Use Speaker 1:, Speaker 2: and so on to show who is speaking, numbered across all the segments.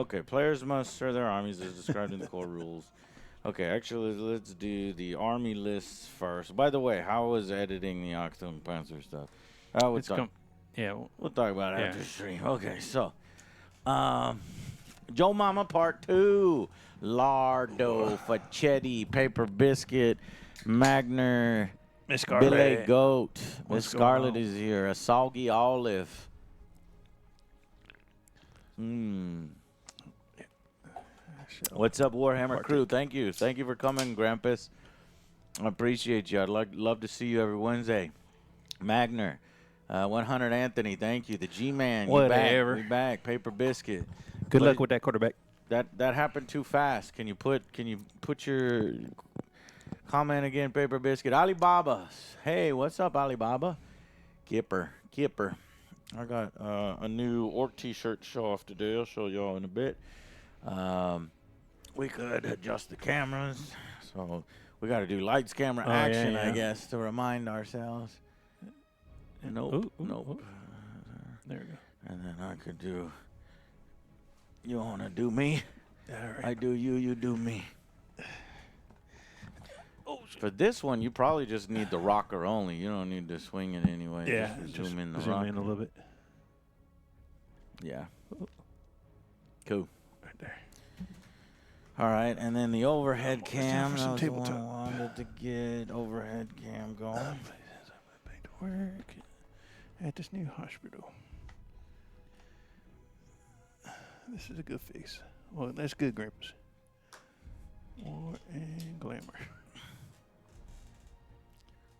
Speaker 1: Okay, players must share their armies as described in the core rules. Okay, actually, let's do the army lists first. By the way, how was editing the Octoon Panzer stuff?
Speaker 2: Yeah.
Speaker 1: We'll talk about it after stream. Okay, so, Joe Mama Part 2. Lardo, Facchetti, Paper Biscuit, Magner,
Speaker 2: Miss
Speaker 1: Billy
Speaker 2: Scarlet.
Speaker 1: Goat. Miss
Speaker 2: What's
Speaker 1: Scarlet
Speaker 2: going on?
Speaker 1: is here. A Soggy Olive. What's up, Warhammer crew? Thank you. Thank you for coming, Grampus. I appreciate you. I'd love to see you every Wednesday. Magner. 100 Anthony, thank you. The G-Man, you back. We back. Paper Biscuit.
Speaker 2: Good luck with that quarterback.
Speaker 1: That happened too fast. Can you put your comment again, Paper Biscuit? Alibaba. Hey, what's up, Alibaba? Kipper. I got a new Orc t-shirt to show off today. I'll show y'all in a bit. We could adjust the cameras. So we got to do lights, camera, action, I guess, to remind ourselves. Nope.
Speaker 2: There we go.
Speaker 1: And then I could do, you want to do me?
Speaker 2: All right.
Speaker 1: I do you, you do me. For this one, you probably just need the rocker only. You don't need to swing it anyway.
Speaker 2: Yeah.
Speaker 1: Just zoom in the
Speaker 2: zoom
Speaker 1: rocker.
Speaker 2: in a little bit.
Speaker 1: Yeah. Cool.
Speaker 2: Right there.
Speaker 1: All right, and then the overhead cam.
Speaker 2: That was the one
Speaker 1: I wanted to get overhead cam going.
Speaker 2: Back to work at this new hospital. This is a good fix. Well, that's good, Grampus. War and glamour.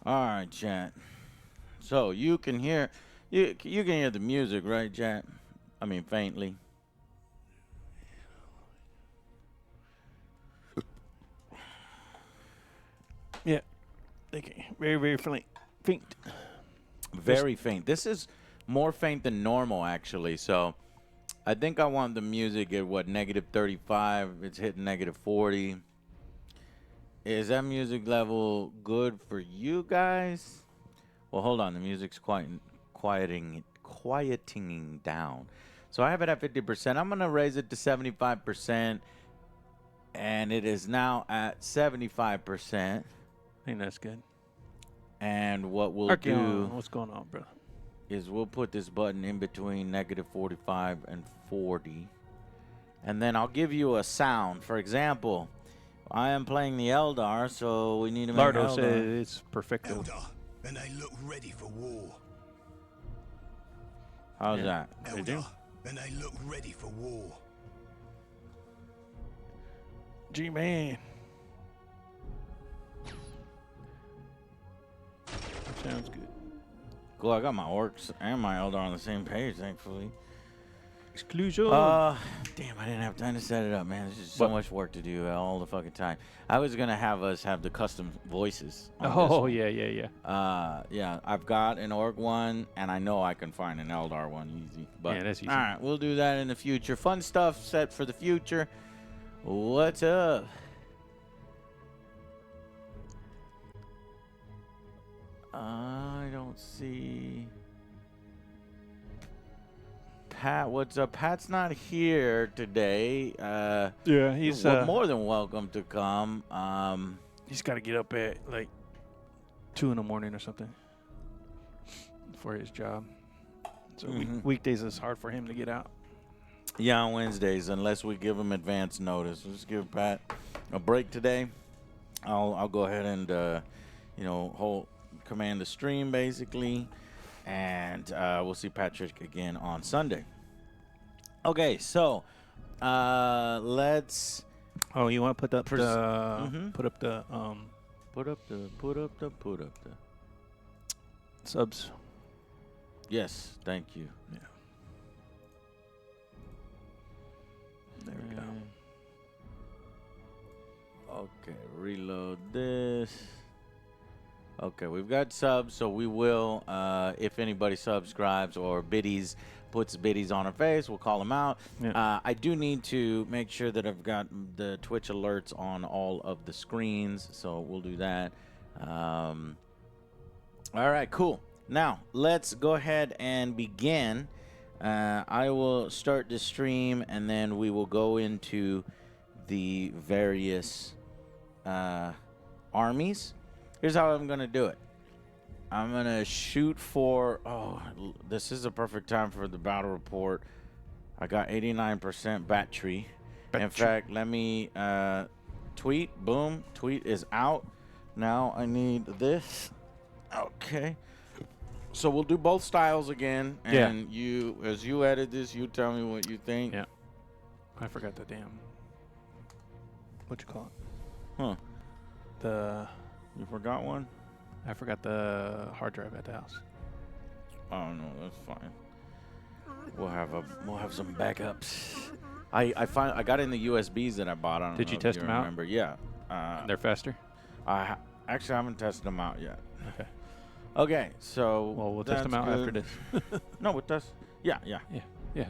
Speaker 1: All right, chat. So you can hear you can hear the music, right, chat? I mean, faintly.
Speaker 2: Yeah, they can. Very, very faint.
Speaker 1: Very faint. This is more faint than normal, actually. So I think I want the music at what, -35. It's hitting -40. Is that music level good for you guys? Well, hold on. The music's quieting down. So I have it at 50%. I'm gonna raise it to 75%, and it is now at 75%.
Speaker 2: I think that's good.
Speaker 1: And what we'll do,
Speaker 2: what's going on, bro?
Speaker 1: is we'll put this button in between -45 and 40. And then I'll give you a sound. For example, I am playing the Eldar, so we need to make
Speaker 2: Lardo
Speaker 1: Eldar.
Speaker 2: said it's perfecto.
Speaker 3: Eldar, and they look ready for war.
Speaker 1: How's that?
Speaker 3: Eldar, and they look ready for war.
Speaker 2: G-Man. Sounds good.
Speaker 1: Cool, I got my Orcs and my Eldar on the same page, thankfully.
Speaker 2: Exclusion.
Speaker 1: Damn, I didn't have time to set it up, man. There's just so much work to do all the fucking time. I was gonna have us have the custom voices.
Speaker 2: Oh, yeah.
Speaker 1: Yeah, I've got an Orc one, and I know I can find an Eldar one easy. But
Speaker 2: Yeah, that's easy.
Speaker 1: all right, we'll do that in the future. Fun stuff set for the future. What's up? I don't see Pat. What's up? Pat's not here today.
Speaker 2: Yeah, he's
Speaker 1: more than welcome to come.
Speaker 2: He's got to get up at like 2 in the morning or something for his job. So weekdays is hard for him to get out.
Speaker 1: Yeah, on Wednesdays, unless we give him advance notice. Let's give Pat a break today. I'll go ahead and command the stream basically, and we'll see Patrick again on Sunday. Okay, so let's.
Speaker 2: Oh, you want to put up the
Speaker 1: put up the
Speaker 2: subs?
Speaker 1: Yes, thank you.
Speaker 2: Yeah. There we go.
Speaker 1: Okay, reload this. Okay, we've got subs, so we will, if anybody subscribes or puts biddies on our face, we'll call them out.
Speaker 2: Yeah.
Speaker 1: I do need to make sure that I've got the Twitch alerts on all of the screens, so we'll do that. All right, cool. Now, let's go ahead and begin. I will start the stream, and then we will go into the various armies. Here's how I'm going to do it. I'm going to shoot for... Oh, this is a perfect time for the battle report. I got 89% battery. In fact, let me tweet. Boom. Tweet is out. Now I need this. Okay. So we'll do both styles again. And you, as you edit this, you tell me what you think.
Speaker 2: Yeah. I forgot the damn... What you call it?
Speaker 1: Huh.
Speaker 2: The...
Speaker 1: You forgot one?
Speaker 2: I forgot the hard drive at the house.
Speaker 1: Oh no, that's fine. We'll have some backups. I got in the USBs that I bought. I don't
Speaker 2: Did
Speaker 1: know
Speaker 2: you
Speaker 1: if
Speaker 2: test them out?
Speaker 1: remember. Yeah.
Speaker 2: They're faster?
Speaker 1: I actually haven't tested them out yet.
Speaker 2: Okay.
Speaker 1: Okay, so
Speaker 2: Well, we'll test them out after this.
Speaker 1: No, we'll test. Yeah.
Speaker 2: Yeah.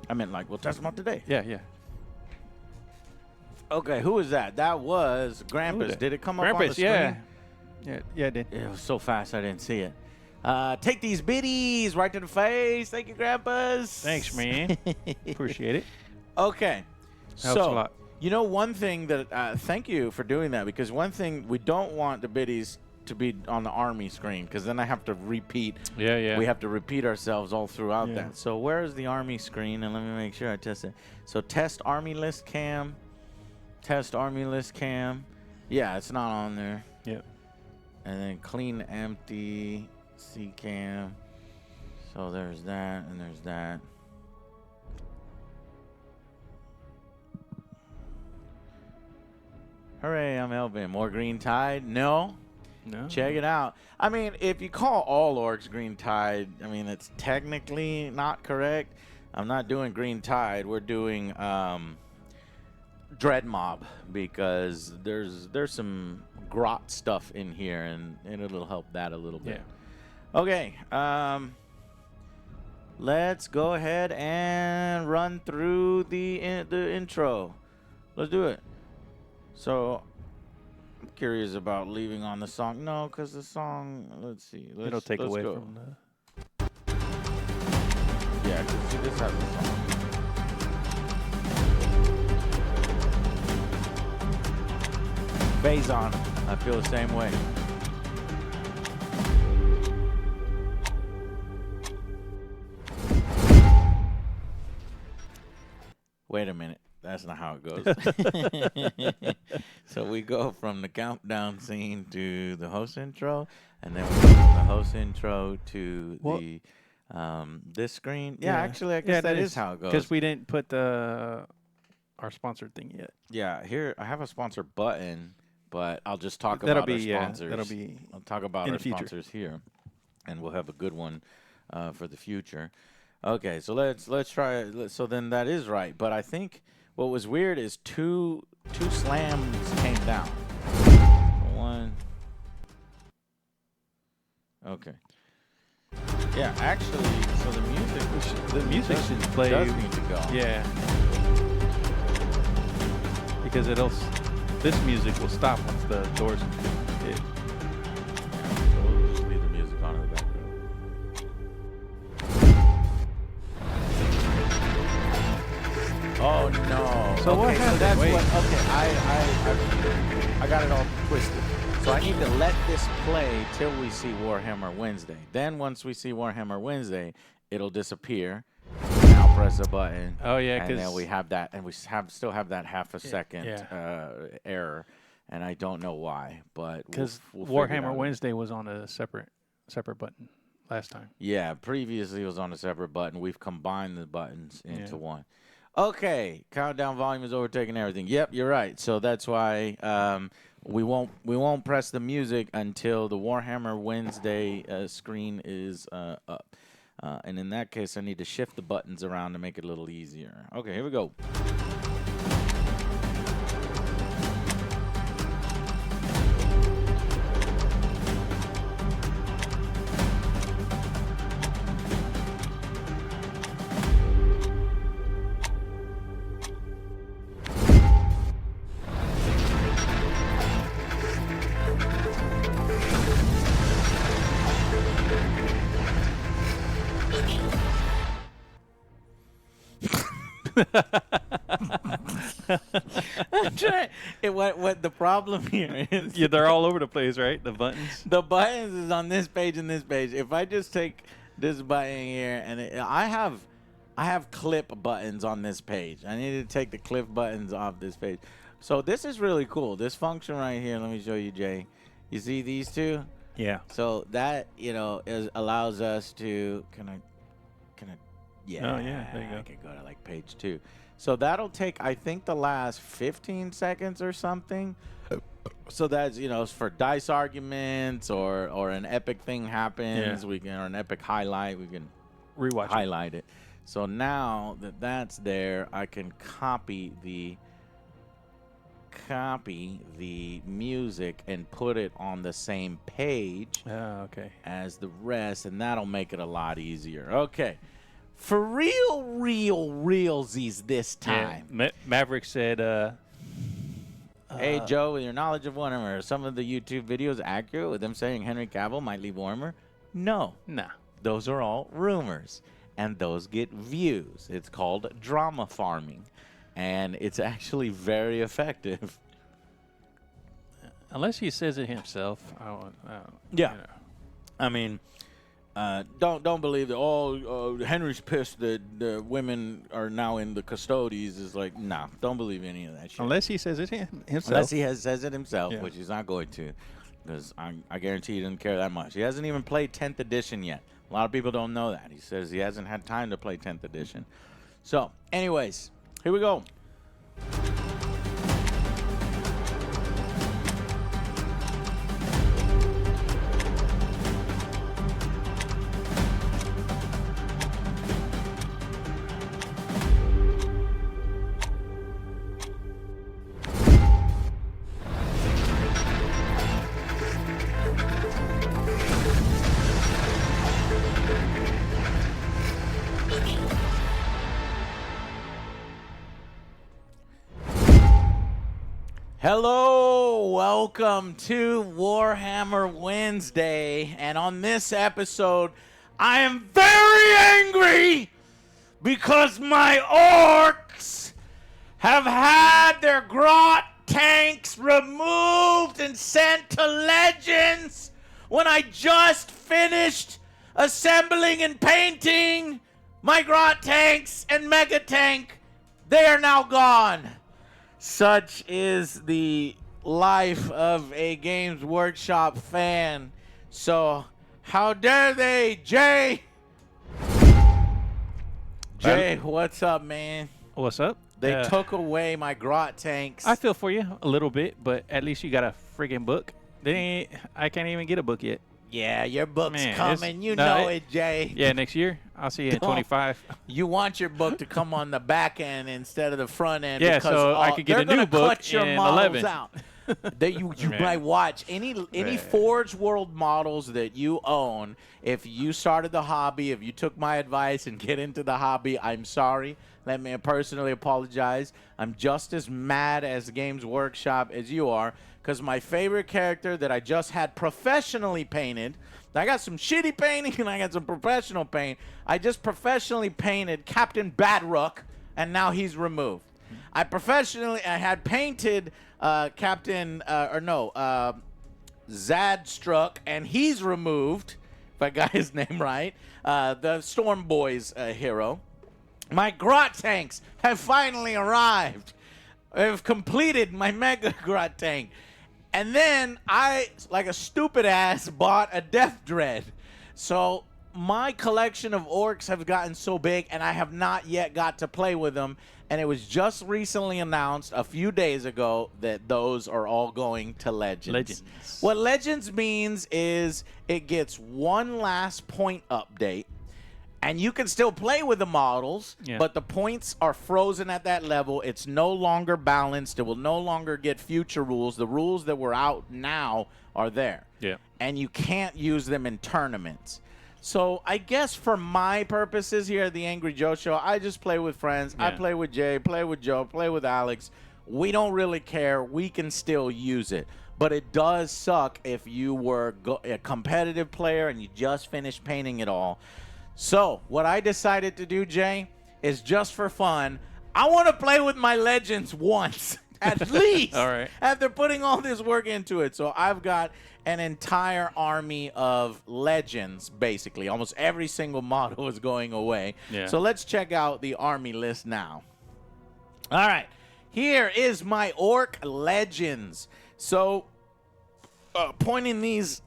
Speaker 1: I meant like we'll test them out today.
Speaker 2: Yeah.
Speaker 1: Okay, who was that? That was Grampus. Did it come up on the screen?
Speaker 2: Yeah, it did.
Speaker 1: It was so fast I didn't see it. Take these biddies right to the face. Thank you, Grampus.
Speaker 2: Thanks, man. Appreciate it.
Speaker 1: Okay.
Speaker 2: Helps a lot.
Speaker 1: You know, one thing that, thank you for doing that, because one thing, we don't want the biddies to be on the army screen, because then I have to repeat.
Speaker 2: Yeah.
Speaker 1: We have to repeat ourselves all throughout that. So where is the army screen? And let me make sure I test it. So test army list cam. Test army list cam. Yeah, it's not on there.
Speaker 2: Yep.
Speaker 1: And then clean empty C cam. So there's that and there's that. Hooray, I'm Elvin. More Green Tide? No. Check it out. I mean, if you call all orcs Green Tide, I mean, it's technically not correct. I'm not doing Green Tide. We're doing Dread Mob, because there's some grot stuff in here, and it'll help that a little bit.
Speaker 2: Yeah.
Speaker 1: Okay. Let's go ahead and run through the intro. Let's do it. So, I'm curious about leaving on the song. No, because the song, let's see.
Speaker 2: It'll take away
Speaker 1: go.
Speaker 2: from the...
Speaker 1: Yeah, because see, this has the song. Phase on. I feel the same way. Wait a minute. That's not how it goes. So we go from the countdown scene to the host intro, and then we go from the host intro to the this screen. Yeah, actually, I guess that is how it goes.
Speaker 2: Because we didn't put our sponsored thing yet.
Speaker 1: Yeah, here I have a sponsor button, but I'll just talk about our sponsors.
Speaker 2: That'll be.
Speaker 1: I'll talk about
Speaker 2: in
Speaker 1: our
Speaker 2: the future.
Speaker 1: sponsors here, and we'll have a good one for the future. Okay, so let's try it. So then that is right, but I think what was weird is two slams came down. One. Okay. Yeah, actually, so the music
Speaker 2: should play.
Speaker 1: Does need to go.
Speaker 2: Yeah. Because this music will stop once the doors hit.
Speaker 1: So we'll just leave the music on in the background. Oh no!
Speaker 2: So what happened?
Speaker 1: So that's
Speaker 2: Wait.
Speaker 1: I got it all twisted. So I need to let this play till we see Warhammer Wednesday. Then once we see Warhammer Wednesday, it'll disappear. And I'll press a button.
Speaker 2: Oh yeah,
Speaker 1: and then we have that, and we still have that half a second error, and I don't know why, but
Speaker 2: because
Speaker 1: we'll figure it
Speaker 2: Warhammer
Speaker 1: out.
Speaker 2: Wednesday was on a separate button last time.
Speaker 1: Yeah, previously it was on a separate button. We've combined the buttons into one. Okay, countdown volume is overtaking everything. Yep, you're right. So that's why we won't press the music until the Warhammer Wednesday screen is up. And in that case, I need to shift the buttons around to make it a little easier. Okay, here we go. I'm trying. What the problem here is?
Speaker 2: Yeah, they're all over the place, right? The buttons.
Speaker 1: The buttons is on this page and this page. If I just take this button here and I have clip buttons on this page. I need to take the clip buttons off this page. So this is really cool. This function right here. Let me show you, Jay. You see these two?
Speaker 2: Yeah.
Speaker 1: So that allows us to yeah.
Speaker 2: Oh yeah, there you go.
Speaker 1: I could go to like page 2. So that'll take, I think, the last 15 seconds or something. So that's, for dice arguments or an epic thing happens,
Speaker 2: Yeah.
Speaker 1: we can, or an epic highlight, we can
Speaker 2: Rewatch.
Speaker 1: highlight it. So now that that's there, I can copy the music and put it on the same page
Speaker 2: Oh, okay.
Speaker 1: as the rest, and that'll make it a lot easier. Okay. For realsies this time.
Speaker 2: Yeah. Maverick said,
Speaker 1: Hey, Joe, with your knowledge of Warhammer, are some of the YouTube videos accurate with them saying Henry Cavill might leave Warhammer? No.
Speaker 2: nah.
Speaker 1: Those are all rumors, and those get views. It's called drama farming, and it's actually very effective.
Speaker 2: Unless he says it himself. I don't,
Speaker 1: Yeah.
Speaker 2: you know.
Speaker 1: I mean, don't believe that. Oh, Henry's pissed that the women are now in the custodies. Is like, nah, don't believe any of that shit.
Speaker 2: Unless he says it himself.
Speaker 1: Unless he says it himself,
Speaker 2: Yeah.
Speaker 1: which he's not going to, because I guarantee he doesn't care that much. He hasn't even played 10th edition yet. A lot of people don't know that. He says he hasn't had time to play 10th edition. So, anyways, here we go. Hello, welcome to Warhammer Wednesday, and on this episode, I am very angry because my orcs have had their grot tanks removed and sent to Legends when I just finished assembling and painting my grot tanks and mega tank. They are now gone. Such is the life of a Games Workshop fan. So, how dare they, Jay? Jay, what's up, man?
Speaker 2: What's up?
Speaker 1: They took away my grot tanks.
Speaker 2: I feel for you a little bit, but at least you got a friggin' book. I can't even get a book yet.
Speaker 1: Yeah, your book's
Speaker 2: Man,
Speaker 1: coming. You
Speaker 2: no,
Speaker 1: know it, Jay.
Speaker 2: Yeah, next year. I'll see you in 25.
Speaker 1: You want your book to come on the back end instead of the front end.
Speaker 2: Yeah,
Speaker 1: because
Speaker 2: so I could get a new book
Speaker 1: cut your
Speaker 2: in
Speaker 1: models
Speaker 2: 11.
Speaker 1: out. That you
Speaker 2: Man.
Speaker 1: might watch any
Speaker 2: Man.
Speaker 1: Forge World models that you own. If you started the hobby, if you took my advice and get into the hobby, I'm sorry. Let me personally apologize. I'm just as mad as Games Workshop as you are, because my favorite character that I just had professionally painted, I got some shitty painting and I got some professional paint. I just professionally painted Captain Badrook, and now he's removed. I had painted Zadstruck, and he's removed, if I got his name right, the Storm Boys hero. My grot tanks have finally arrived. I've completed my mega grot tank. And then I, like a stupid ass, bought a Death Dread. So my collection of orcs have gotten so big, and I have not yet got to play with them. And it was just recently announced a few days ago that those are all going to Legends. What Legends means is it gets one last point update. And you can still play with the models, but the points are frozen at that level. It's no longer balanced. It will no longer get future rules. The rules that were out now are there.
Speaker 2: Yeah.
Speaker 1: And you can't use them in tournaments. So I guess for my purposes here at the Angry Joe Show, I just play with friends.
Speaker 2: Yeah.
Speaker 1: I play with Jay, play with Joe, play with Alex. We don't really care. We can still use it. But it does suck if you were a competitive player and you just finished painting it all. So, what I decided to do, Jay, is just for fun, I want to play with my legends once, at least.
Speaker 2: All right.
Speaker 1: After putting all this work into it. So I've got an entire army of legends, basically. Almost every single model is going away.
Speaker 2: Yeah.
Speaker 1: So let's check out the army list now. All right. Here is my orc legends. So pointing these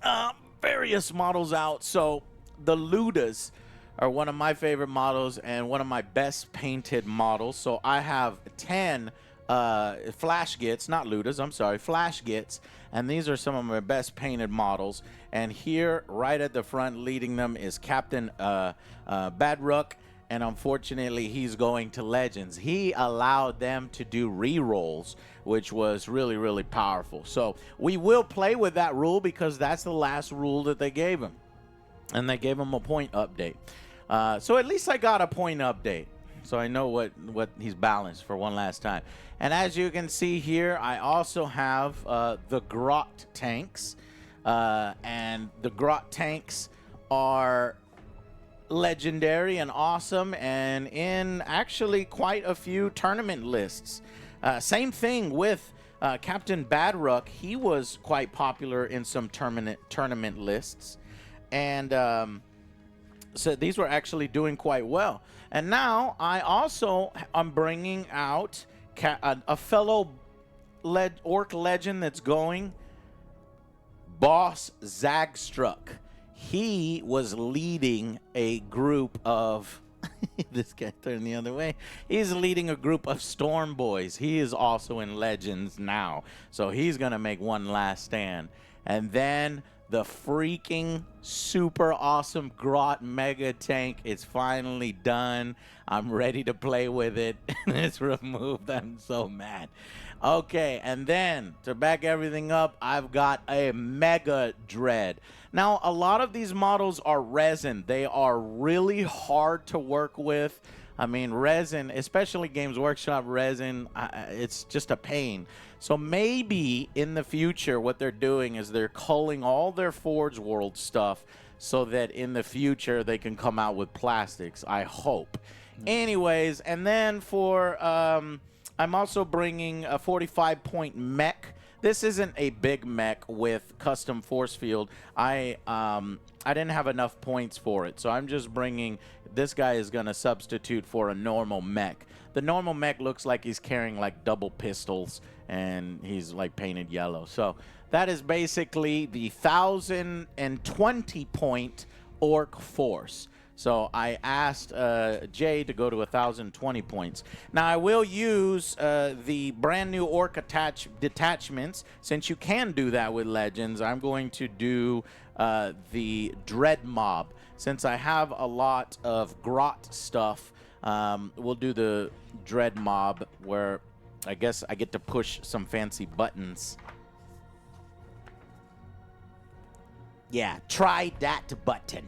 Speaker 1: various models out. So the Ludas are one of my favorite models and one of my best painted models. So I have 10 Flash Gits, not Ludas, I'm sorry, Flash Gits. And these are some of my best painted models. And here, right at the front, leading them is Captain Badrook. And unfortunately, he's going to Legends. He allowed them to do re-rolls, which was really, really powerful. So we will play with that rule because that's the last rule that they gave him. And they gave him a point update. So at least I got a point update. So I know what he's balanced for one last time. And as you can see here, I also have the Grot tanks. And the Grot tanks are legendary and awesome and in actually quite a few tournament lists. Same thing with Captain Badrook. He was quite popular in some tournament lists. And so these were actually doing quite well. And now I also am bringing out a fellow orc legend that's going, Boss Zagstruck. He was leading a group of this guy turned the other way. He's leading a group of Storm Boys. He is also in Legends now. So he's going to make one last stand. And then the freaking super awesome Grot Mega Tank is finally done. I'm ready to play with it. It's removed. I'm so mad. Okay, and then to back everything up, I've got a Mega Dread. Now, a lot of these models are resin. They are really hard to work with. I mean, resin, especially Games Workshop resin, it's just a pain. So maybe in the future, what they're doing is they're culling all their Forge World stuff so that in the future they can come out with plastics, I hope. Anyways, and then for, I'm also bringing a 45-point mech. This isn't a big mech with custom force field. I didn't have enough points for it, so I'm just bringing. This guy is gonna substitute for a normal mech. The normal mech looks like he's carrying like double pistols, and he's like painted yellow. So that is basically the 1,020-point orc force. So I asked Jay to go to 1,020 points. Now I will use the brand new orc detachments. Since you can do that with Legends, I'm going to do the Dread Mob. Since I have a lot of Grot stuff, we'll do the Dread Mob where I guess I get to push some fancy buttons. Yeah, try that button.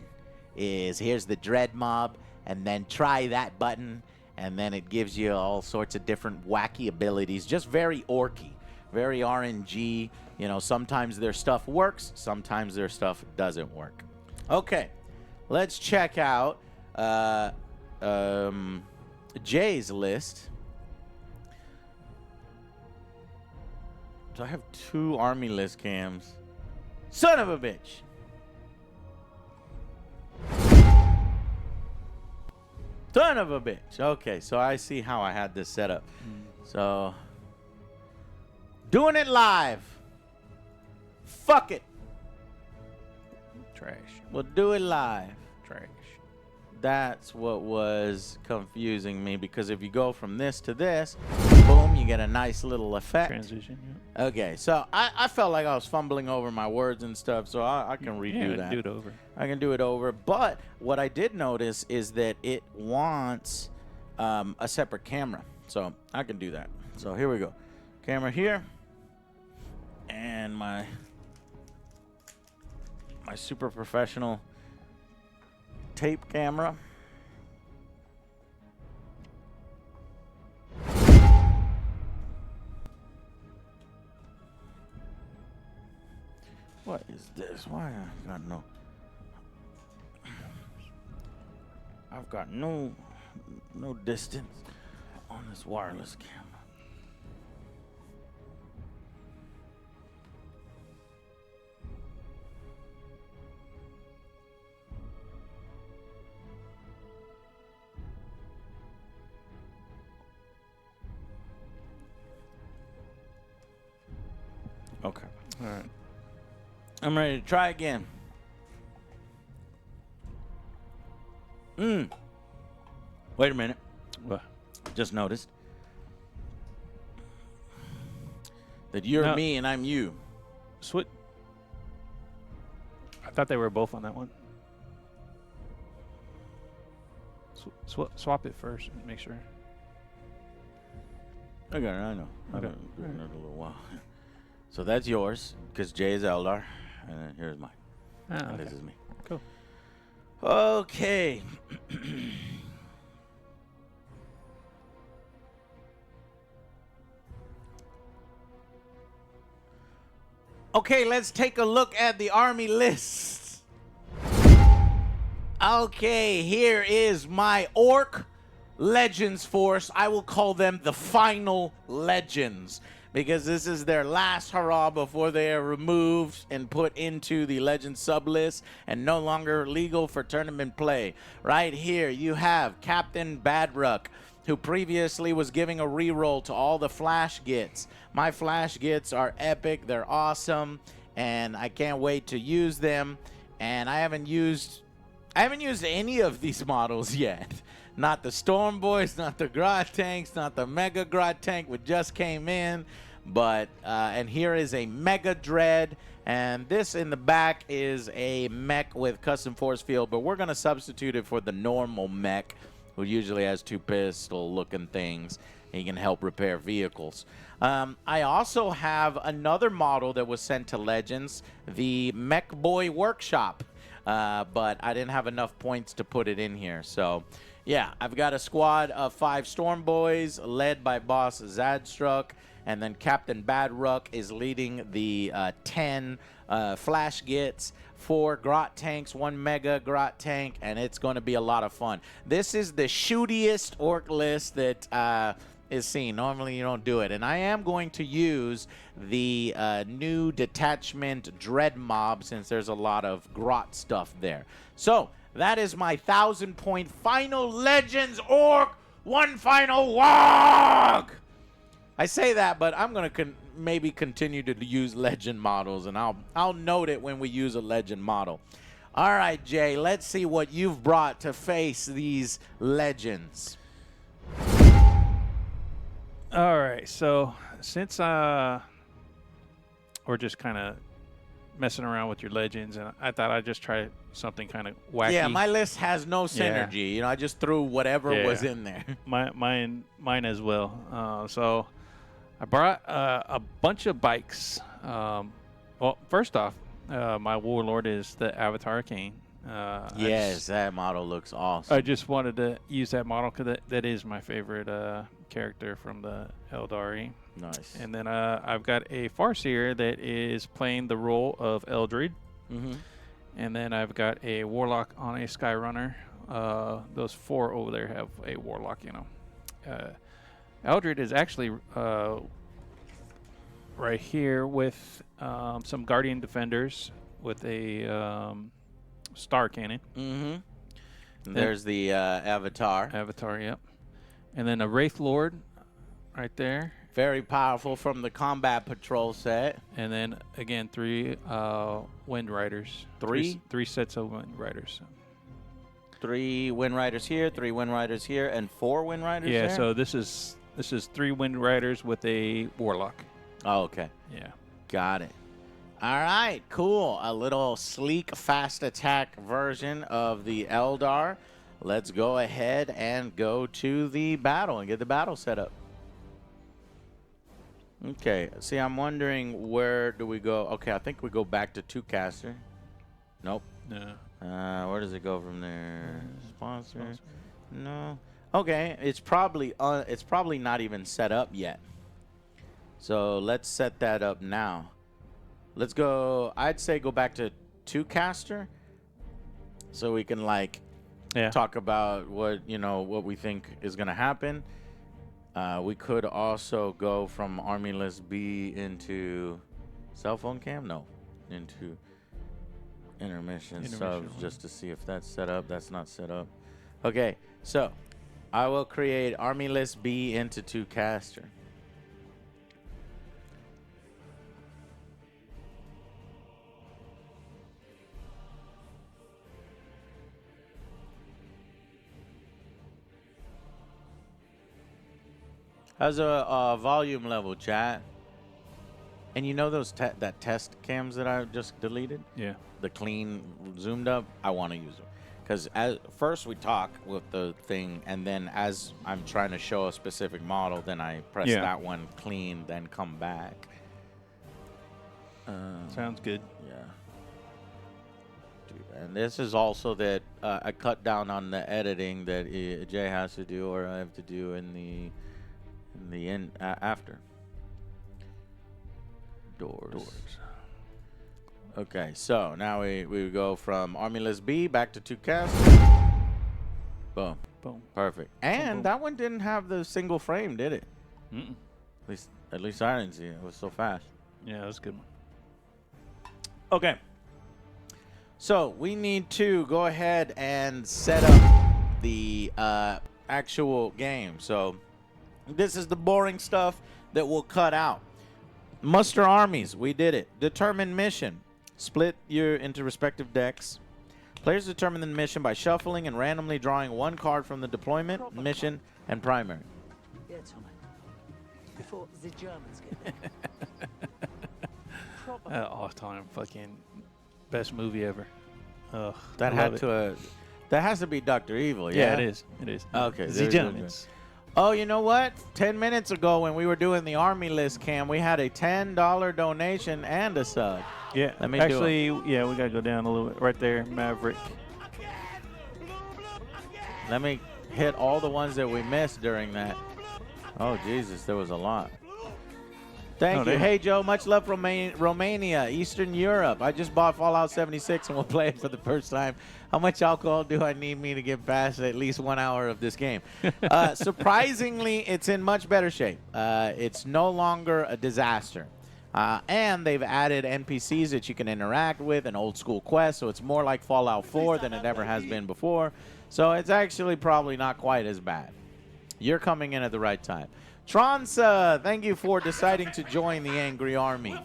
Speaker 1: Here's the Dread Mob, and then try that button, and then it gives you all sorts of different wacky abilities. Just very orky, very RNG. You know, sometimes their stuff works, sometimes their stuff doesn't work. Okay, let's check out Jay's list. So I have 2 army list cams. Son of a bitch. Son of a bitch. Okay, so I see how I had this set up. So, doing it live. Fuck it.
Speaker 2: Trash.
Speaker 1: We'll do it live.
Speaker 2: Trash.
Speaker 1: That's what was confusing me, because if you go from this to this, boom, you get a nice little effect.
Speaker 2: Transition, yeah.
Speaker 1: Okay, so I felt like I was fumbling over my words and stuff, so I can redo that.
Speaker 2: Do it over.
Speaker 1: I can do it over. But what I did notice is that it wants a separate camera, so I can do that. So here we go. Camera here, and my super professional tape camera. What is this? Why I got no? I've got no distance. on this wireless camera. Okay.
Speaker 2: All right.
Speaker 1: I'm ready to try again. Wait a minute.
Speaker 2: What?
Speaker 1: Just noticed that you're
Speaker 2: No.
Speaker 1: me and I'm you.
Speaker 2: Switch. I thought they were both on that one. Swap it first and make sure.
Speaker 1: I got it. I know. I've
Speaker 2: Okay.
Speaker 1: been doing it a little while. So that's yours, because Jay is Eldar, and then here's mine.
Speaker 2: Ah,
Speaker 1: And
Speaker 2: okay.
Speaker 1: this is me.
Speaker 2: Cool.
Speaker 1: Okay. Okay, let's take a look at the army list. Okay, here is my Orc Legends force. I will call them the Final Legends, because this is their last hurrah before they are removed and put into the Legend sublist and no longer legal for tournament play. Right here, you have Captain Badruck, who previously was giving a reroll to all the Flash Gits. My Flash Gits are epic, they're awesome, and I can't wait to use them. And I haven't used any of these models yet. Not the Storm Boys, not the Grot Tanks, not the Mega Grot Tank, which just came in. But, and here is a Mega Dread. And this in the back is a mech with custom force field. But we're going to substitute it for the normal mech, who usually has two pistol-looking things. He can help repair vehicles. I also have another model that was sent to Legends, the Mech Boy Workshop. But I didn't have enough points to put it in here. So, yeah, I've got a squad of 5 Storm Boys led by Boss Zadstruck. And then Captain Badruck is leading the 10 Flash Gits, 4 Grot Tanks, 1 Mega Grot Tank, and it's going to be a lot of fun. This is the shootiest Orc list that is seen. Normally you don't do it. And I am going to use the new detachment Dread Mob, since there's a lot of Grot stuff there. So that is my 1,000-point Final Legends Orc, one final walk. I say that, but I'm going to maybe continue to use legend models, and I'll note it when we use a legend model. All right, Jay, let's see what you've brought to face these legends.
Speaker 2: All right. So since we're just kind of messing around with your legends, and I thought I'd just try something kind of wacky.
Speaker 1: Yeah, my list has no synergy. You know, I just threw whatever was in there.
Speaker 2: Mine as well. So I brought a bunch of bikes. Well, first off, my warlord is the Avatar King.
Speaker 1: Yes, that model looks awesome.
Speaker 2: I just wanted to use that model because that is my favorite character from the Eldar.
Speaker 1: Nice.
Speaker 2: And then I've got a Farseer that is playing the role of Eldred.
Speaker 1: Mm-hmm.
Speaker 2: And then I've got a Warlock on a Skyrunner. Those 4 over there have a Warlock, you know. Eldred is actually right here with some Guardian Defenders with a Star Cannon.
Speaker 1: Mm-hmm. There's the Avatar.
Speaker 2: Avatar, yep. And then a Wraith Lord right there.
Speaker 1: Very powerful from the Combat Patrol set.
Speaker 2: And then, again, 3 Wind Riders.
Speaker 1: 3?
Speaker 2: 3 sets of Wind Riders.
Speaker 1: 3 Wind Riders here, 3 Wind Riders here, and 4 Wind Riders
Speaker 2: Yeah,
Speaker 1: there?
Speaker 2: so this is 3 Wind Riders with a Warlock.
Speaker 1: Oh, okay.
Speaker 2: Yeah.
Speaker 1: Got it. All right, cool. A little sleek, fast attack version of the Eldar. Let's go ahead and go to the battle and get the battle set up. Okay, see, I'm wondering, where do we go? Okay, I think we go back to 2-caster. Nope.
Speaker 2: No.
Speaker 1: Where does it go from there? Sponsor? No. Okay, it's probably not even set up yet. So let's set that up now. Let's go. I'd say go back to 2-caster, so we can talk about what we think is gonna happen. We could also go from Army List B into cell phone cam. No, into intermission subs
Speaker 2: one.
Speaker 1: just to see if that's set up. That's not set up. Okay, so I will create Army List B into 2 caster. How's a volume level, chat? And you know those that test cams that I just deleted?
Speaker 2: Yeah.
Speaker 1: The clean zoomed up? I want to use them. Because at first we talk with the thing, and then as I'm trying to show a specific model, then I press that one clean, then come back.
Speaker 2: Sounds good.
Speaker 1: Yeah. And this is also that I cut down on the editing that Jay has to do, or I have to do in the end after. Doors. Okay, so now we go from Army List B back to 2 cast. Boom.
Speaker 2: Boom.
Speaker 1: Perfect. And
Speaker 2: boom.
Speaker 1: that one didn't have the single frame, did it?
Speaker 2: Mm-mm.
Speaker 1: At least I didn't see it. It was so fast.
Speaker 2: Yeah, that's a good one.
Speaker 1: Okay. So we need to go ahead and set up the actual game. So this is the boring stuff that we'll cut out. Muster armies, we did it. Determine mission. Split you into respective decks. Players determine the mission by shuffling and randomly drawing 1 card from the deployment, mission, and primary.
Speaker 4: Yeah, Tommy. Before the Germans get there.
Speaker 2: All-time fucking best movie ever. Ugh,
Speaker 1: That
Speaker 2: I
Speaker 1: had
Speaker 2: love
Speaker 1: to. That has to be Dr. Evil.
Speaker 2: Yeah,
Speaker 1: Yeah,
Speaker 2: it is. It is.
Speaker 1: Okay,
Speaker 2: The
Speaker 1: there's-
Speaker 2: Germans.
Speaker 1: Oh, you know what? 10 minutes ago when we were doing the Army List cam, we had a $10 donation and a sub.
Speaker 2: Yeah.
Speaker 1: Let me do it.
Speaker 2: Actually, yeah, we gotta go down a little bit. Right there, Maverick.
Speaker 1: Let me hit all the ones that we missed during that. Oh, Jesus, there was a lot. Thank you.
Speaker 2: damn.
Speaker 1: Hey, Joe, much love from Romania, Eastern Europe. I just bought Fallout 76 and we'll play it for the first time. How much alcohol do I need me to get past at least 1 hour of this game? Surprisingly, it's in much better shape. It's no longer a disaster. And they've added NPCs that you can interact with, an old school quest, so it's more like Fallout 4 than it ever has been before. So it's actually probably not quite as bad. You're coming in at the right time. Tronsa, thank you for deciding to join the Angry Army.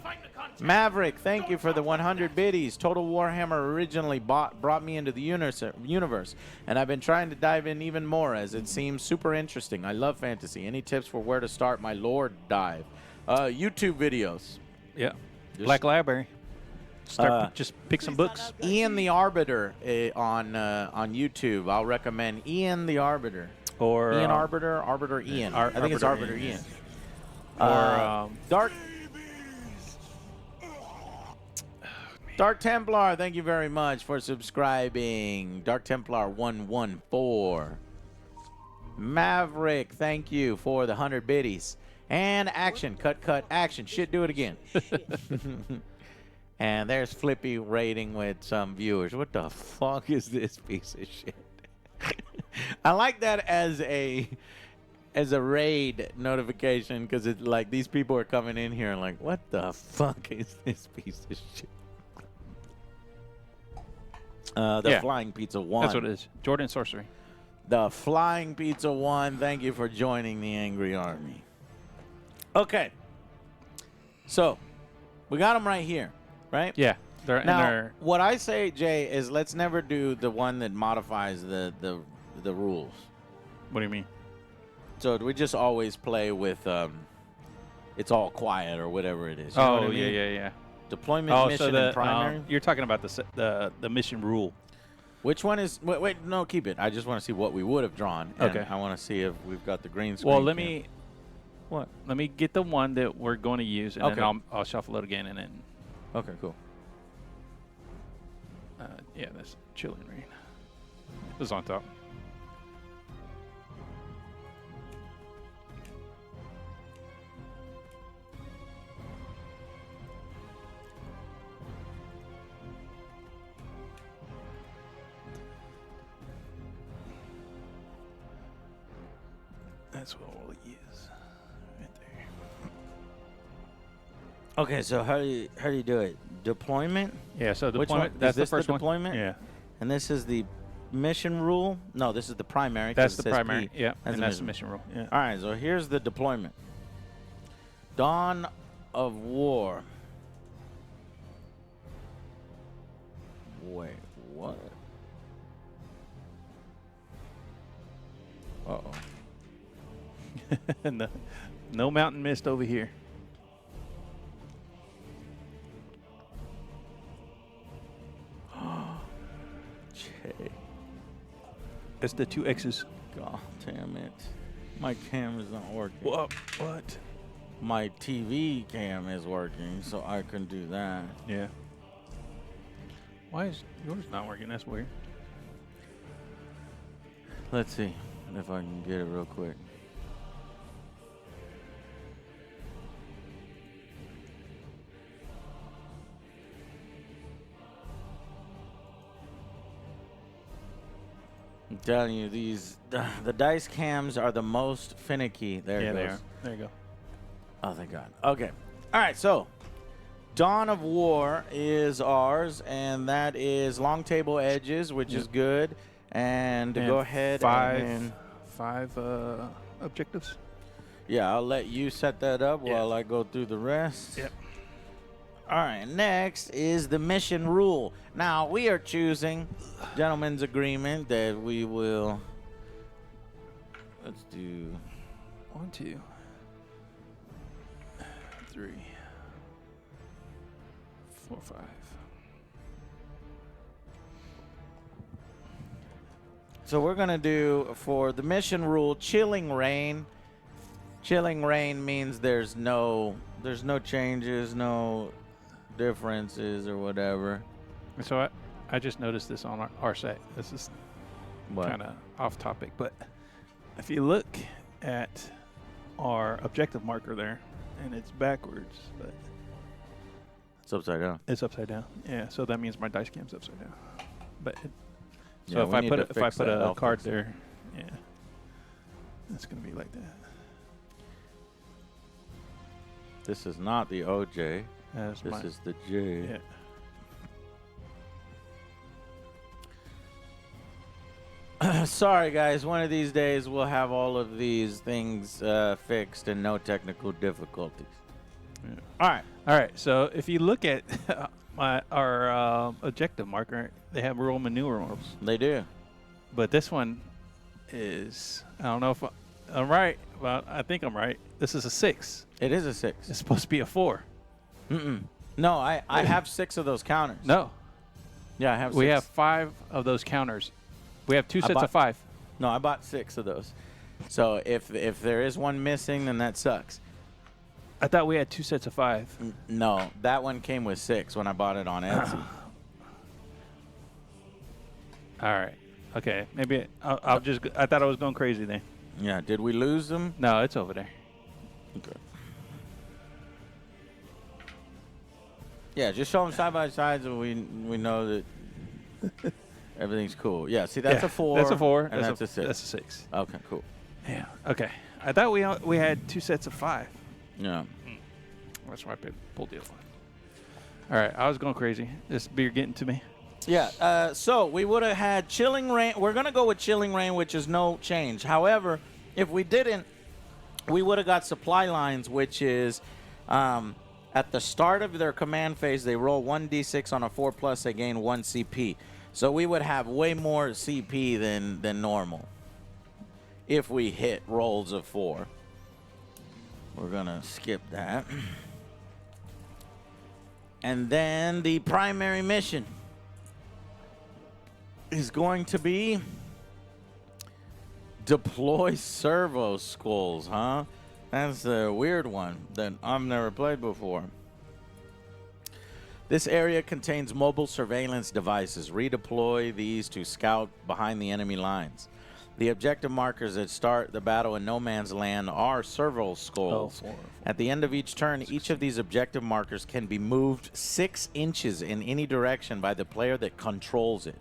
Speaker 1: Maverick, thank you for the 100 biddies. Total Warhammer originally brought me into the universe, and I've been trying to dive in even more as it seems super interesting. I love fantasy. Any tips for where to start my lore dive? YouTube videos.
Speaker 2: Yeah. Black Library. Start, just pick some books.
Speaker 1: Ian the Arbiter on YouTube. I'll recommend Ian the Arbiter.
Speaker 2: Or
Speaker 1: Ian Arbiter Ian. I think it's Arbiter Ian.
Speaker 2: Or
Speaker 1: Dark Templar, thank you very much for subscribing. Dark Templar 114. Maverick, thank you for the 100 biddies. And action, cut, action. Shit, do it again. And there's Flippy raiding with some viewers. What the fuck is this piece of shit? I like that as a raid notification because it's like these people are coming in here and like, what the fuck is this piece of shit? Flying Pizza 1.
Speaker 2: that's what it is. Jordan Sorcery.
Speaker 1: The Flying Pizza 1. Thank you for joining the Angry Army. Okay. So, we got them right here, right?
Speaker 2: Yeah. They're
Speaker 1: Now, what I say, Jay, is let's never do the one that modifies the rules.
Speaker 2: What do you mean?
Speaker 1: So we just always play with it's all quiet or whatever it is. You know what I mean?
Speaker 2: yeah.
Speaker 1: Deployment mission and primary.
Speaker 2: You're talking about the mission rule.
Speaker 1: Which one is? Wait, no, keep it. I just want to see what we would have drawn. And
Speaker 2: Okay.
Speaker 1: I want to see if we've got the green screen.
Speaker 2: Well, let
Speaker 1: here.
Speaker 2: me. What? Let me get the one that we're going to use, and
Speaker 1: Okay.
Speaker 2: then I'll shuffle it again, and then.
Speaker 1: Okay, cool.
Speaker 2: Yeah, that's Chilling Rain. It was on top. That's what we'll use. Right there.
Speaker 1: Okay, so how do you do it? Deployment?
Speaker 2: Yeah, so
Speaker 1: Which
Speaker 2: deployment,
Speaker 1: one?
Speaker 2: that's
Speaker 1: Is this
Speaker 2: the first
Speaker 1: deployment?
Speaker 2: one. Yeah.
Speaker 1: And this is the mission rule? No, this is the primary. 'cause
Speaker 2: That's
Speaker 1: it
Speaker 2: the
Speaker 1: says
Speaker 2: primary.
Speaker 1: P.
Speaker 2: Yeah.
Speaker 1: That's
Speaker 2: And that's the mission rule. Yeah.
Speaker 1: All right, so here's the deployment. Dawn of War. Wait, what? Uh-oh.
Speaker 2: No mountain mist over here.
Speaker 1: Jay.
Speaker 2: That's the 2 X's.
Speaker 1: God damn it. My camera's not working.
Speaker 2: What? What?
Speaker 1: My TV cam is working, so I can do that.
Speaker 2: Yeah. Why is yours not working? That's weird.
Speaker 1: Let's see if I can get it real quick. I'm telling you, the dice cams are the most finicky. There
Speaker 2: Yeah,
Speaker 1: it
Speaker 2: they
Speaker 1: goes.
Speaker 2: are. There you go.
Speaker 1: Oh, thank God. Okay. All right, so Dawn of War is ours, and that is long table edges, which is good. And,
Speaker 2: And
Speaker 1: go ahead and
Speaker 2: five objectives.
Speaker 1: yeah, I'll let you set that up while I go through the rest.
Speaker 2: Yep.
Speaker 1: All right, next is the mission rule. Now, we are choosing gentleman's agreement that we will, let's do
Speaker 2: 1, 2, 3, 4, 5.
Speaker 1: So we're going to do, for the mission rule, Chilling Rain. Chilling Rain means there's no changes, no differences or whatever.
Speaker 2: So I just noticed this on our site. This is
Speaker 1: What?
Speaker 2: kind of off topic, but if you look at our objective marker there, and it's backwards, but
Speaker 1: It's upside down.
Speaker 2: it's upside down. Yeah, so that means my dice cam's upside down. But so
Speaker 1: Yeah,
Speaker 2: if
Speaker 1: we
Speaker 2: I
Speaker 1: need
Speaker 2: put
Speaker 1: to
Speaker 2: if I
Speaker 1: fix
Speaker 2: put
Speaker 1: that.
Speaker 2: a
Speaker 1: I'll
Speaker 2: card
Speaker 1: fix it.
Speaker 2: there, yeah, it's gonna be like that.
Speaker 1: This is not the OJ.
Speaker 2: That's
Speaker 1: This
Speaker 2: mine.
Speaker 1: is the J.
Speaker 2: Yeah.
Speaker 1: Sorry, guys. One of these days we'll have all of these things fixed and no technical difficulties.
Speaker 2: Yeah.
Speaker 1: All right.
Speaker 2: All right. So if you look at our objective marker, they have Roman numerals,
Speaker 1: They do.
Speaker 2: but this one is, I don't know if I'm right, but I think I'm right. This is a 6.
Speaker 1: It is a 6.
Speaker 2: It's supposed to be a 4.
Speaker 1: No, I have 6 of those counters.
Speaker 2: No,
Speaker 1: Yeah, I have 6.
Speaker 2: we have 5 of those counters. We have 2 sets
Speaker 1: bought-
Speaker 2: of 5.
Speaker 1: No, I bought 6 of those. So if there is one missing, then that sucks.
Speaker 2: I thought we had 2 sets of 5.
Speaker 1: No, that one came with 6 when I bought it on Etsy.
Speaker 2: All right. Okay. Maybe I'll just. I thought I was going crazy then.
Speaker 1: Yeah, did we lose them?
Speaker 2: No, it's over there.
Speaker 1: Okay. Yeah, just show them side by side so we know that everything's cool. Yeah, see, that's
Speaker 2: Yeah,
Speaker 1: a 4.
Speaker 2: That's a 4.
Speaker 1: And that's a 6.
Speaker 2: That's a 6.
Speaker 1: Okay, cool.
Speaker 2: Yeah. Okay. I thought we had 2 sets of 5.
Speaker 1: Yeah.
Speaker 2: That's why I pulled the other one. All right. I was going crazy. This beer getting to me.
Speaker 1: Yeah, so we would have had Chilling Rain. We're going to go with Chilling Rain, which is no change. However, if we didn't, we would have got Supply Lines, which is at the start of their command phase, they roll 1d6 on a 4+, they gain 1 CP. So we would have way more CP than normal if we hit rolls of 4. We're going to skip that. And then the primary mission is going to be deploy servo skulls, huh? That's a weird one that I've never played before. This area contains mobile surveillance devices. Redeploy these to scout behind the enemy lines. The objective markers that start the battle in no man's land are servo skulls.
Speaker 2: Oh, 4.
Speaker 1: At the end of each turn, each of these objective markers can be moved 6 inches in any direction by the player that controls it.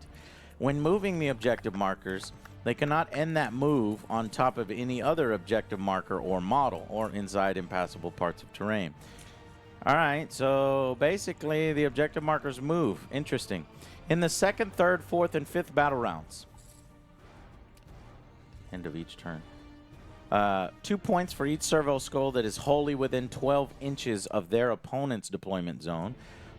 Speaker 1: When moving the objective markers, They cannot end that move on top of any other objective marker or model or inside impassable parts of terrain. All right, so basically the objective markers move. Interesting. In the second, third, fourth, and fifth battle rounds, end of each turn, 2 points for each servo skull that is wholly within 12 inches of their opponent's deployment zone.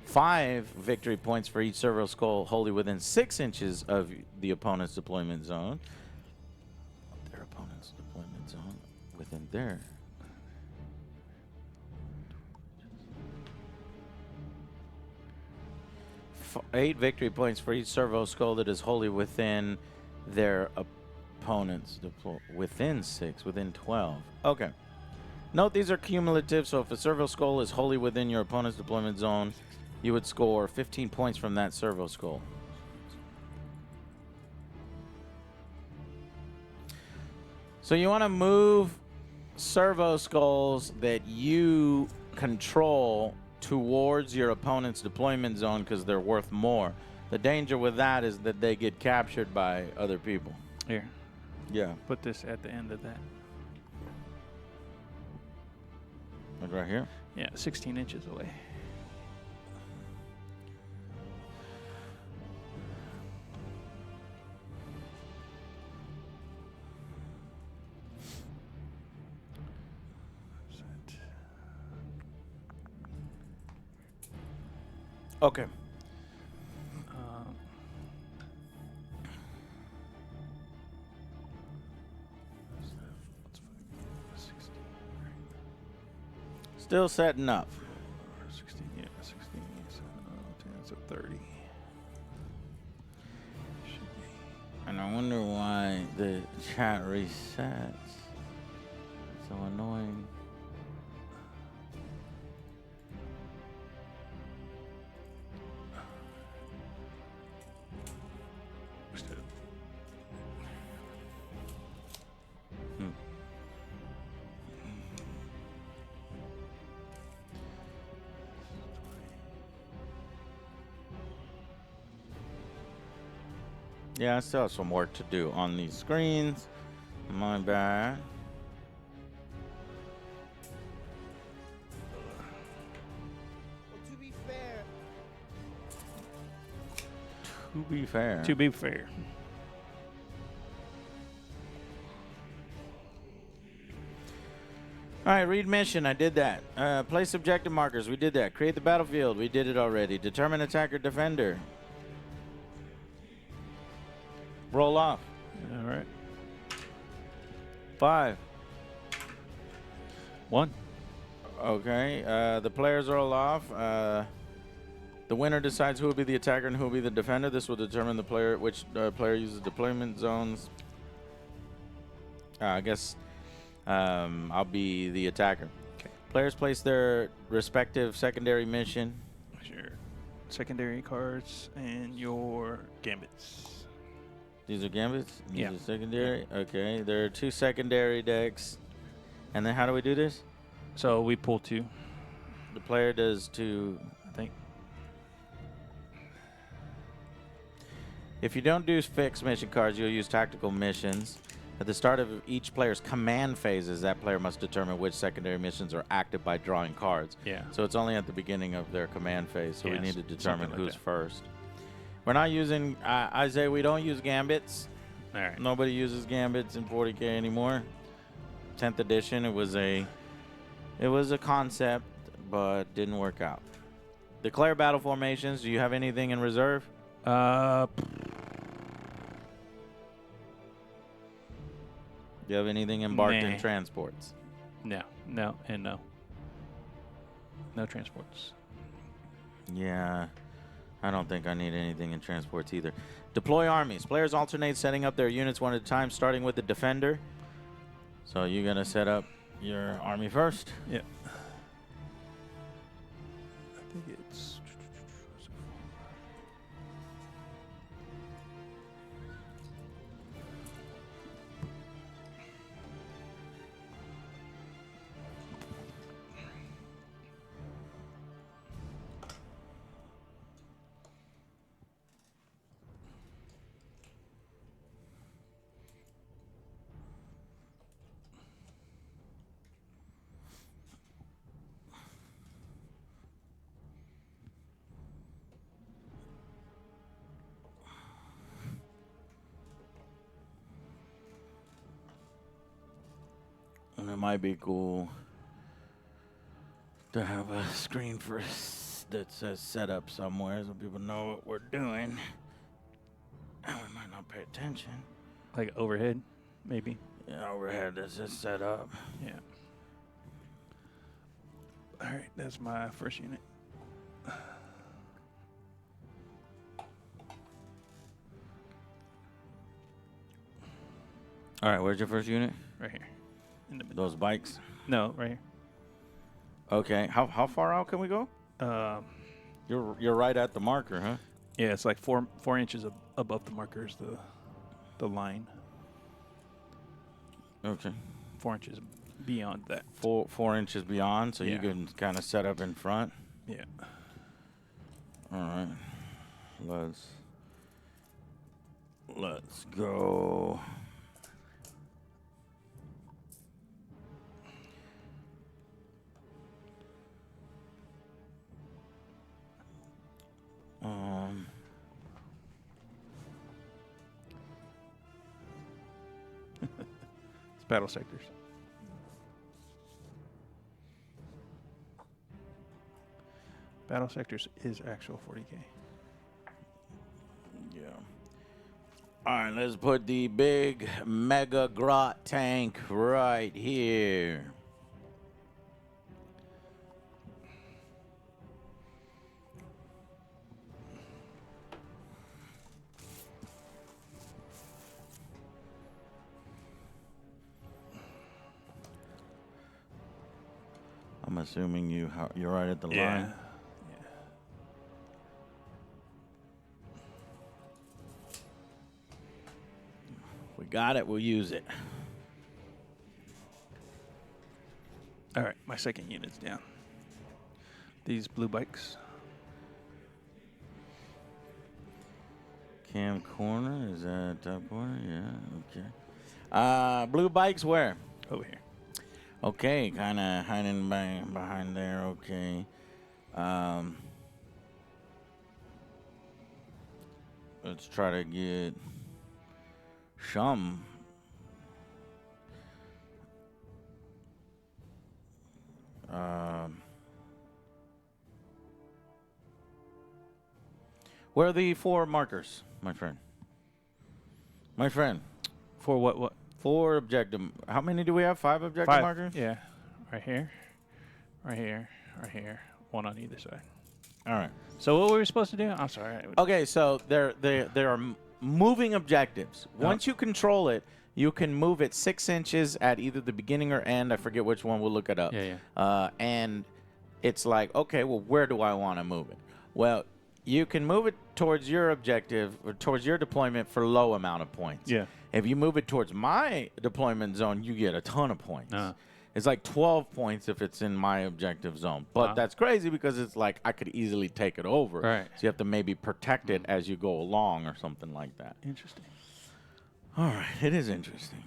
Speaker 1: 5 victory points for each servo skull wholly within 6 inches of the opponent's deployment zone. Their opponent's deployment zone within their. 8 victory points for each servo skull that is wholly within their opponent's within 6, within 12. Okay. Note these are cumulative, so if a servo skull is wholly within your opponent's deployment zone, you would score 15 points from that servo skull. So you want to move servo skulls that you control towards your opponent's deployment zone because they're worth more. The danger with that is that they get captured by other people.
Speaker 2: Here,
Speaker 1: Yeah.
Speaker 2: put this at the end of that.
Speaker 1: Like right here?
Speaker 2: Yeah, 16 inches away.
Speaker 1: Okay. Still setting up.
Speaker 2: 16, yeah, 16, 10, so 30. Should be.
Speaker 1: And I wonder why the chat resets. So annoying. Yeah, I still have some work to do on these screens. My bad.
Speaker 5: To be fair,
Speaker 1: To be fair.
Speaker 2: To be fair.
Speaker 1: All right, read mission. I did that. Place objective markers. We did that. Create the battlefield. We did it already. Determine attacker defender. Roll off.
Speaker 2: All right.
Speaker 1: 5.
Speaker 2: 1.
Speaker 1: Okay. The players roll off. The winner decides who will be the attacker and who will be the defender. This will determine the player which player uses deployment zones. I guess I'll be the attacker.
Speaker 2: Okay.
Speaker 1: Players place their respective secondary mission.
Speaker 2: Your secondary cards and your gambits.
Speaker 1: These are gambits? These
Speaker 2: Yeah.
Speaker 1: are secondary? Okay. There are 2 secondary decks. And then how do we do this?
Speaker 2: So we pull 2,
Speaker 1: The player does 2.
Speaker 2: I think.
Speaker 1: If you don't do fixed mission cards, you'll use tactical missions. At the start of each player's command phases, that player must determine which secondary missions are active by drawing cards.
Speaker 2: Yeah.
Speaker 1: So it's only at the beginning of their command phase, so we
Speaker 2: Yes,
Speaker 1: need to determine
Speaker 2: something like
Speaker 1: who's
Speaker 2: that.
Speaker 1: first. We're not using, Isaiah, we don't use gambits.
Speaker 2: All right.
Speaker 1: Nobody uses gambits in 40K anymore. 10th edition, it was a concept, but didn't work out. Declare battle formations. Do you have anything in reserve?
Speaker 2: Uh,
Speaker 1: Do you have anything embarked in
Speaker 2: Nah.
Speaker 1: transports?
Speaker 2: no, and no. No transports.
Speaker 1: Yeah, I don't think I need anything in transports either. Deploy armies. Players alternate setting up their units one at a time, starting with the defender. So you're going to set up your army first?
Speaker 2: Yeah. I think it's.
Speaker 1: It might be cool to have a screen that says setup somewhere so people know what we're doing. And we might not pay attention.
Speaker 2: Like overhead, maybe.
Speaker 1: Yeah, overhead that says setup.
Speaker 2: Yeah. All right, that's my first unit.
Speaker 1: All right, where's your first unit?
Speaker 2: Right here. In the middle.
Speaker 1: Those bikes?
Speaker 2: No, right here.
Speaker 1: Okay. How far out can we go? You're right at the marker, huh?
Speaker 2: Yeah, it's like 4 inches above the marker is the line.
Speaker 1: Okay.
Speaker 2: 4 inches beyond that.
Speaker 1: 4 inches beyond, so you
Speaker 2: Yeah.
Speaker 1: can kind of set up in front.
Speaker 2: Yeah.
Speaker 1: All right. Let's go.
Speaker 2: It's battle sectors. Battle sectors is actual 40K.
Speaker 1: Yeah. All right, let's put the big mega grot tank right here. I'm assuming you're right at the line. We got it. We'll use it.
Speaker 2: All right, my second unit's down. These blue bikes.
Speaker 1: Cam corner, is that top corner? Yeah, okay. Blue bikes where?
Speaker 2: Over here.
Speaker 1: Okay, kind of hiding behind there, okay. Let's try to get some. Where are the 4 markers, my friend? My friend.
Speaker 2: For what?
Speaker 1: 4 objective. How many do we have? 5 objective
Speaker 2: 5
Speaker 1: markers?
Speaker 2: Yeah. Right here. Right here. Right here. 1 on either side.
Speaker 1: All right.
Speaker 2: So what were we supposed to do? I'm sorry.
Speaker 1: Okay, so there are moving objectives. Once you control it, you can move it 6 inches at either the beginning or end. I forget which one. We'll look it up.
Speaker 2: Yeah.
Speaker 1: And it's like, okay, well, where do I want to move it? Well, you can move it towards your objective or towards your deployment for low amount of points.
Speaker 2: Yeah.
Speaker 1: If you move it towards my deployment zone, you get a ton of points. It's like 12 points if it's in my objective zone. But that's crazy because it's like I could easily take it over.
Speaker 2: Right.
Speaker 1: So you have to maybe protect it as you go along or something like that.
Speaker 2: Interesting.
Speaker 1: All right. It is interesting.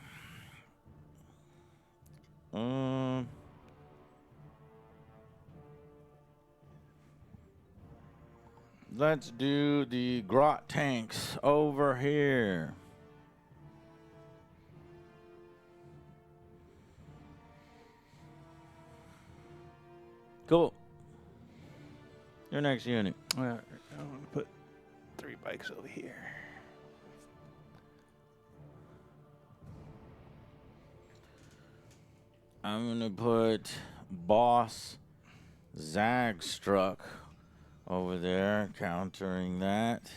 Speaker 1: Let's do the grot tanks over here. Cool. Your next unit.
Speaker 2: All right. I'm going to put 3 bikes over here.
Speaker 1: I'm going to put Boss Zagstruck over there, countering that.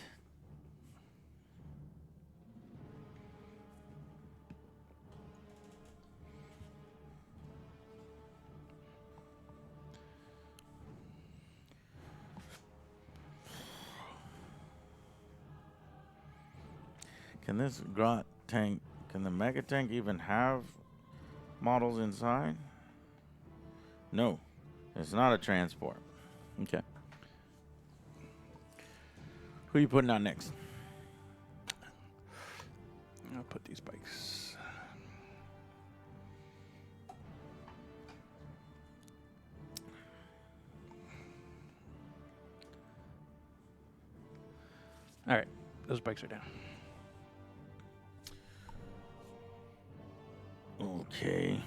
Speaker 1: Can this grot tank, can the mega tank even have models inside? No, it's not a transport. Okay. Who are you putting on next?
Speaker 2: I'll put these bikes. All right, those bikes are down.
Speaker 1: Okay.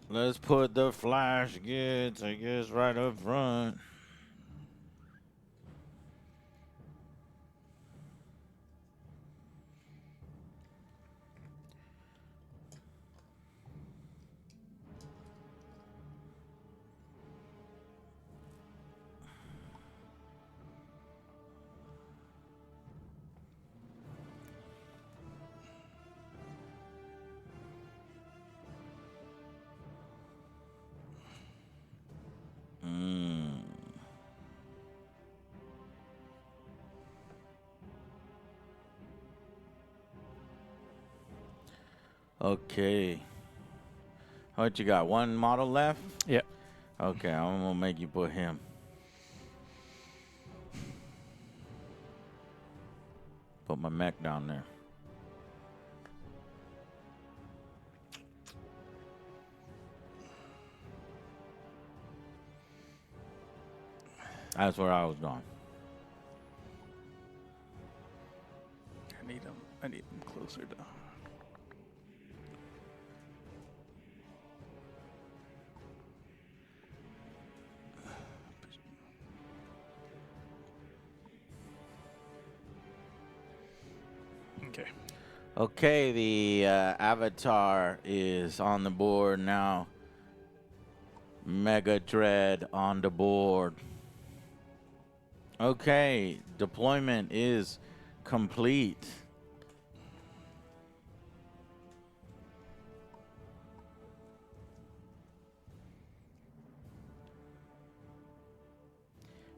Speaker 1: Let's put the flash gear, I guess, right up front. Okay. What you got? One model left?
Speaker 2: Yep.
Speaker 1: Okay, I'm gonna make you put him. Put my mech down there. That's where I was going.
Speaker 2: I need them. I need them closer to. Okay.
Speaker 1: Okay, the Avatar is on the board now. Mega Dread on the board. Okay, deployment is complete.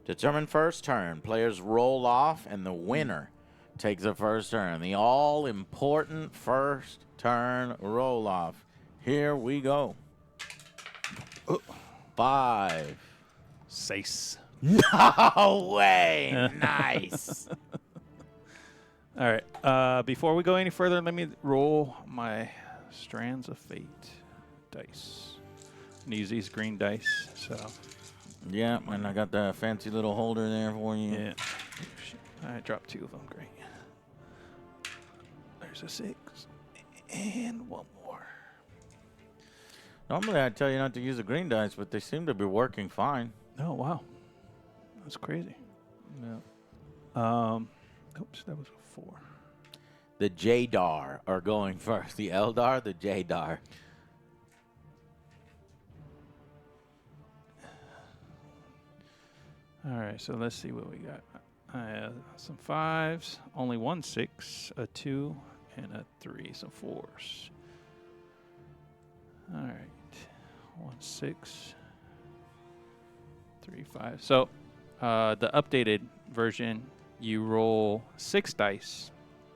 Speaker 1: Determine first turn. Players roll off, and the winner takes the first turn. The all-important first turn roll-off. Here we go. 5.
Speaker 2: 6.
Speaker 1: No way. Nice.
Speaker 2: All right. Before we go any further, let me roll my Strands of Fate dice. And use these green dice. So.
Speaker 1: Yeah, and I got the fancy little holder there for you.
Speaker 2: Yeah. I dropped 2 of them. Great. There's a 6. And one more.
Speaker 1: Normally I'd tell you not to use the green dice, but they seem to be working fine.
Speaker 2: Oh, wow. That's crazy.
Speaker 1: Yeah.
Speaker 2: Oops, that was a 4.
Speaker 1: The Jadar are going first. The Eldar, the Jadar.
Speaker 2: All right, so let's see what we got. Some 5s, only 1 6, a 2, and a 3. Some 4s. All right, 1 6, 3 5. So the updated version, you roll 6 dice.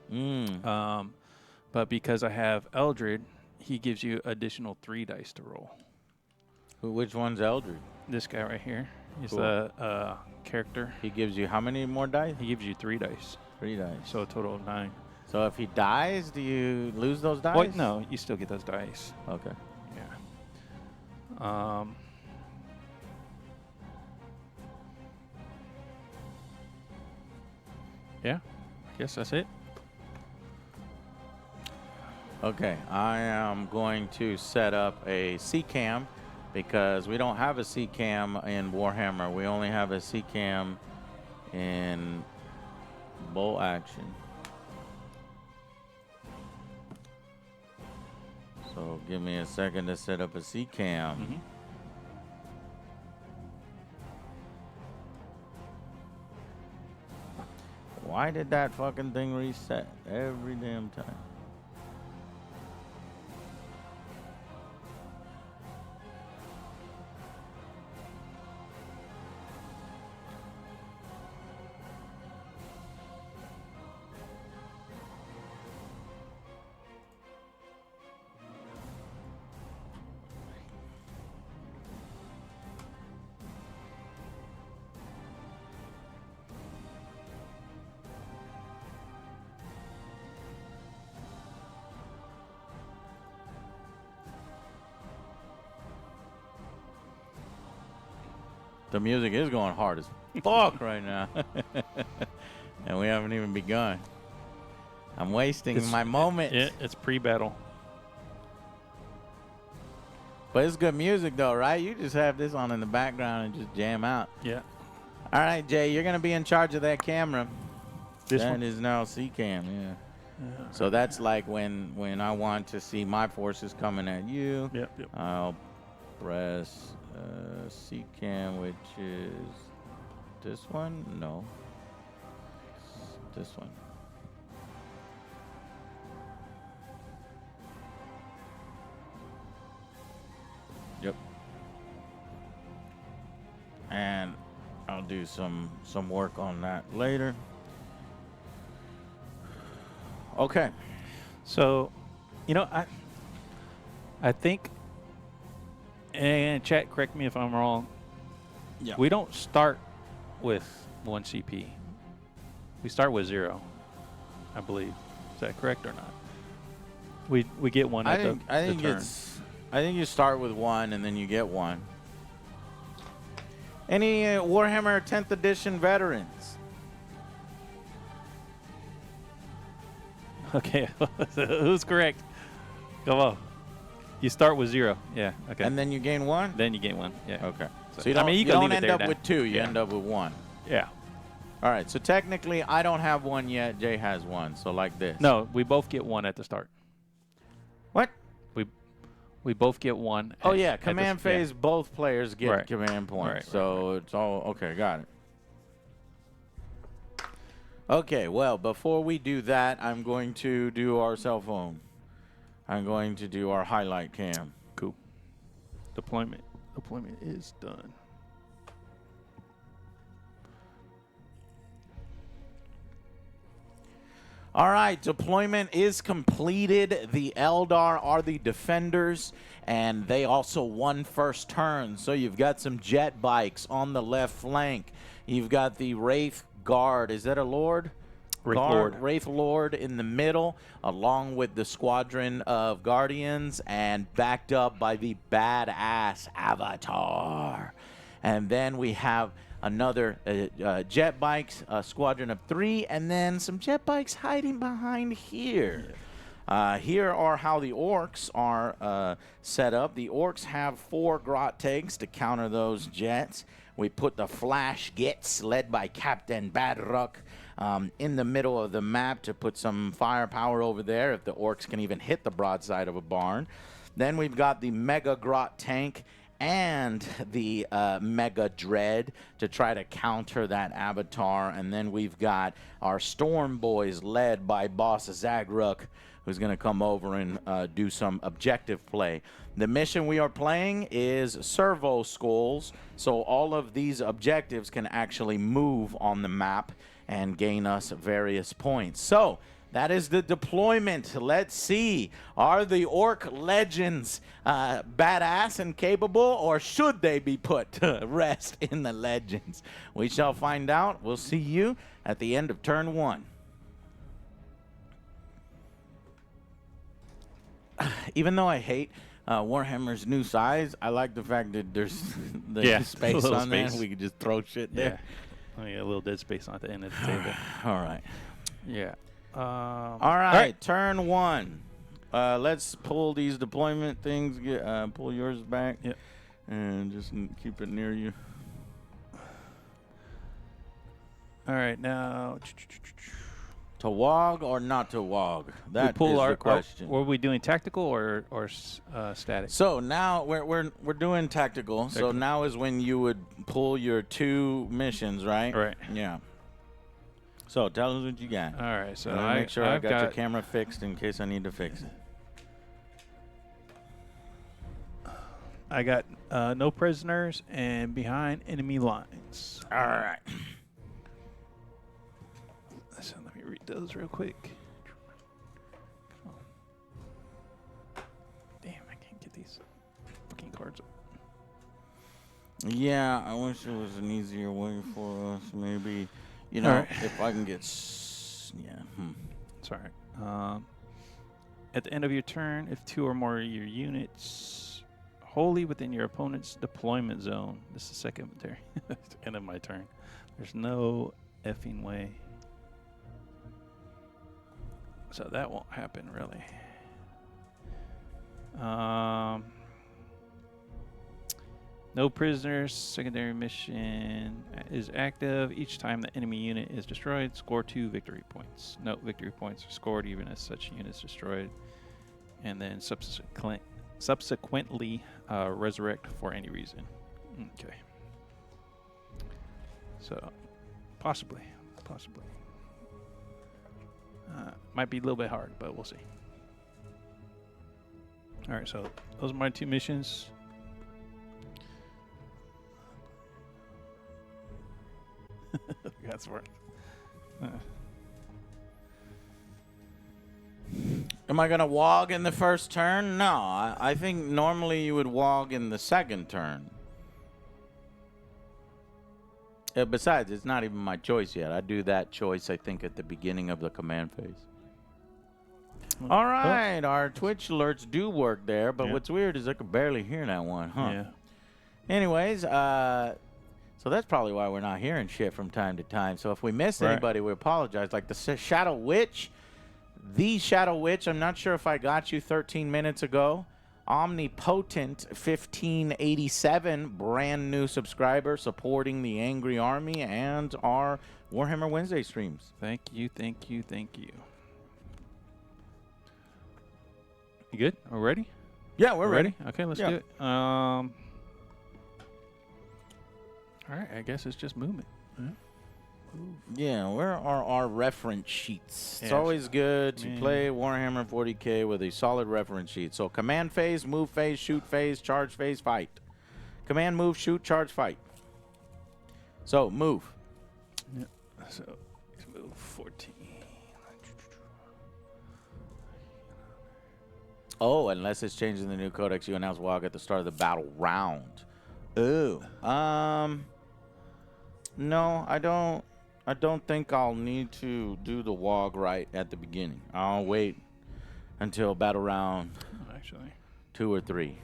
Speaker 2: But because I have Eldred, he gives you additional 3 dice to roll.
Speaker 1: Which one's Eldred?
Speaker 2: This guy right here. He's
Speaker 1: Cool.
Speaker 2: the character.
Speaker 1: He gives you how many more dice?
Speaker 2: He gives you 3 dice.
Speaker 1: 3 dice.
Speaker 2: So a total of 9.
Speaker 1: So if he dies, do you lose those dice?
Speaker 2: Well, no, you still get those dice.
Speaker 1: Okay.
Speaker 2: Yeah. Yeah, I guess that's it.
Speaker 1: Okay, I am going to set up a C-cam because we don't have a C-cam in Warhammer. We only have a C-cam in Bolt Action. So give me a second to set up a C-cam.
Speaker 2: Mm-hmm.
Speaker 1: Why did that fucking thing reset every damn time? The music is going hard as fuck right now. And we haven't even begun. I'm wasting my moment.
Speaker 2: Yeah, it's pre-battle.
Speaker 1: But it's good music though, right? You just have this on in the background and just jam out.
Speaker 2: Yeah.
Speaker 1: All right, Jay, you're gonna be in charge of that camera.
Speaker 2: This
Speaker 1: That
Speaker 2: one?
Speaker 1: is now C-cam, yeah. So that's like when I want to see my forces coming at you.
Speaker 2: Yep.
Speaker 1: I'll press C-cam, which is this one? No. It's this one. Yep. And I'll do some work on that later. Okay.
Speaker 2: So, you know, I think, and chat, correct me if I'm wrong.
Speaker 1: Yeah.
Speaker 2: We don't start with 1 CP. We start with 0, I believe. Is that correct or not? We get one at the turn.
Speaker 1: I think you start with 1 and then you get 1. Any Warhammer 10th edition veterans?
Speaker 2: Okay, who's correct? Come on. You start with 0. Yeah. Okay.
Speaker 1: And then you gain 1?
Speaker 2: then you gain 1. Yeah.
Speaker 1: Okay.
Speaker 2: So,
Speaker 1: So you
Speaker 2: I
Speaker 1: don't,
Speaker 2: mean, you
Speaker 1: you
Speaker 2: can
Speaker 1: don't
Speaker 2: leave it
Speaker 1: end
Speaker 2: there
Speaker 1: up
Speaker 2: now.
Speaker 1: with 2. You
Speaker 2: Yeah.
Speaker 1: end up with 1.
Speaker 2: Yeah.
Speaker 1: All right. So technically, I don't have 1 yet. Jay has 1. So like this.
Speaker 2: No, we both get 1 at the start.
Speaker 1: What?
Speaker 2: We both get 1.
Speaker 1: Oh,
Speaker 2: at-
Speaker 1: yeah.
Speaker 2: at the-
Speaker 1: Command phase, both players get
Speaker 2: Right.
Speaker 1: command points.
Speaker 2: Right,
Speaker 1: so it's all okay. Got it. Okay. Well, before we do that, I'm going to do our cell phone. I'm going to do our highlight cam.
Speaker 2: Cool. Deployment is done.
Speaker 1: All right, deployment is completed. The Eldar are the defenders, and they also won first turn. So you've got some jet bikes on the left flank. You've got the Wraith Guard. Is that a Lord?
Speaker 2: Wraith Lord.
Speaker 1: Wraith Lord in the middle, along with the squadron of Guardians, and backed up by the badass Avatar. And then we have another jet bikes, a squadron of 3, and then some jet bikes hiding behind here. Here are how the orcs are set up. The orcs have 4 grot tanks to counter those jets. We put the Flash Gets, led by Captain Badrock, in the middle of the map to put some firepower over there if the orcs can even hit the broadside of a barn. Then we've got the Mega Grot tank and the Mega Dread to try to counter that Avatar. And then we've got our Storm Boys led by Boss Zagruk, who's going to come over and do some objective play. The mission we are playing is Servo Skulls, so all of these objectives can actually move on the map and gain us various points. So that is the deployment. Let's see. Are the Orc Legends badass and capable, or should they be put to rest in the Legends? We shall find out. We'll see you at the end of turn 1. Even though I hate Warhammer's new size, I like the fact that there's space
Speaker 2: little
Speaker 1: on there.
Speaker 2: space.
Speaker 1: We could just throw shit there.
Speaker 2: Oh, yeah, a little dead space on the end of the table.
Speaker 1: All right.
Speaker 2: Yeah.
Speaker 1: All right, turn 1. Let's pull these deployment things. Pull yours back.
Speaker 2: Yep.
Speaker 1: And just keep it near you.
Speaker 2: All right, now
Speaker 1: To wog or not to wog? That
Speaker 2: we pull
Speaker 1: is
Speaker 2: our
Speaker 1: the question.
Speaker 2: Were we doing tactical or static?
Speaker 1: So now we're doing tactical. So
Speaker 2: Tactical.
Speaker 1: now is when you would pull your 2 missions, right?
Speaker 2: Right.
Speaker 1: Yeah. So tell us what you got.
Speaker 2: All right, so
Speaker 1: Let me make sure I
Speaker 2: I've
Speaker 1: got your camera fixed in case I need to fix it.
Speaker 2: I got no prisoners and behind enemy lines.
Speaker 1: All right.
Speaker 2: So let me read those real quick. Damn, I can't get these fucking cards up.
Speaker 1: Yeah, I wish there was an easier way for us. Maybe, you know,
Speaker 2: All right.
Speaker 1: if I can get,
Speaker 2: It's all right. At the end of your turn, if 2 or more of your units wholly within your opponent's deployment zone, this is the second turn. End of my turn. There's no effing way. So that won't happen, really. No prisoners. Secondary mission is active. Each time the enemy unit is destroyed, score 2 victory points. No victory points are scored even as such unit is destroyed. And then subsequently resurrect for any reason. Okay. So, possibly. Might be a little bit hard, but we'll see. All right, so those are my 2 missions. That's worth.
Speaker 1: Am I gonna wog in the first turn? No, I think normally you would wog in the second turn. Besides, it's not even my choice yet. I do that choice, I think, at the beginning of the command phase. All right, our Twitch alerts do work there, but what's weird is I could barely hear that one, huh?
Speaker 2: Yeah.
Speaker 1: Anyways, so that's probably why we're not hearing shit from time to time. So if we missed anybody, we apologize. Like the Shadow Witch, I'm not sure if I got you 13 minutes ago. Omnipotent 1587, brand new subscriber supporting the Angry Army and our Warhammer Wednesday streams.
Speaker 2: Thank you. You good? Are we ready?
Speaker 1: Yeah, we're ready.
Speaker 2: Okay, let's do it. All right, I guess it's just movement.
Speaker 1: Yeah, where are our reference sheets? It's
Speaker 2: Yeah,
Speaker 1: always good to play Warhammer 40K with a solid reference sheet. So command phase, move phase, shoot phase, charge phase, fight. Command, move, shoot, charge, fight. So move.
Speaker 2: Yeah. So let's move 14.
Speaker 1: Oh, unless it's changed in the new codex, you announce WOG at the start of the battle round. Ooh. No, I don't think I'll need to do the WOG right at the beginning. I'll wait until battle round
Speaker 2: Actually
Speaker 1: 2 or 3.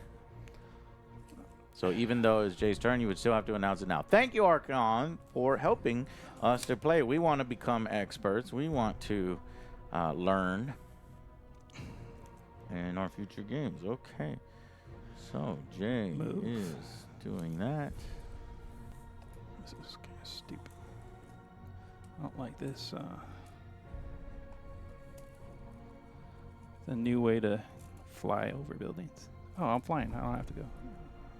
Speaker 1: So even though it's Jay's turn, you would still have to announce it now. Thank you, Archon, for helping us to play. We want to become experts. We want to learn in our future games. Okay. So Jay is doing that.
Speaker 2: This is kind of stupid. I don't like this. The new way to fly over buildings. Oh, I'm flying. I don't have to go.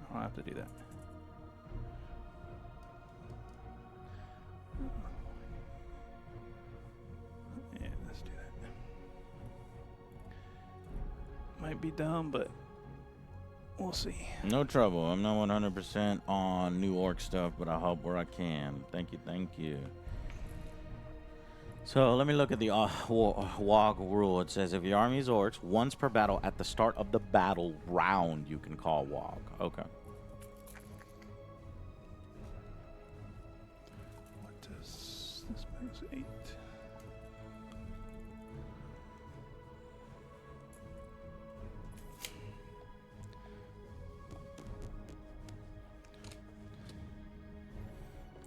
Speaker 2: I don't have to do that. Yeah, let's do that. Might be dumb, but we'll see.
Speaker 1: No trouble. I'm not 100% on new orc stuff, but I'll help where I can. Thank you, thank you. So let me look at the WOG rule. It says if your army is orcs, once per battle at the start of the battle round, you can call WOG. Okay.
Speaker 2: What does this makes 8?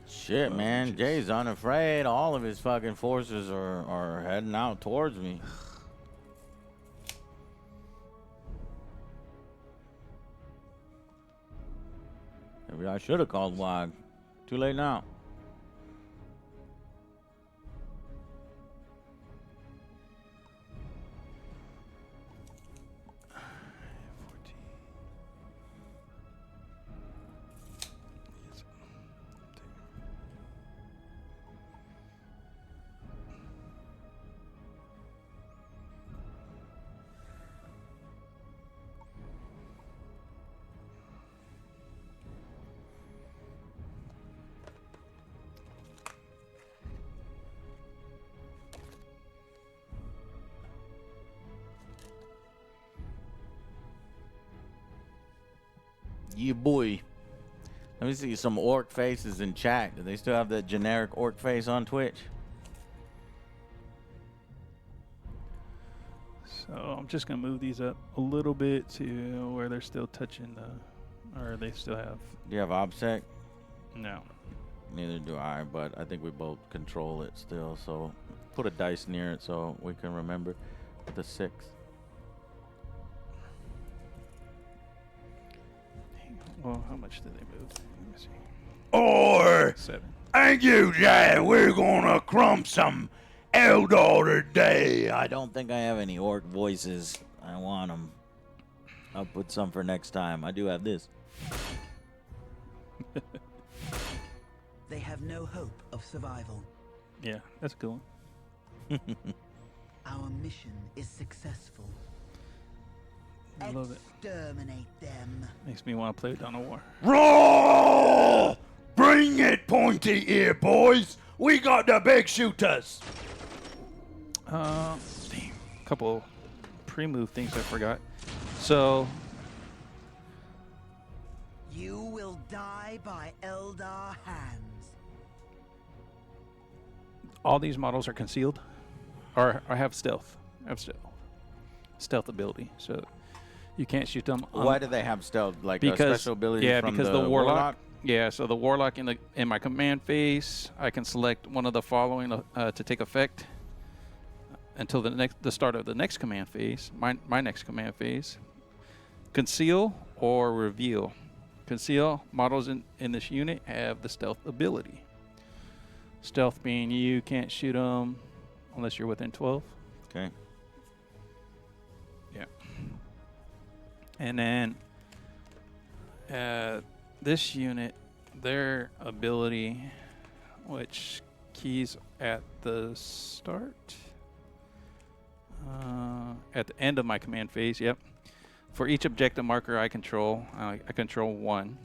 Speaker 1: Shit, man. Jay's unafraid. All of his fucking forces are heading out towards me. Maybe I should have called WOG. Too late now. Yeah, boy. Let me see some orc faces in chat. Do they still have that generic orc face on Twitch?
Speaker 2: So I'm just gonna move these up a little bit to where they're still touching the, or they still have.
Speaker 1: Do you have OBSEC?
Speaker 2: No.
Speaker 1: Neither do I, but I think we both control it still. So put a dice near it so we can remember the 6.
Speaker 2: Dang Well, how much did they move? Let me see.
Speaker 1: Or
Speaker 2: 7.
Speaker 1: thank you, Dad. We're gonna crumb some Eldar today. I don't think I have any orc voices. I want them. I'll put some for next time. I do have this.
Speaker 6: They have no hope of survival.
Speaker 2: Yeah, that's a good one.
Speaker 6: Our mission is successful.
Speaker 2: I love it.
Speaker 6: Exterminate them.
Speaker 2: Makes me want to play Dawn of War.
Speaker 1: Roll! Bring it, pointy ear boys. We got the big shooters.
Speaker 2: Damn. A couple pre-move things I forgot. So,
Speaker 6: You will die by Eldar hands.
Speaker 2: all these models are concealed, or have stealth. Stealth ability. So, you can't shoot them.
Speaker 1: Why do they have stealth? Like a
Speaker 2: Because
Speaker 1: special ability from
Speaker 2: because
Speaker 1: the
Speaker 2: warlock. Yeah, so the warlock in my command phase, I can select one of the following to take effect until the start of the next command phase. My next command phase. Conceal or reveal. Conceal models in this unit have the stealth ability. Stealth being you can't shoot them unless you're within 12.
Speaker 1: Okay.
Speaker 2: Yeah. And then this unit, their ability, which keys at the start, at the end of my command phase, yep. For each objective marker I control 1.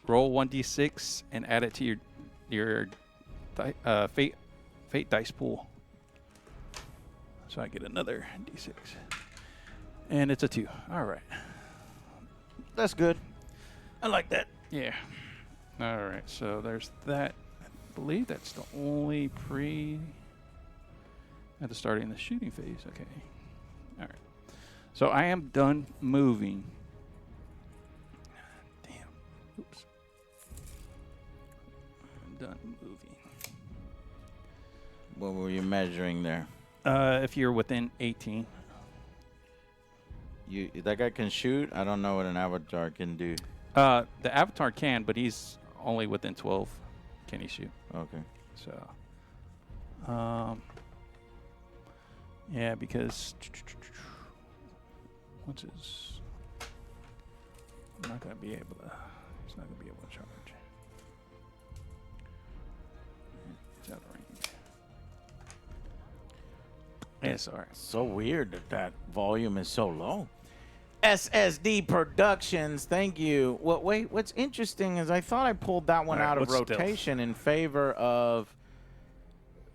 Speaker 2: Roll 1d6 and add it to your fate dice pool. So I get another d6. And it's a 2. All right.
Speaker 1: That's good. I like that.
Speaker 2: Yeah. All right. So there's that. I believe that's the only at the starting the shooting phase. Okay. All right. So I am done moving. Damn. Oops. I'm done moving.
Speaker 1: What were you measuring there?
Speaker 2: If you're within 18.
Speaker 1: That guy can shoot? I don't know what an avatar can do.
Speaker 2: The avatar can, but he's only within 12. Can he shoot?
Speaker 1: Okay.
Speaker 2: So, yeah, because what's his? I'm not gonna be able to. He's not gonna be able to charge. He's out of range. Yeah, sorry.
Speaker 1: So weird that volume is so low. SSD Productions, thank you. Well, wait, what's interesting is I thought I pulled that one out of rotation in favor of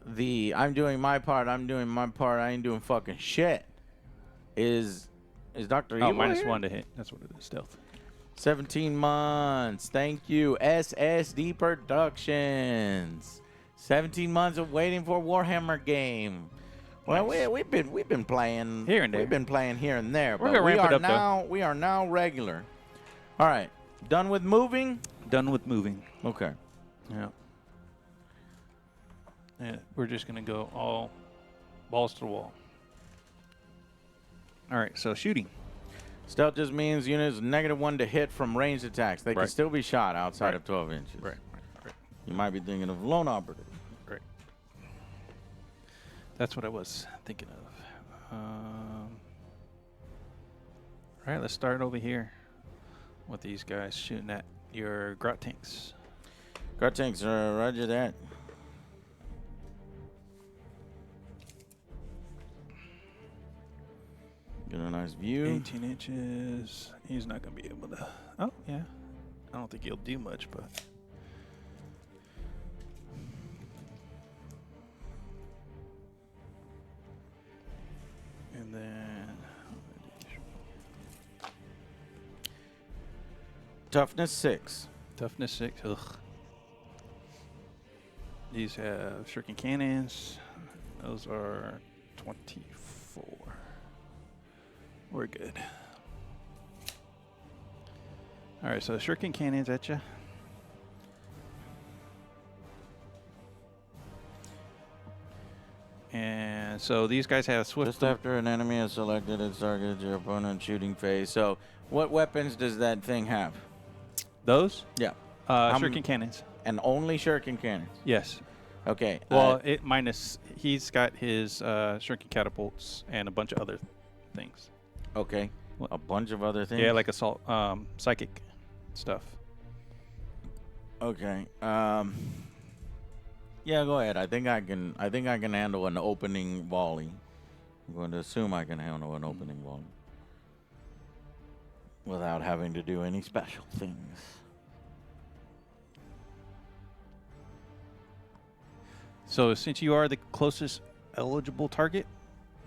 Speaker 1: the I'm doing my part, I ain't doing fucking shit. Is Dr. Evil here?
Speaker 2: -1 to hit. That's what it is. Stealth.
Speaker 1: 17 months. Thank you, SSD Productions. 17 months of waiting for a Warhammer game. Well,
Speaker 2: Nice.
Speaker 1: we've been playing
Speaker 2: Here and there.
Speaker 1: We've been playing here and there,
Speaker 2: We're
Speaker 1: but
Speaker 2: gonna
Speaker 1: we
Speaker 2: ramp it
Speaker 1: are
Speaker 2: up,
Speaker 1: now we are now regular. All right, done with moving.
Speaker 2: Done with moving.
Speaker 1: Okay.
Speaker 2: Yeah. Yeah, we're just gonna go all balls to the wall. All right, so shooting.
Speaker 1: Stealth just means units -1 to hit from ranged attacks. They can
Speaker 2: Right.
Speaker 1: still be shot outside
Speaker 2: Right.
Speaker 1: of 12 inches.
Speaker 2: Right.
Speaker 1: You might be thinking of lone operative.
Speaker 2: Right. That's what I was thinking of. All right, let's start over here with these guys shooting at your grot tanks.
Speaker 1: Guard tanks, roger that. Get a nice view.
Speaker 2: 18 inches. He's not going to be able to. Oh, yeah. I don't think he'll do much, but. And then.
Speaker 1: Toughness 6.
Speaker 2: Toughness 6. Ugh. These have shuriken cannons. Those are 24. We're good. All right, so shuriken cannons at you. And so these guys have swift.
Speaker 1: Just after an enemy is selected, it targets your opponent shooting phase. So, what weapons does that thing have?
Speaker 2: Those?
Speaker 1: Yeah. How
Speaker 2: Shuriken
Speaker 1: m-
Speaker 2: cannons.
Speaker 1: And only shuriken cannons.
Speaker 2: Yes.
Speaker 1: Okay.
Speaker 2: Well, it minus. He's got his shuriken catapults and a bunch of other things.
Speaker 1: okay.
Speaker 2: What?
Speaker 1: A bunch of other things.
Speaker 2: Yeah, like assault, psychic stuff.
Speaker 1: Okay. Yeah, go ahead. I think I can handle an opening volley. I'm going to assume I can handle an opening volley without having to do any special things.
Speaker 2: So since you are the closest eligible target,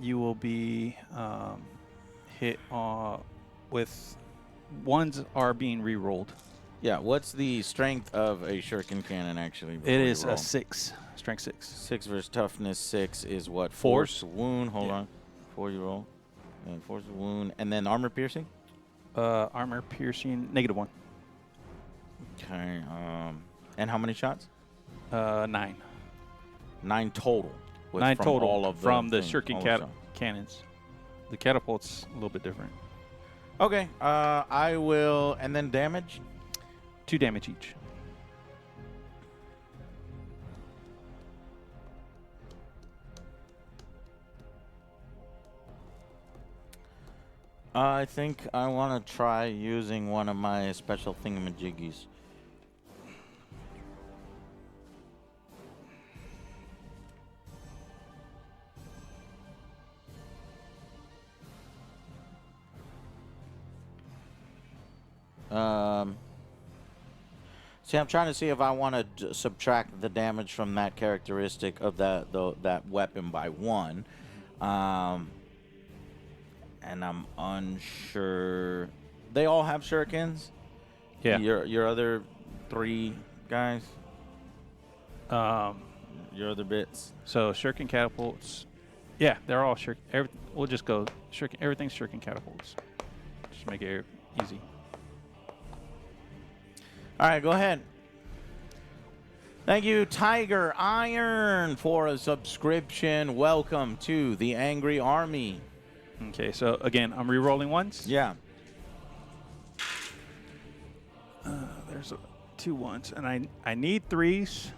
Speaker 2: you will be hit with ones are being re-rolled.
Speaker 1: Yeah. What's the strength of a shuriken cannon actually?
Speaker 2: It is a 6, strength 6.
Speaker 1: 6 versus toughness. 6 is what?
Speaker 2: Force.
Speaker 1: Wound. Hold
Speaker 2: Yeah.
Speaker 1: on. 4 you roll. And force wound. And then armor piercing.
Speaker 2: Armor piercing -1.
Speaker 1: Okay. And how many shots?
Speaker 2: 9.
Speaker 1: 9 total.
Speaker 2: 9
Speaker 1: from
Speaker 2: total
Speaker 1: all of
Speaker 2: from the
Speaker 1: things,
Speaker 2: shuriken
Speaker 1: all the shots.
Speaker 2: cannons. The catapult's a little bit different.
Speaker 1: Okay. I will. And then damage.
Speaker 2: 2 damage each.
Speaker 1: I think I want to try using one of my special thingamajiggies. See, I'm trying to see if I want to subtract the damage from that characteristic of that weapon by 1. And I'm unsure. They all have shurikens?
Speaker 2: Yeah.
Speaker 1: Your other 3 guys?
Speaker 2: Um,
Speaker 1: Your other bits?
Speaker 2: so shuriken catapults. Yeah, they're all shuriken. We'll just go shuriken. Everything's shuriken catapults. Just make it easy.
Speaker 1: All right, go ahead. Thank you, Tiger Iron, for a subscription. Welcome to the Angry Army.
Speaker 2: Okay, so again, I'm re-rolling ones.
Speaker 1: Yeah.
Speaker 2: There's 2 ones, and I need 3s.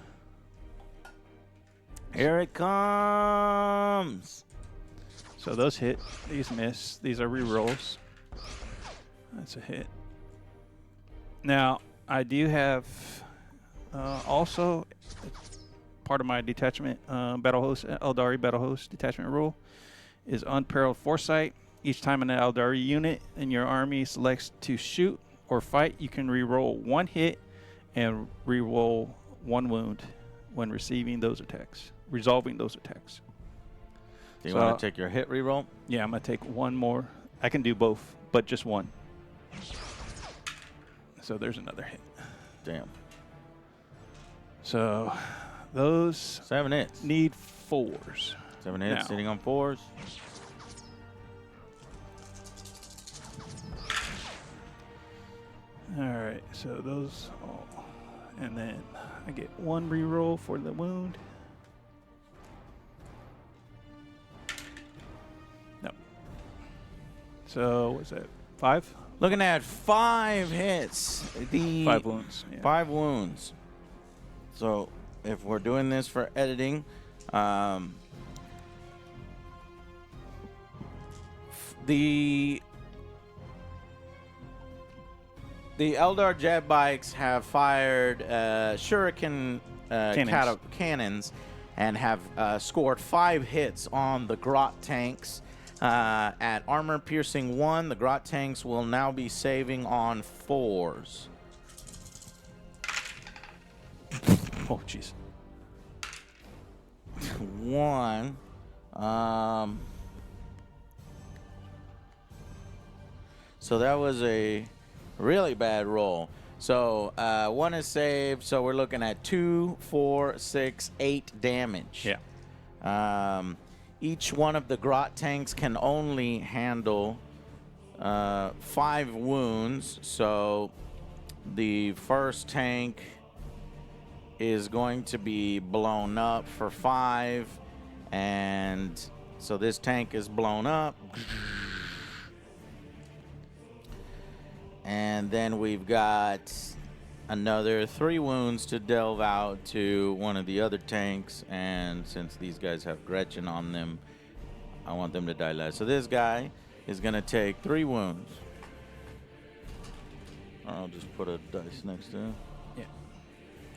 Speaker 1: Here it comes.
Speaker 2: So those hit. These miss. These are re-rolls. That's a hit. Now I do have also part of my detachment battle host Eldari battle host detachment rule is unparalleled foresight. Each time an Eldari unit in your army selects to shoot or fight, you can re-roll 1 hit and re-roll 1 wound when resolving those attacks.
Speaker 1: Do you
Speaker 2: So-
Speaker 1: want to take your hit reroll?
Speaker 2: Yeah, I'm gonna take 1 more. I can do both, but just 1. So there's another hit.
Speaker 1: Damn.
Speaker 2: So those
Speaker 1: 7 hits.
Speaker 2: need 4s.
Speaker 1: 7 hits,
Speaker 2: Now.
Speaker 1: sitting on 4s.
Speaker 2: All right, so those all, and then I get 1 reroll for the wound. No. So what's that? 5?
Speaker 1: Looking at 5 hits.
Speaker 2: 5 wounds. Yeah.
Speaker 1: 5 wounds. So if we're doing this for editing, the Eldar jet bikes have fired shuriken cannons and have scored 5 hits on the grot tanks. At armor piercing 1, the grot tanks will now be saving on 4s.
Speaker 2: Oh, jeez.
Speaker 1: 1. So that was a really bad roll. So 1 is saved. So we're looking at 2, 4, 6, 8 damage.
Speaker 2: Yeah.
Speaker 1: Each one of the grot tanks can only handle 5 wounds. So the first tank is going to be blown up for 5. And so this tank is blown up. And then we've got another 3 wounds to delve out to one of the other tanks. And since these guys have Gretchen on them, I want them to die less. So this guy is going to take 3 wounds. I'll just put a dice next to him.
Speaker 2: Yeah.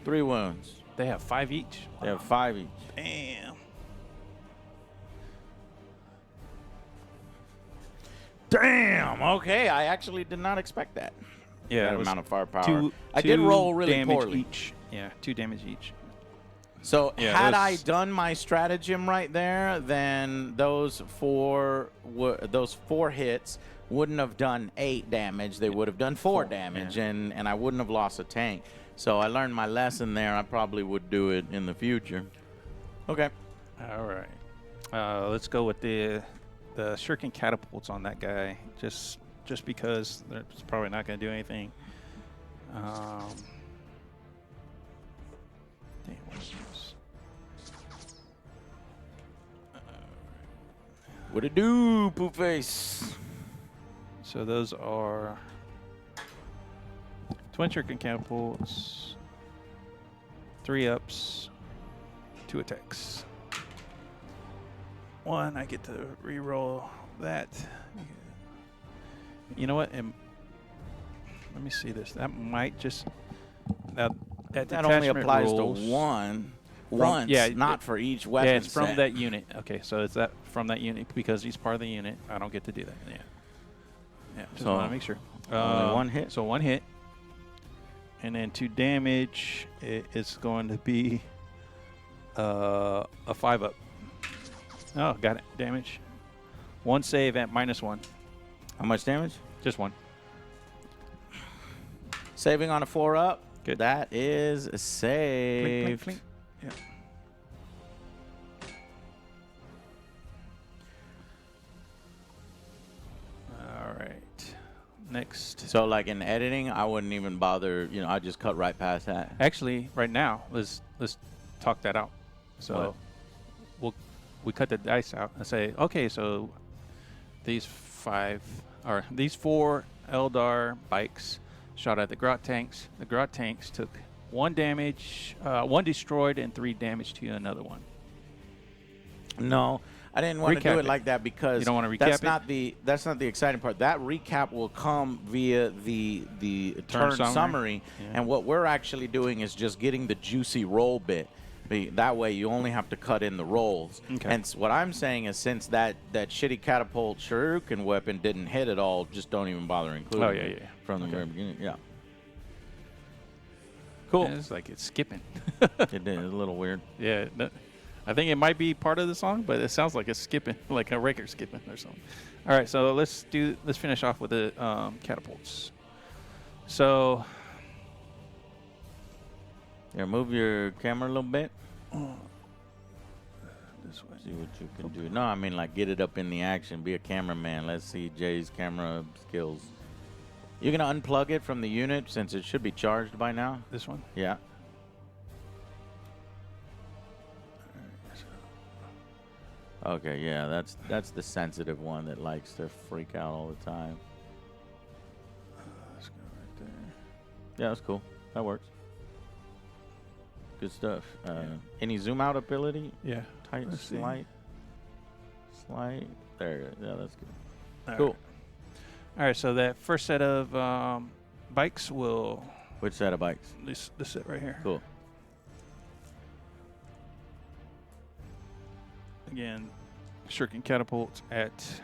Speaker 1: 3 wounds.
Speaker 2: They have 5 each.
Speaker 1: They have 5 each.
Speaker 2: Damn.
Speaker 1: Damn. Okay, I actually did not expect that.
Speaker 2: Yeah,
Speaker 1: That
Speaker 2: it was
Speaker 1: amount of firepower.
Speaker 2: two
Speaker 1: I did roll really
Speaker 2: damage
Speaker 1: poorly.
Speaker 2: each. Yeah, 2 damage each.
Speaker 1: So
Speaker 2: Yeah,
Speaker 1: had I
Speaker 2: those-
Speaker 1: done my stratagem right there, then those 4 hits wouldn't have done 8 damage. They would have done 4 damage,
Speaker 2: yeah.
Speaker 1: and I wouldn't have lost a tank. So I learned my lesson there. I probably would do it in the future. Okay.
Speaker 2: All right. Let's go with the shuriken catapults on that guy, just because it's probably not going to do anything. Damn, what is this?
Speaker 1: What it do, poop face?
Speaker 2: So those are twin shuriken catapults, 3 ups, 2 attacks. 1, I get to re-roll that. You know what? Let me see this. That might just that
Speaker 1: That only
Speaker 2: detachment
Speaker 1: applies
Speaker 2: rules
Speaker 1: to one.
Speaker 2: from-
Speaker 1: Once,
Speaker 2: yeah,
Speaker 1: not for each weapon.
Speaker 2: Yeah, it's from
Speaker 1: set.
Speaker 2: that unit. Okay, so it's that from that unit because he's part of the unit. I don't get to do that. Yeah. Yeah. Just
Speaker 1: So,
Speaker 2: want to make sure.
Speaker 1: only 1 hit?
Speaker 2: So 1 hit, and then 2 damage. It's going to be a 5 up. Oh, got it. Damage. 1 save at -1.
Speaker 1: How much damage?
Speaker 2: Just 1.
Speaker 1: Saving on a 4 up.
Speaker 2: Good.
Speaker 1: That is saved.
Speaker 2: Clink, clink, clink. Yeah. All right. Next.
Speaker 1: So, like in editing, I wouldn't even bother. I just cut right past that.
Speaker 2: Actually, right now, let's talk that out. So, we cut the dice out and say, okay, so these 4 Eldar bikes shot at the Grot tanks. The Grot tanks took 1 damage, 1 destroyed, and 3 damage to another one.
Speaker 1: No, I didn't want to do
Speaker 2: Recap
Speaker 1: it
Speaker 2: it.
Speaker 1: like that because
Speaker 2: You don't wanna recap
Speaker 1: that's
Speaker 2: it?
Speaker 1: not the exciting part. That recap will come via the turn summary,
Speaker 2: Yeah.
Speaker 1: and what we're actually doing is just getting the juicy roll bit. That way, you only have to cut in the rolls.
Speaker 2: Okay.
Speaker 1: And what I'm saying is, since that shitty catapult shuriken weapon didn't hit at all, just don't even bother including
Speaker 2: Oh, yeah,
Speaker 1: it
Speaker 2: yeah.
Speaker 1: from the
Speaker 2: Okay.
Speaker 1: very beginning. Yeah. Cool.
Speaker 2: Yeah, it's like it's skipping.
Speaker 1: It did. It's a little weird.
Speaker 2: Yeah, I think it might be part of the song, but it sounds like it's skipping, like a record skipping or something. All right, so let's finish off with the catapults. So,
Speaker 1: Yeah, move your camera a little bit.
Speaker 2: this way.
Speaker 1: See what you can do. No, I mean, like, get it up in the action. Be a cameraman. Let's see Jay's camera skills. You're going to unplug it from the unit since it should be charged by now?
Speaker 2: This one.
Speaker 1: Yeah. Okay, yeah, that's the sensitive one that likes to freak out all the time.
Speaker 2: Let's go right there.
Speaker 1: Yeah, that's cool. That works. Good stuff.
Speaker 2: Yeah.
Speaker 1: Any zoom out ability?
Speaker 2: Yeah.
Speaker 1: Tight,
Speaker 2: Let's see.
Speaker 1: slight. There. Yeah, that's good.
Speaker 2: All
Speaker 1: Cool.
Speaker 2: right. All right, so that first set of bikes will
Speaker 1: Which set of bikes?
Speaker 2: this set right here.
Speaker 1: Cool.
Speaker 2: Again, shuriken catapults at.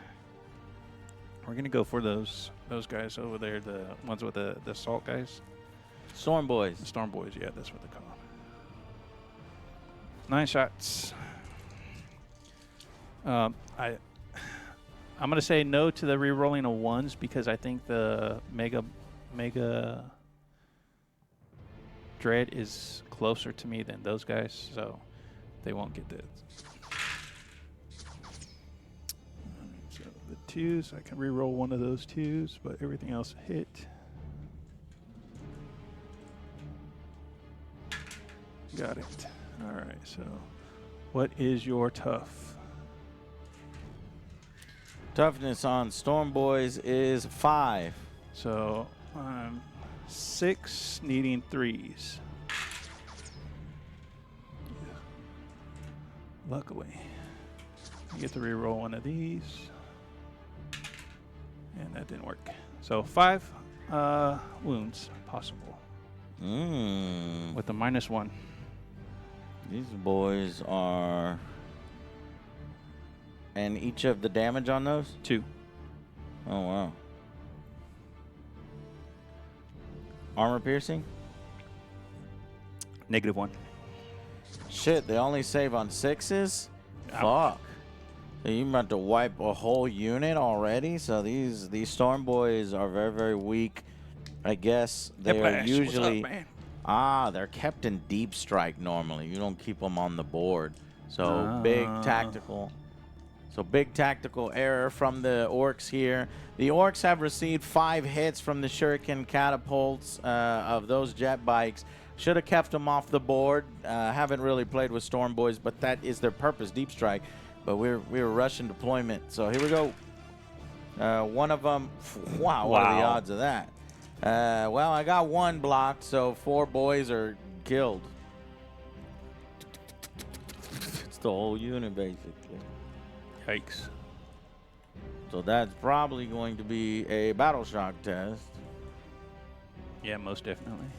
Speaker 2: We're gonna go for those guys over there, the ones with the assault guys,
Speaker 1: Storm boys.
Speaker 2: the storm boys. Yeah, that's what they call them. 9 shots. I'm gonna say no to the re-rolling of 1s because I think the mega dread is closer to me than those guys, so they won't get this. So the 2s, I can re-roll one of those 2s, but everything else hit. Got it. All right, so What is your tough?
Speaker 1: Toughness on Storm Boys is 5.
Speaker 2: So I'm 6, needing 3s. Luckily, you get to reroll one of these, and that didn't work. So 5 wounds possible with a -1.
Speaker 1: These boys are. And each of the damage on those?
Speaker 2: 2.
Speaker 1: Oh, wow. Armor piercing?
Speaker 2: -1.
Speaker 1: Shit, they only save on 6s?
Speaker 2: Ouch.
Speaker 1: Fuck. So you're about to wipe a whole unit already? So these Storm Boys are very, very weak. I guess they are usually... they're kept in deep strike normally. You don't keep them on the board. So big tactical. So big tactical error from the orcs here. The orcs have received 5 hits from the shuriken catapults of those jet bikes. Should have kept them off the board. Haven't really played with Storm Boys, but that is their purpose, deep strike. But we're Russian deployment. So here we go. One of them. Wow, what are the odds of that? Well, I got 1 blocked, so 4 boys are killed. It's the whole unit, basically.
Speaker 2: Yikes.
Speaker 1: So that's probably going to be a battle shock test.
Speaker 2: Yeah, most definitely.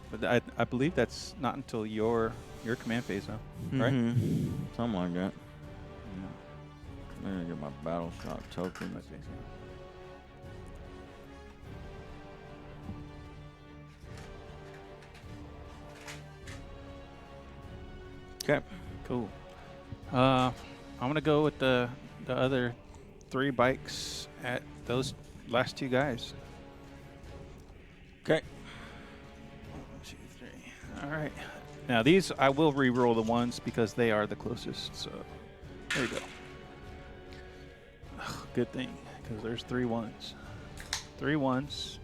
Speaker 2: But I believe that's not until your command phase, though, right?
Speaker 1: Something like that. I'm gonna get my battle shock token. Okay.
Speaker 2: Cool. I'm gonna go with the other 3 bikes at those last 2 guys.
Speaker 1: Okay.
Speaker 2: 1, 2, 3. All right. Now these I will re-roll the ones because they are the closest. So there you go. Good thing, because there's 3 1s. 3 1s,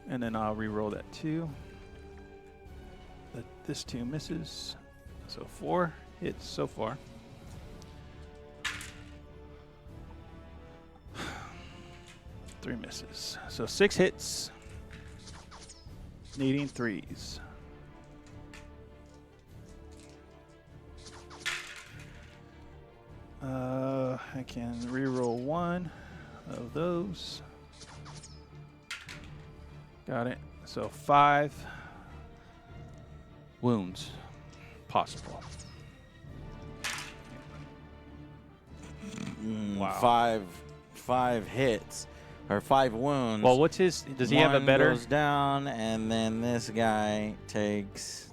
Speaker 2: and then I'll re-roll that 2. But this 2 misses. So 4 hits so far. Three misses. So 6 hits, needing 3s. I can re-roll 1 of those. Got it. So 5 wounds possible.
Speaker 1: Wow. 5 hits. Or 5 wounds.
Speaker 2: Well, what's his? Does he have a
Speaker 1: One
Speaker 2: better?
Speaker 1: goes down, and then this guy takes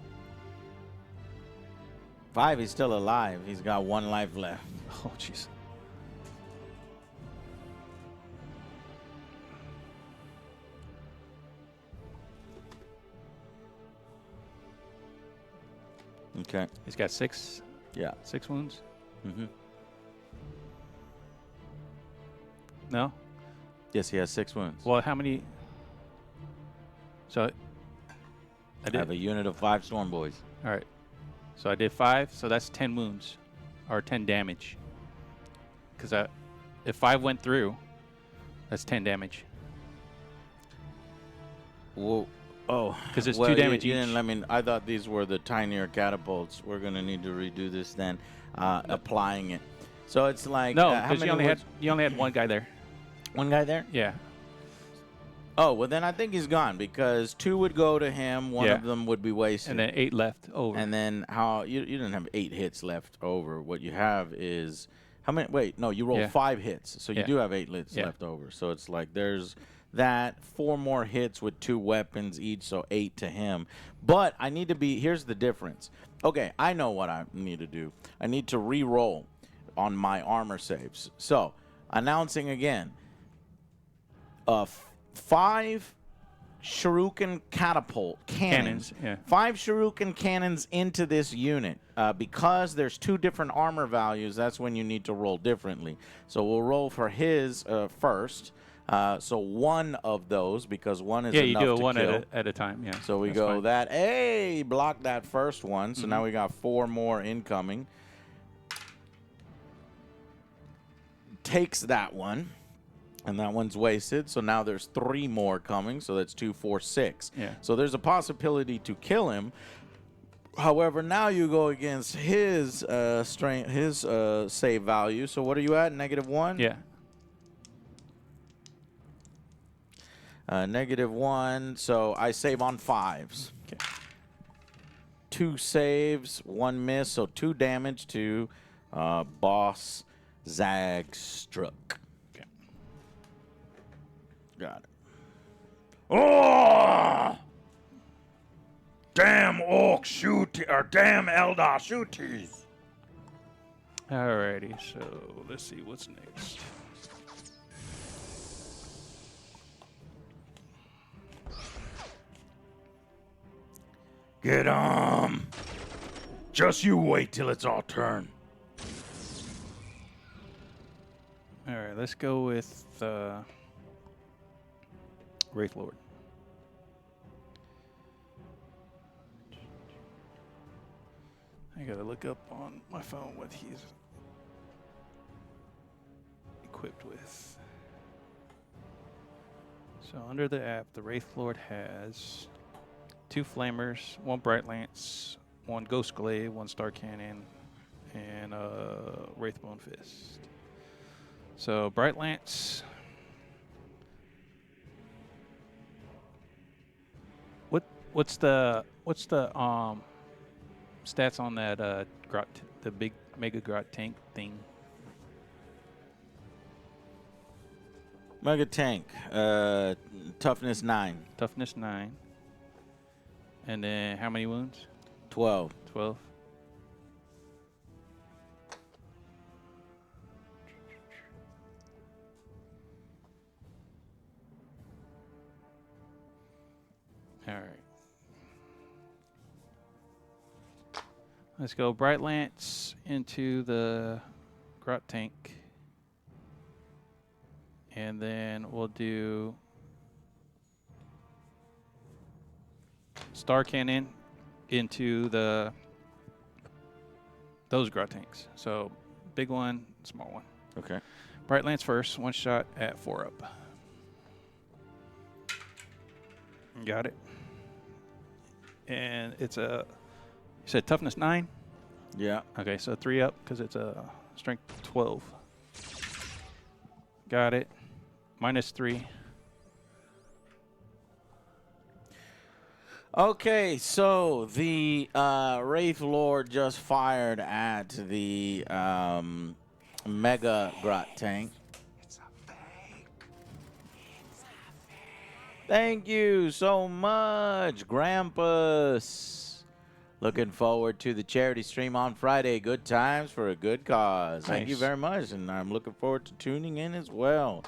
Speaker 1: 5. He's still alive. He's got 1 life left.
Speaker 2: Oh, jeez.
Speaker 1: Okay.
Speaker 2: He's got 6.
Speaker 1: Yeah.
Speaker 2: 6 wounds.
Speaker 1: Mm-hmm.
Speaker 2: No.
Speaker 1: Yes, he has 6 wounds.
Speaker 2: Well, how many? So I
Speaker 1: I
Speaker 2: did.
Speaker 1: have a unit of 5 Storm Boys.
Speaker 2: All right. So I did 5. So that's 10 wounds, or 10 damage. Because if 5 went through, that's 10 damage.
Speaker 1: Whoa. Oh.
Speaker 2: Because it's
Speaker 1: well,
Speaker 2: 2 damage
Speaker 1: you
Speaker 2: each.
Speaker 1: didn't let me. I thought these were the tinier catapults. We're gonna need to redo this then. Applying it. So it's like
Speaker 2: No,
Speaker 1: how
Speaker 2: because
Speaker 1: many
Speaker 2: you only had 1 guy there.
Speaker 1: one guy there.
Speaker 2: Yeah.
Speaker 1: Oh well, then I think he's gone because 2 would go to him. One of them would be wasted.
Speaker 2: And then 8 left over.
Speaker 1: And then how you didn't have 8 hits left over. What you have is how many? Wait, no, you rolled 5 hits, so you do have 8 hits left over. So it's like there's that 4 more hits with 2 weapons each, so 8 to him. But I need to be. Here's the difference. Okay, I know what I need to do. I need to re-roll on my armor saves. So announcing again. 5 shuriken catapult cannons. 5 shuriken cannons into this unit. Because there's 2 different armor values, that's when you need to roll differently. So we'll roll for his first. So one of those, because one is
Speaker 2: Yeah,
Speaker 1: enough
Speaker 2: you do it
Speaker 1: to
Speaker 2: one
Speaker 1: kill.
Speaker 2: at a time. Yeah.
Speaker 1: So we
Speaker 2: that's
Speaker 1: go
Speaker 2: fine.
Speaker 1: that. Hey, block that first one. So now
Speaker 2: Mhm.
Speaker 1: we got 4 more incoming. Takes that one. And that one's wasted. So now there's 3 more coming. So that's 2, 4, 6.
Speaker 2: Yeah.
Speaker 1: So there's a possibility to kill him. However, now you go against his strength, his save value. So what are you at? -1?
Speaker 2: Yeah.
Speaker 1: -1. So I save on 5s.
Speaker 2: Okay.
Speaker 1: 2 saves, 1 miss. So 2 damage to Boss Zagstruck.
Speaker 2: Okay.
Speaker 1: Got it. Oh! Damn orc shoot or damn Eldar shooties.
Speaker 2: Alrighty. So let's see what's next.
Speaker 1: Get 'em. Just you wait till it's our turn.
Speaker 2: All right. Let's go with Wraith Lord. I gotta look up on my phone what he's equipped with. So under the app, the Wraith Lord has 2 Flamers, 1 Bright Lance, 1 Ghost Glaive, 1 Star Cannon, and a Wraithbone Fist. So Bright Lance. What's the stats on that grot, the big mega grot tank thing?
Speaker 1: Mega tank. Toughness 9.
Speaker 2: Toughness 9. And then how many wounds?
Speaker 1: 12.
Speaker 2: 12. All right. Let's go Bright Lance into the grot tank. And then we'll do Star Cannon into those grot tanks. So big one, small one.
Speaker 1: Okay.
Speaker 2: Bright Lance first, 1 shot at 4 up. Got it. And it's you said toughness 9?
Speaker 1: Yeah.
Speaker 2: Okay, so 3 up because it's a strength 12. Got it. -3.
Speaker 1: Okay, so the Wraith Lord just fired at the Mega Grot tank. Thank you so much, Grampus. Looking forward to the charity stream on Friday. Good times for a good cause. Thank you
Speaker 2: Nice.
Speaker 1: very much, and I'm looking forward to tuning in as well.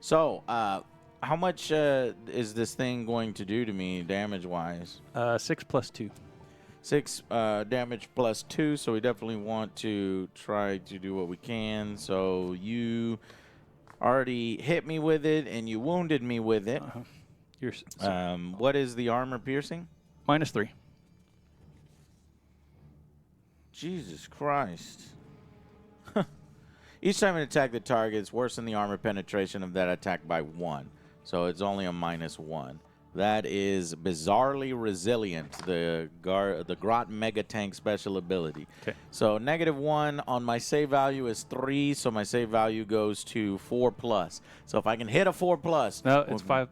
Speaker 1: So, how much is this thing going to do to me damage-wise?
Speaker 2: 6 plus 2.
Speaker 1: 6 damage plus 2, so we definitely want to try to do what we can. So you already hit me with it, and you wounded me with it.
Speaker 2: You're
Speaker 1: What is the armor piercing?
Speaker 2: -3.
Speaker 1: Jesus Christ. Each time an attack the target, it's worsen the armor penetration of that attack by 1. So it's only a -1. That is bizarrely resilient, the Grot Mega Tank special ability.
Speaker 2: Okay.
Speaker 1: So -1 on my save value is 3, so my save value goes to 4+. So if I can hit a 4+.
Speaker 2: No, it's 5.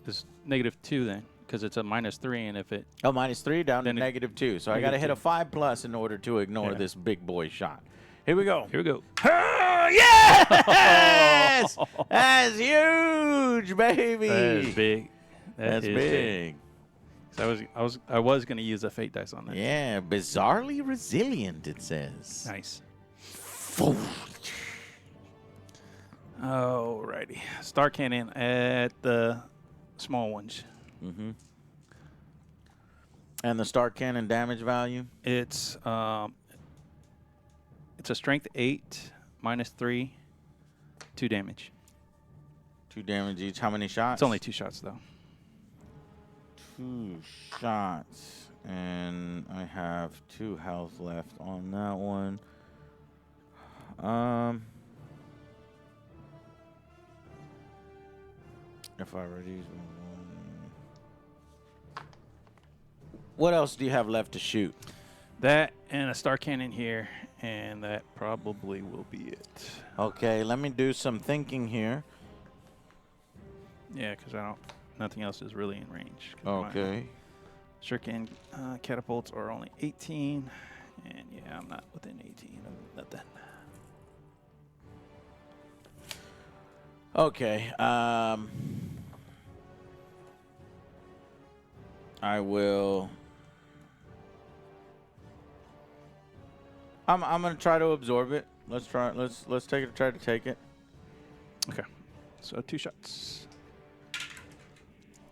Speaker 2: It's -2 then, because it's a -3, and if it
Speaker 1: Oh, -3 down to
Speaker 2: Then it-
Speaker 1: -2. So I got to hit a
Speaker 2: -2.
Speaker 1: 5+ in order to ignore
Speaker 2: Yeah.
Speaker 1: this big boy shot. Here we go.
Speaker 2: here we go.
Speaker 1: Oh, yes! That's huge, baby.
Speaker 2: That is big.
Speaker 1: That's
Speaker 2: is
Speaker 1: big.
Speaker 2: So I was gonna use a fate dice on that.
Speaker 1: Yeah, bizarrely resilient, it says.
Speaker 2: Nice. Alrighty. Star Cannon at the small ones.
Speaker 1: Mm-hmm. And the Star Cannon damage value?
Speaker 2: It's a strength 8, -3, 2 damage.
Speaker 1: 2 damage each. How many shots?
Speaker 2: It's only 2 shots, though.
Speaker 1: 2 shots. And I have 2 health left on that one. If I reduce what else do you have left to shoot?
Speaker 2: That and a star cannon here, and that probably will be it.
Speaker 1: Okay, let me do some thinking here.
Speaker 2: Yeah, because nothing else is really in range. 'Cause my
Speaker 1: Okay.
Speaker 2: shuriken catapults are only 18, and yeah, I'm not within 18 of nothing.
Speaker 1: Okay. I will. I'm gonna try to absorb it. Let's try. Let's take it. Try to take it.
Speaker 2: Okay, so 2 shots.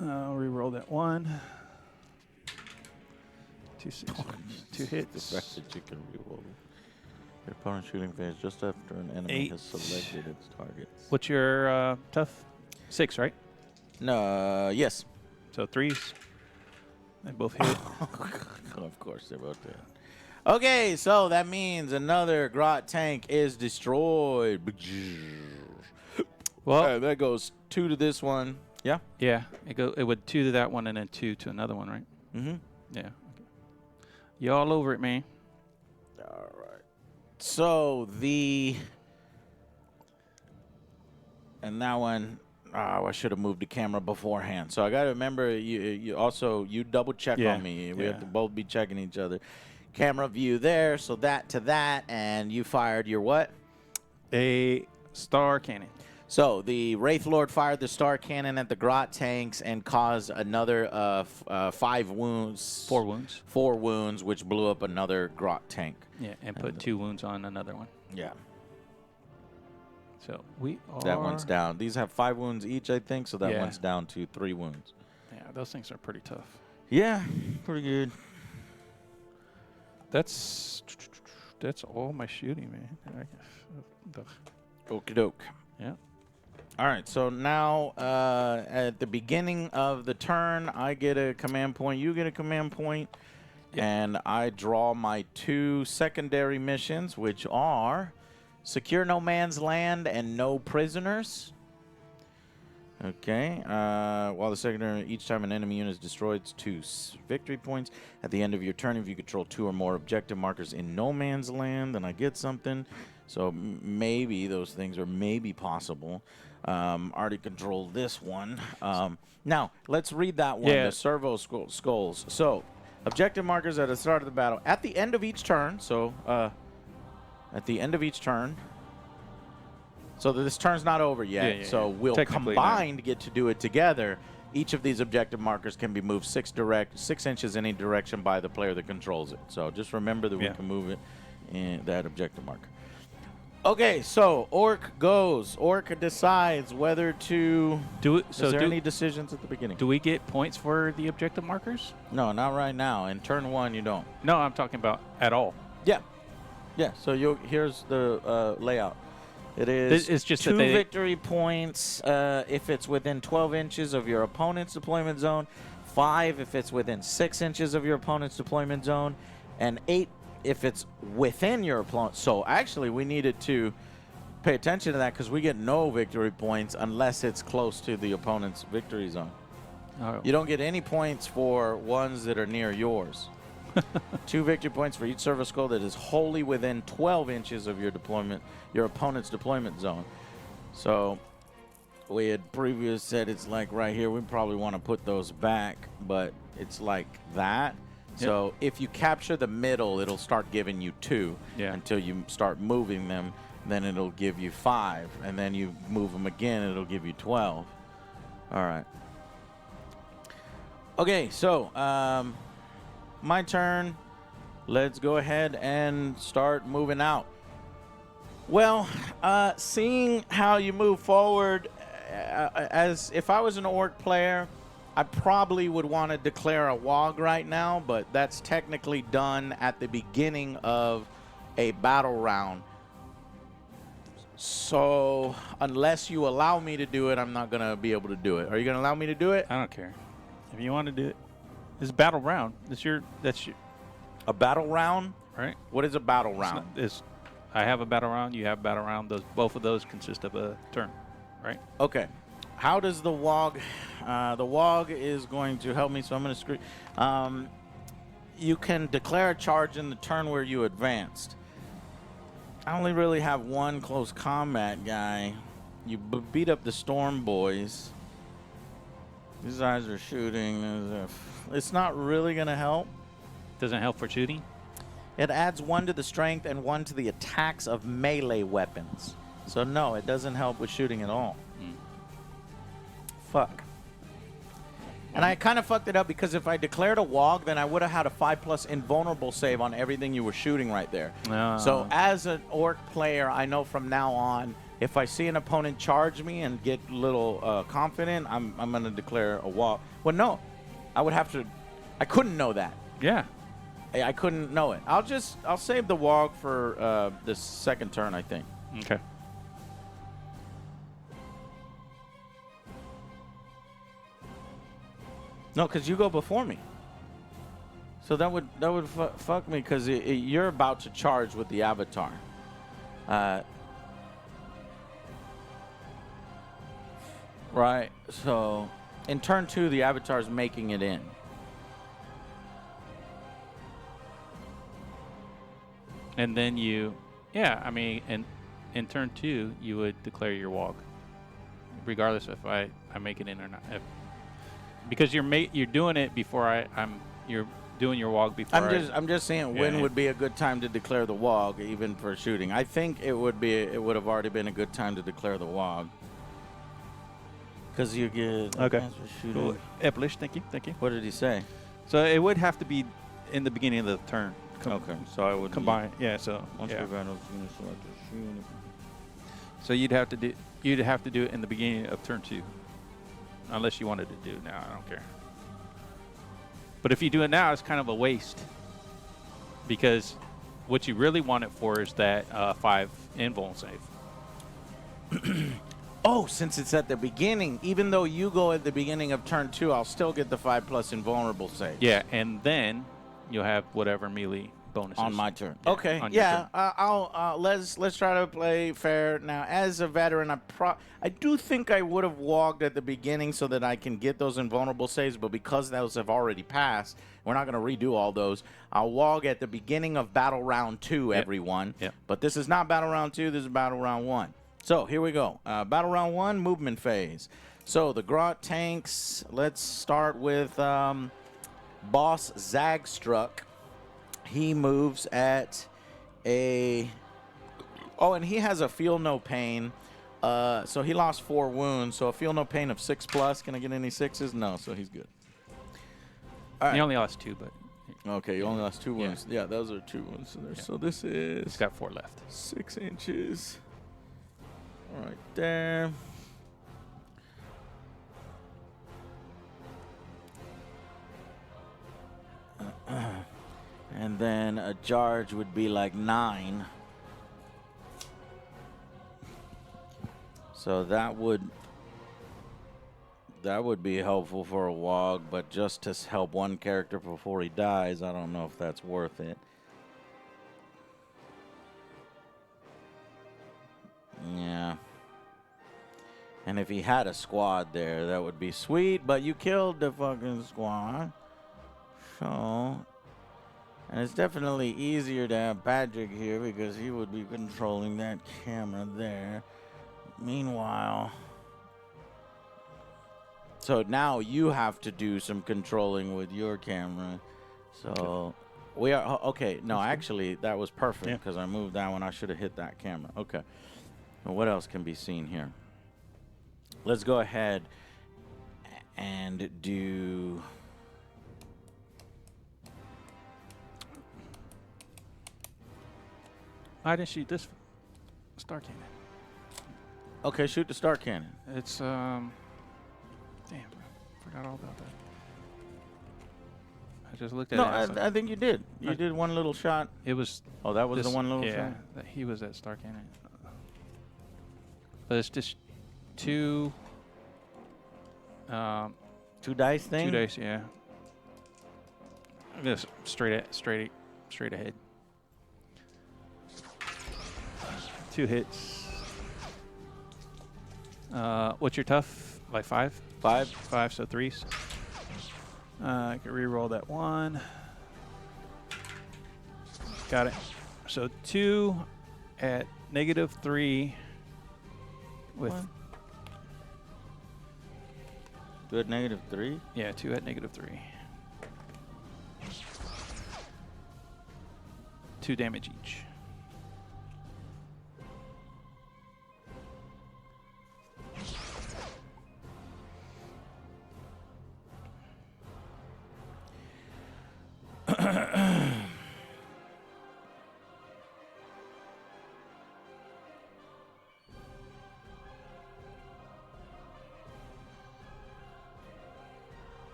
Speaker 2: I'll re-roll that 1. 2 6, 2 hits.
Speaker 1: The fact that you can reroll. Your opponent shooting phase just after an enemy
Speaker 2: 8.
Speaker 1: has selected its target.
Speaker 2: What's your tough? 6, right?
Speaker 1: No. Yes.
Speaker 2: So 3s. They both hit.
Speaker 1: Of course, they're both dead. Okay, so that means another grot tank is destroyed.
Speaker 2: Well,
Speaker 1: that goes 2 to this one. Yeah.
Speaker 2: yeah, it would 2 to that one and then 2 to another one, right?
Speaker 1: Mm-hmm.
Speaker 2: Yeah. Okay. You all over it, man.
Speaker 1: All right. So and that one, I should have moved the camera beforehand. So I got to remember, you double check on me. We have to both be checking each other. Camera view there, so that to that, and you fired your what?
Speaker 2: A star cannon.
Speaker 1: So the Wraith Lord fired the star cannon at the grot tanks and caused another 5 wounds.
Speaker 2: 4 wounds.
Speaker 1: 4 wounds, which blew up another grot tank.
Speaker 2: Yeah, and put 2 wounds on another one.
Speaker 1: Yeah.
Speaker 2: So we are...
Speaker 1: That one's down. These have 5 wounds each, I think, so that
Speaker 2: Yeah.
Speaker 1: one's down to 3 wounds.
Speaker 2: Yeah, those things are pretty tough.
Speaker 1: Yeah, pretty good.
Speaker 2: That's all my shooting, man.
Speaker 1: Okie doke.
Speaker 2: Yeah.
Speaker 1: All right, so now at the beginning of the turn, I get a command point, you get a command point, and I draw my 2 secondary missions, which are secure no man's land and no prisoners. Okay, while the secondary, each time an enemy unit is destroyed, it's 2 victory points. At the end of your turn, if you control 2 or more objective markers in no man's land, then I get something. So maybe those things are maybe possible. Already control this one. Now, let's read that one, the servo skulls. So, objective markers at the start of the battle. At the end of each turn, so at the end of each turn, so this turn's not over yet, so we'll combined get to do it together. Each of these objective markers can be moved 6 inches any direction by the player that controls it. So just remember that we can move it in that objective marker. Okay, so Orc goes. Orc decides whether to
Speaker 2: do it. So
Speaker 1: is there any decisions at the beginning?
Speaker 2: Do we get points for the objective markers?
Speaker 1: No, not right now. In turn 1, you don't.
Speaker 2: No, I'm talking about at all.
Speaker 1: Yeah. Yeah, so here's the layout. It is
Speaker 2: it's just
Speaker 1: 2
Speaker 2: that
Speaker 1: victory points if it's within 12 inches of your opponent's deployment zone, 5 if it's within 6 inches of your opponent's deployment zone, and 8 if it's within your opponent. So actually we needed to pay attention to that because we get no victory points unless it's close to the opponent's victory zone.
Speaker 2: Oh.
Speaker 1: You don't get any points for ones that are near yours. 2 victory points for each service goal that is wholly within 12 inches of your opponent's deployment zone. So we had previously said it's like right here. We probably want to put those back, but it's like that. Yep. So if you capture the middle, it'll start giving you 2 until you start moving them. Then it'll give you 5, and then you move them again, it'll give you 12. All right. Okay, so my turn. Let's go ahead and start moving out. Well, seeing how you move forward, as if I was an Orc player, I probably would want to declare a WOG right now, but that's technically done at the beginning of a battle round. So unless you allow me to do it, I'm not gonna be able to do it. Are you gonna allow me to do it?
Speaker 2: I don't care. If you want to do it, it's battle round. That's your.
Speaker 1: A battle round?
Speaker 2: Right.
Speaker 1: What is a battle round?
Speaker 2: I have a battle round. You have a battle round. Both of those consist of a turn, right?
Speaker 1: Okay. How does the WOG? The WOG is going to help me, so I'm going to screw. You can declare a charge in the turn where you advanced. I only really have one close combat guy. You beat up the Storm Boys. These guys are shooting. It's not really going to help.
Speaker 2: Doesn't help for shooting.
Speaker 1: It adds 1 to the strength and 1 to the attacks of melee weapons. So no, it doesn't help with shooting at all. Fuck. And I kind of fucked it up because if I declared a WOG, then I would have had a 5+ invulnerable save on everything you were shooting right there. So as an orc player, I know from now on, if I see an opponent charge me and get a little confident, I'm going to declare a WOG. Well, no. I would have to... I couldn't know that.
Speaker 2: Yeah.
Speaker 1: I couldn't know it. I'll save the WOG for the second turn, I think.
Speaker 2: Okay.
Speaker 1: No, because you go before me. So that would fuck me because you're about to charge with the avatar. Right. So in turn 2, the avatar's making it in.
Speaker 2: And then I mean, in turn 2, you would declare your WOG, regardless if I make it in or not. Because you're doing it before you're doing your WOG before.
Speaker 1: I'm just saying when would be a good time to declare the WOG, even for shooting. I think it would have already been a good time to declare the WOG. Because you get
Speaker 2: okay.
Speaker 1: Shooting.
Speaker 2: Cool. Eplish, thank you.
Speaker 1: What did he say?
Speaker 2: So it would have to be in the beginning of the turn.
Speaker 1: Okay, so I would
Speaker 2: combine. Yeah, so
Speaker 1: once
Speaker 2: yeah.
Speaker 1: Shooting.
Speaker 2: So you'd have to do it in the beginning of turn 2, unless you wanted to do it now. I don't care. But if you do it now, it's kind of a waste because what you really want it for is that 5 invuln save.
Speaker 1: Oh, since it's at the beginning, even though you go at the beginning of turn 2, I'll still get the 5+ invulnerable save.
Speaker 2: Yeah, and then you'll have whatever melee bonuses
Speaker 1: on my turn.
Speaker 2: Yeah,
Speaker 1: okay,
Speaker 2: yeah.
Speaker 1: I'll let's try to play fair now. As a veteran, I do think I would have WOG'd at the beginning so that I can get those invulnerable saves, but because those have already passed, we're not going to redo all those. I'll WOG at the beginning of battle round 2, everyone.
Speaker 2: Yep.
Speaker 1: But this is not battle round 2. This is battle round 1. So here we go. Battle round 1, movement phase. So the Grot tanks. Let's start with Boss Zagstruck. He moves at a... Oh, and he has a feel no pain. So he lost 4 wounds. So a feel no pain of 6+. Can I get any 6s? No, so he's good. All right.
Speaker 2: He only lost 2, but...
Speaker 1: Okay, you only lost 2 wounds. Yeah, those are 2 wounds. So this is...
Speaker 2: He's got 4 left.
Speaker 1: 6 inches. Right there. And then a charge would be like 9. So that would be helpful for a WOG, but just to help one character before he dies, I don't know if that's worth it. Yeah. And if he had a squad there, that would be sweet, but you killed the fucking squad. So, and it's definitely easier to have Patrick here because he would be controlling that camera there. Meanwhile, so now you have to do some controlling with your camera. So we are, okay, no, actually that was perfect because I moved that one. I should have hit that camera. Okay. Well, what else can be seen here? Let's go ahead and do...
Speaker 2: I didn't shoot this star cannon.
Speaker 1: Okay, shoot the star cannon.
Speaker 2: It's damn, forgot all about that. I just looked at it.
Speaker 1: No, I think you did. You did one little shot.
Speaker 2: It was.
Speaker 1: Oh, that was the one little shot.
Speaker 2: Yeah, he was at star cannon. But it's just two.
Speaker 1: 2 dice thing?
Speaker 2: 2 dice, yeah. Just straight ahead. 2 hits. What's your tough? Like 5?
Speaker 1: 5.
Speaker 2: 5, so 3s. I can re-roll that 1. Got it. So 2 at -3 with...
Speaker 1: What? 2 at -3?
Speaker 2: Yeah, 2 at -3. 2 damage each.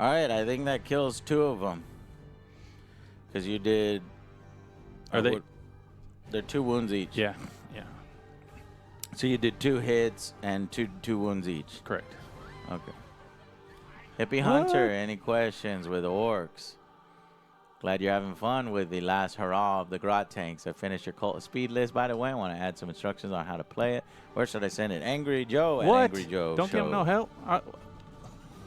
Speaker 1: All right, I think that kills 2 of them. Because you did...
Speaker 2: Are they...
Speaker 1: They're 2 wounds each.
Speaker 2: Yeah, yeah.
Speaker 1: So you did 2 hits and two wounds each.
Speaker 2: Correct.
Speaker 1: Okay. Hippie Hunter, any questions with orcs? Glad you're having fun with the last hurrah of the Grot Tanks. I finished your Cult of Speed list, by the way. I want to add some instructions on how to play it. Where should I send it? Angry Joe at
Speaker 2: What?
Speaker 1: Angry Joe
Speaker 2: Don't give him no help.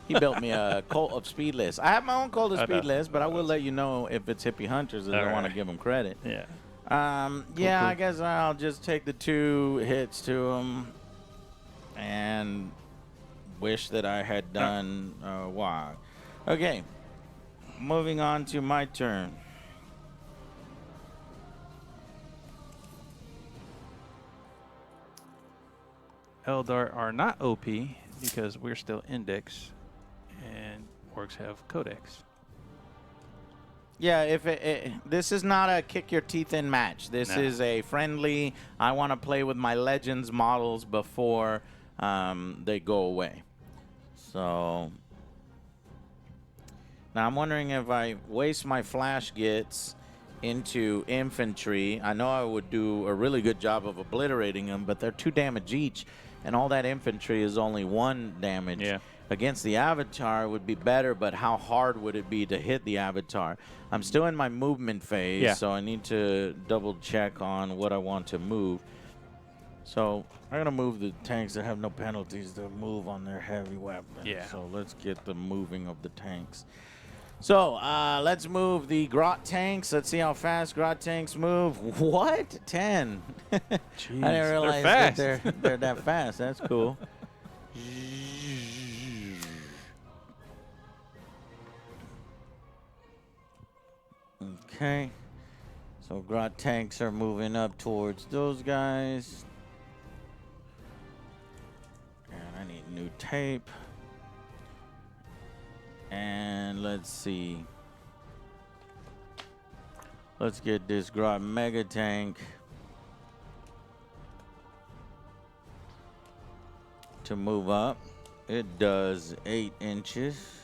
Speaker 1: He built me a Cult of Speed list. I have my own Cult of
Speaker 2: I
Speaker 1: Speed
Speaker 2: know.
Speaker 1: list, but I will let you know if it's Hippie Hunters, and I don't want to
Speaker 2: Alright.
Speaker 1: give them credit.
Speaker 2: Yeah.
Speaker 1: Yeah,
Speaker 2: cool.
Speaker 1: I guess I'll just take the 2 hits to him and wish that I had done wow. Okay, moving on to my turn.
Speaker 2: Eldar are not OP because we're still Index, and orcs have Codex.
Speaker 1: Yeah, if this is not a kick your teeth in match. This
Speaker 2: No.
Speaker 1: is a friendly. I want to play with my Legends models before they go away. So now I'm wondering if I waste my flash gits into infantry. I know I would do a really good job of obliterating them, but they're 2 damage each, and all that infantry is only 1 damage.
Speaker 2: Yeah.
Speaker 1: Against the Avatar would be better, but how hard would it be to hit the Avatar? I'm still in my movement phase,
Speaker 2: Yeah.
Speaker 1: so I need to double check on what I want to move. So I'm going to move the tanks that have no penalties to move on their heavy weapons.
Speaker 2: Yeah.
Speaker 1: So let's get the moving of the tanks. So let's move the Grot tanks. Let's see how fast Grot tanks move. What? 10. I didn't
Speaker 2: they're
Speaker 1: realize that
Speaker 2: fast.
Speaker 1: they're that fast. That's cool. Okay. So Grot tanks are moving up towards those guys. And I need new tape. And let's see. Let's get this Grot mega tank to move up. It does 8 inches.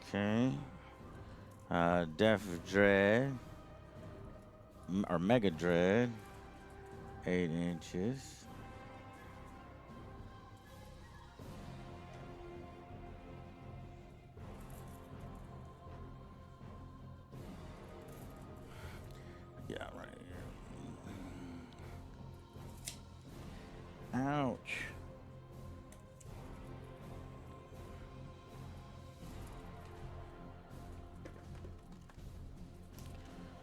Speaker 1: Okay. Def Dread. Or Mega Dread. 8 inches. Yeah, right here. Ouch.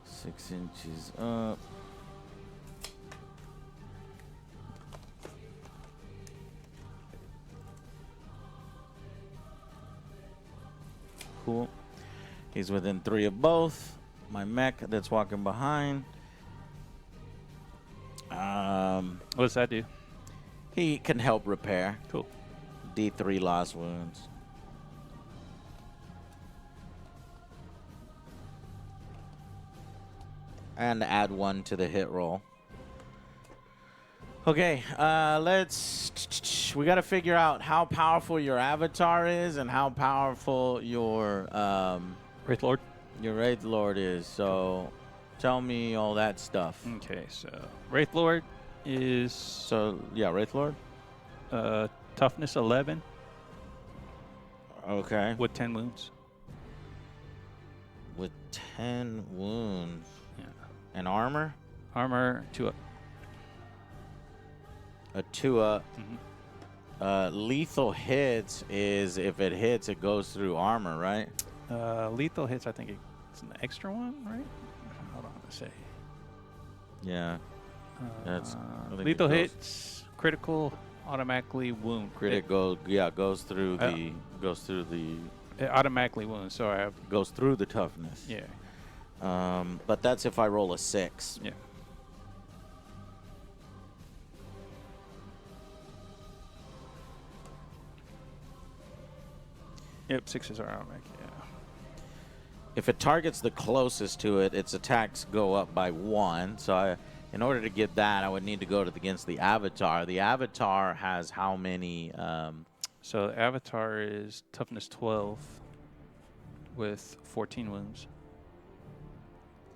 Speaker 1: Six inches up. Cool. He's within 3 of both. My mech that's walking behind.
Speaker 2: What does that do?
Speaker 1: He can help repair.
Speaker 2: Cool.
Speaker 1: D3 lost wounds. And add 1 to the hit roll. Okay, we got to figure out how powerful your avatar is and how powerful your
Speaker 2: Wraith Lord.
Speaker 1: Wraith Lord is. So tell me all that stuff.
Speaker 2: Okay, so Wraith Lord is
Speaker 1: So, yeah, Wraith Lord.
Speaker 2: toughness 11
Speaker 1: Okay.
Speaker 2: with 10 wounds.
Speaker 1: With 10 wounds.
Speaker 2: Yeah.
Speaker 1: And armor?
Speaker 2: Armor 2 up.
Speaker 1: A 2 up.
Speaker 2: Mm-hmm.
Speaker 1: Lethal hits is if it hits, it goes through armor, right?
Speaker 2: Lethal hits, I think it's an extra one, right? Hold on, let's see.
Speaker 1: Yeah. That's I think
Speaker 2: lethal
Speaker 1: it goes-
Speaker 2: hits, critical, automatically wound.
Speaker 1: Crit goes through the
Speaker 2: It automatically wounds, so I have,
Speaker 1: goes through the toughness.
Speaker 2: yeah.
Speaker 1: But that's if I roll a 6.
Speaker 2: Yeah. Yep, 6s are automatic, yeah.
Speaker 1: If it targets the closest to it, its attacks go up by 1. So in order to get that, I would need to go against the avatar. The avatar has how many?
Speaker 2: So the avatar is toughness 12 with 14 wounds.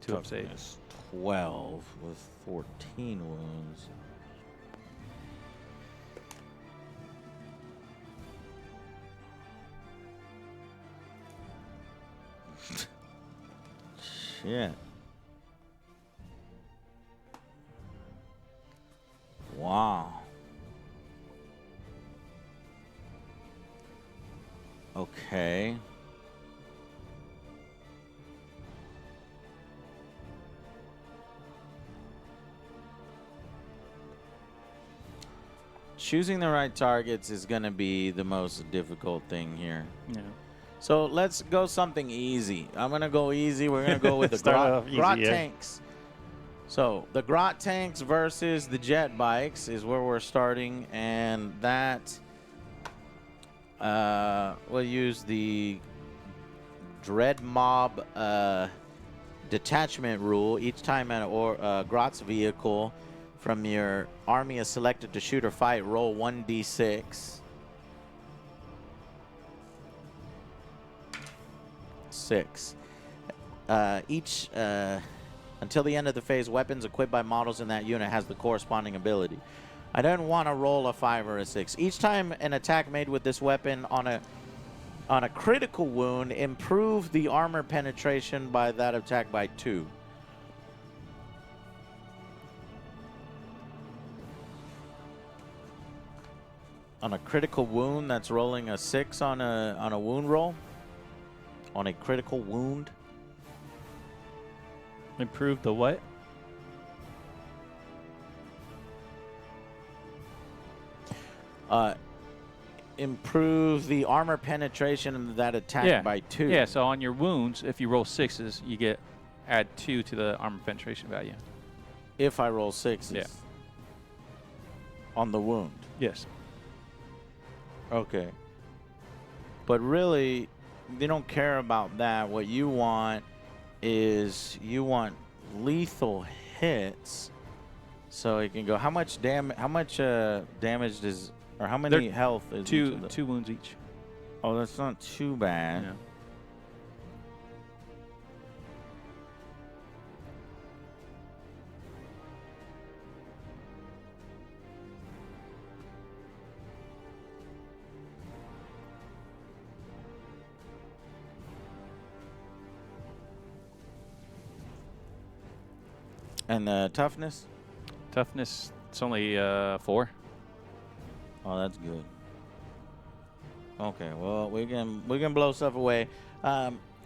Speaker 2: 2 up save.
Speaker 1: Toughness 12 with 14 wounds. Shit. Wow. Okay. Choosing the right targets is going to be the most difficult thing here.
Speaker 2: Yeah.
Speaker 1: So let's go something easy. I'm going to go easy. We're going to go with the
Speaker 2: Start
Speaker 1: grot,
Speaker 2: off easy,
Speaker 1: grot
Speaker 2: yeah.
Speaker 1: tanks. So the grot tanks versus the jet bikes is where we're starting. And that we'll use the Dread Mob detachment rule. Each time a grot's vehicle from your army is selected to shoot or fight, roll 1d6. 6. Until the end of the phase, weapons equipped by models in that unit has the corresponding ability. I don't want to roll a 5 or a 6. Each time an attack made with this weapon on a critical wound, improve the armor penetration by that attack by 2. On a critical wound, that's rolling a 6 on a wound roll. On a critical wound.
Speaker 2: Improve the what?
Speaker 1: Improve the armor penetration of that attack by 2.
Speaker 2: Yeah, so on your wounds, if you roll 6s, you get add 2 to the armor penetration value.
Speaker 1: If I roll 6s.
Speaker 2: Yeah.
Speaker 1: On the wound.
Speaker 2: Yes.
Speaker 1: Okay. But really, they don't care about that. What you want is you want lethal hits, so it can go. How much damage does, or how many
Speaker 2: They're
Speaker 1: health is
Speaker 2: two wounds each.
Speaker 1: Oh, that's not too bad.
Speaker 2: Yeah.
Speaker 1: And the toughness?
Speaker 2: Toughness, it's only 4.
Speaker 1: Oh, that's good. Okay, well, we can blow stuff away.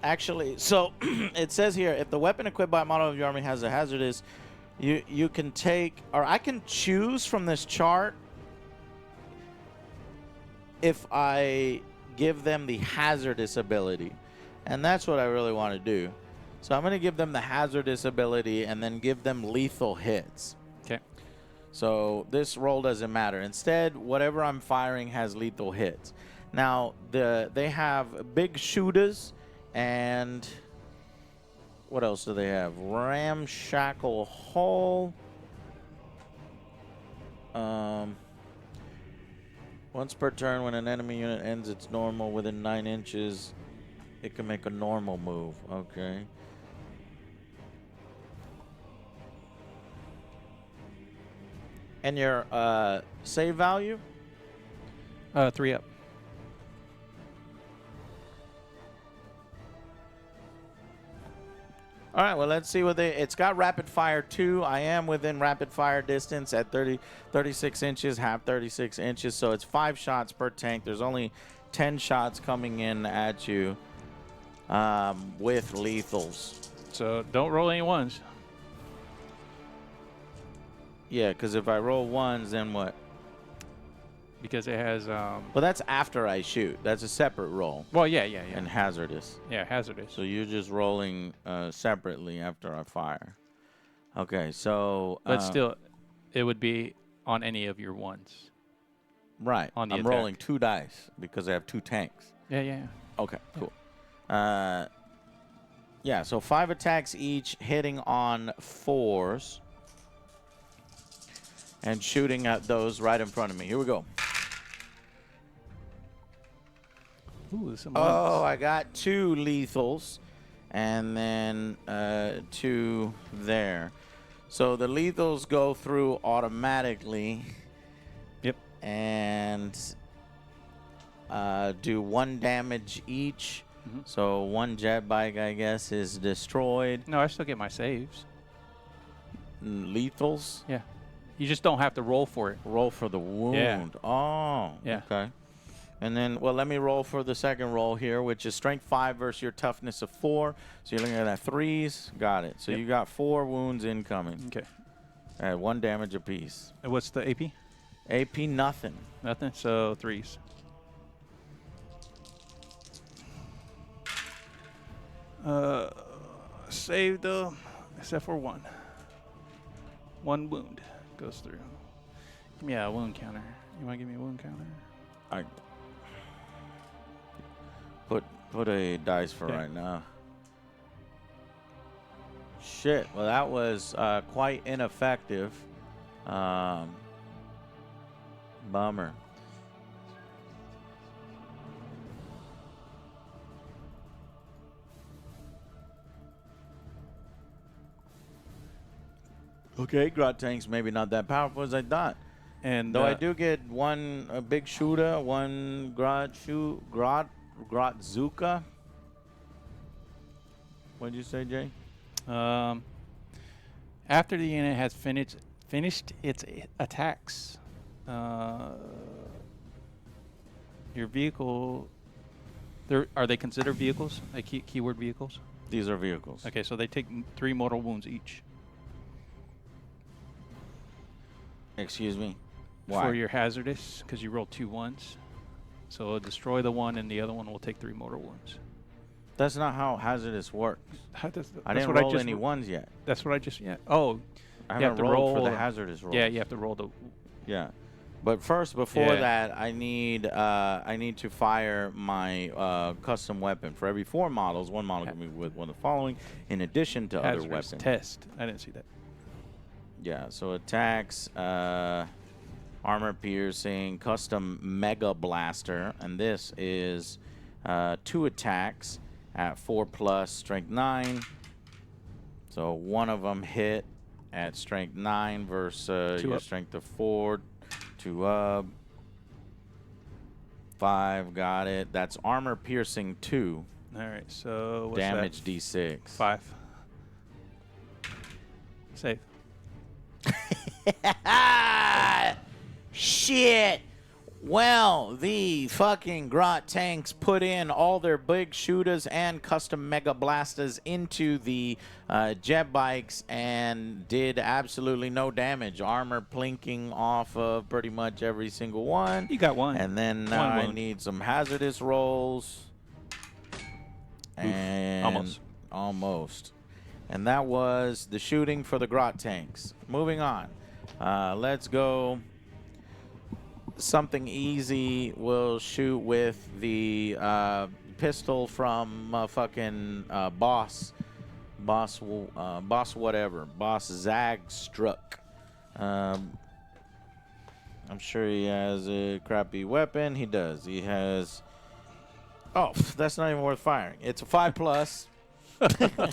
Speaker 1: Actually, so it says here, if the weapon equipped by a model of your army has a hazardous, you can take, or I can choose from this chart if I give them the hazardous ability. And that's what I really want to do. So I'm going to give them the hazardous ability and then give them lethal hits.
Speaker 2: Okay.
Speaker 1: So this roll doesn't matter. Instead, whatever I'm firing has lethal hits. Now, they have big shooters, and What else do they have? Ramshackle Hull. Once per turn, when an enemy unit ends its normal within 9 inches, it can make a normal move. Okay. And your save value?
Speaker 2: 3 up.
Speaker 1: All right, well, let's see what it's got rapid fire 2. I am within rapid fire distance at 36 inches, half 36 inches. So it's 5 shots per tank. There's only 10 shots coming in at you with lethals.
Speaker 2: So don't roll any ones.
Speaker 1: Yeah, because if I roll ones, then what?
Speaker 2: Because it has.
Speaker 1: Well, that's after I shoot. That's a separate roll
Speaker 2: Well, yeah.
Speaker 1: and hazardous.
Speaker 2: Yeah, hazardous.
Speaker 1: So you're just rolling separately after I fire. Okay, so.
Speaker 2: But still, it would be on any of your ones.
Speaker 1: Right.
Speaker 2: On the
Speaker 1: I'm
Speaker 2: attack.
Speaker 1: rolling 2 dice because I have 2 tanks.
Speaker 2: Yeah.
Speaker 1: Okay, cool. Yeah, so 5 attacks each, hitting on 4s. And shooting at those right in front of me. Here we go.
Speaker 2: Ooh, some
Speaker 1: Oh,
Speaker 2: ones.
Speaker 1: I got 2 lethals. And then 2 there. So the lethals go through automatically.
Speaker 2: Yep.
Speaker 1: And do 1 damage each.
Speaker 2: Mhm.
Speaker 1: So 1 jet bike, I guess, is destroyed.
Speaker 2: No, I still get my saves.
Speaker 1: Lethals?
Speaker 2: Yeah. You just don't have to roll for it.
Speaker 1: Roll for the wound.
Speaker 2: Yeah.
Speaker 1: Oh,
Speaker 2: Yeah.
Speaker 1: okay. And then, well, let me roll for the second roll here, which is strength 5 versus your toughness of 4. So you're looking at that 3s. Got it. So
Speaker 2: Yep.
Speaker 1: you got 4 wounds incoming
Speaker 2: Okay.
Speaker 1: at 1 damage apiece.
Speaker 2: And what's the AP?
Speaker 1: AP, nothing.
Speaker 2: Nothing. So 3s. Save though, except for 1. 1 wound goes through. Give me a wound counter. You want to give me a wound counter?
Speaker 1: I put a dice for
Speaker 2: Okay.
Speaker 1: right now. Shit. Well, that was quite ineffective. Bummer. Okay, Grot tank's maybe not that powerful as I thought.
Speaker 2: And
Speaker 1: Though I do get a big shooter, 1 Grotzuka. What did you say, Jay?
Speaker 2: After the unit has finished its attacks, your vehicle. Are they considered vehicles? Like keyword vehicles?
Speaker 1: These are vehicles.
Speaker 2: Okay, so they take 3 mortal wounds each.
Speaker 1: Excuse me? Why?
Speaker 2: For your hazardous, because you rolled 2 ones. So it'll destroy the 1, and the other one will take 3 mortal wounds.
Speaker 1: That's not how hazardous works.
Speaker 2: I
Speaker 1: I didn't roll any ones yet.
Speaker 2: That's what I just. Yeah. Oh,
Speaker 1: I
Speaker 2: you have
Speaker 1: haven't
Speaker 2: to
Speaker 1: rolled for
Speaker 2: roll
Speaker 1: the hazardous rolls.
Speaker 2: yeah. You have to roll the.
Speaker 1: Yeah. But first, before
Speaker 2: Yeah.
Speaker 1: that, I need to fire my custom weapon. For every 4 models, 1 model can be with one of the following, in addition to other
Speaker 2: hazardous
Speaker 1: weapons.
Speaker 2: test. I didn't see that.
Speaker 1: Yeah, so attacks, armor piercing, custom mega blaster, and this is 2 attacks at 4+ strength 9. So 1 of them hit at strength 9 versus
Speaker 2: 2
Speaker 1: your
Speaker 2: up.
Speaker 1: strength of 4. 2 up. 5, got it. That's armor piercing 2.
Speaker 2: All right. So what's
Speaker 1: Damage
Speaker 2: that?
Speaker 1: D6.
Speaker 2: 5. Save.
Speaker 1: Shit. Well, the fucking Grot tanks put in all their big shooters and custom mega blasters into the jet bikes and did absolutely no damage. Armor plinking off of pretty much every single one.
Speaker 2: You got 1.
Speaker 1: And then now
Speaker 2: One
Speaker 1: I
Speaker 2: wound.
Speaker 1: need some hazardous rolls. And almost. And that was the shooting for the Grot tanks. Moving on. Let's go. Something easy. We'll shoot with the pistol from fucking boss Boss whatever. Boss Zagstruck. I'm sure he has a crappy weapon. He does. He has... Oh, that's not even worth firing. It's a 5+.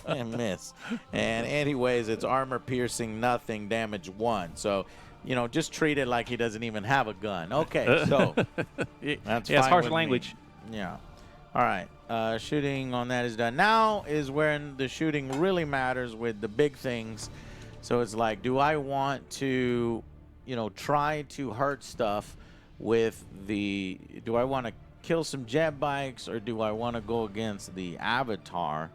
Speaker 1: And miss. And anyways, it's armor piercing nothing, damage 1. So, you know, just treat it like he doesn't even have a gun. Okay, so that's
Speaker 2: it's
Speaker 1: fine
Speaker 2: harsh
Speaker 1: with
Speaker 2: language.
Speaker 1: me. Yeah. All right. Shooting on that is done. Now is when the shooting really matters with the big things. So it's like, do I want to, you know, try to hurt stuff with the... Do I want to kill some jet bikes or do I want to go against the Avatar?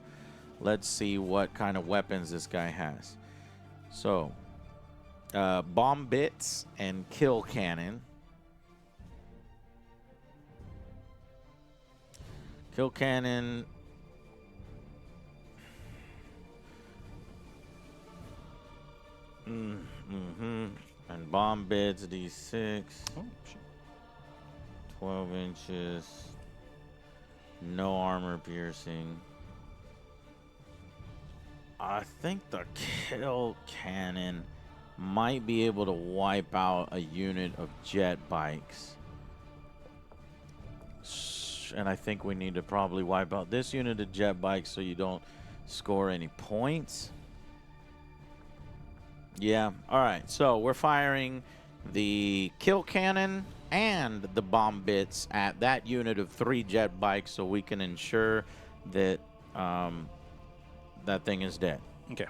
Speaker 1: Let's see what kind of weapons this guy has. So, bomb bits and kill cannon. Kill cannon. And bomb bits, D6.
Speaker 2: Oh, shit.
Speaker 1: 12 inches. No armor piercing. I think the kill cannon might be able to wipe out a unit of jet bikes. And I think we need to probably wipe out this unit of jet bikes so you don't score any points. Yeah, all right. So we're firing the kill cannon and the bomb bits at that unit of 3 jet bikes so we can ensure that that thing is dead.
Speaker 2: Okay.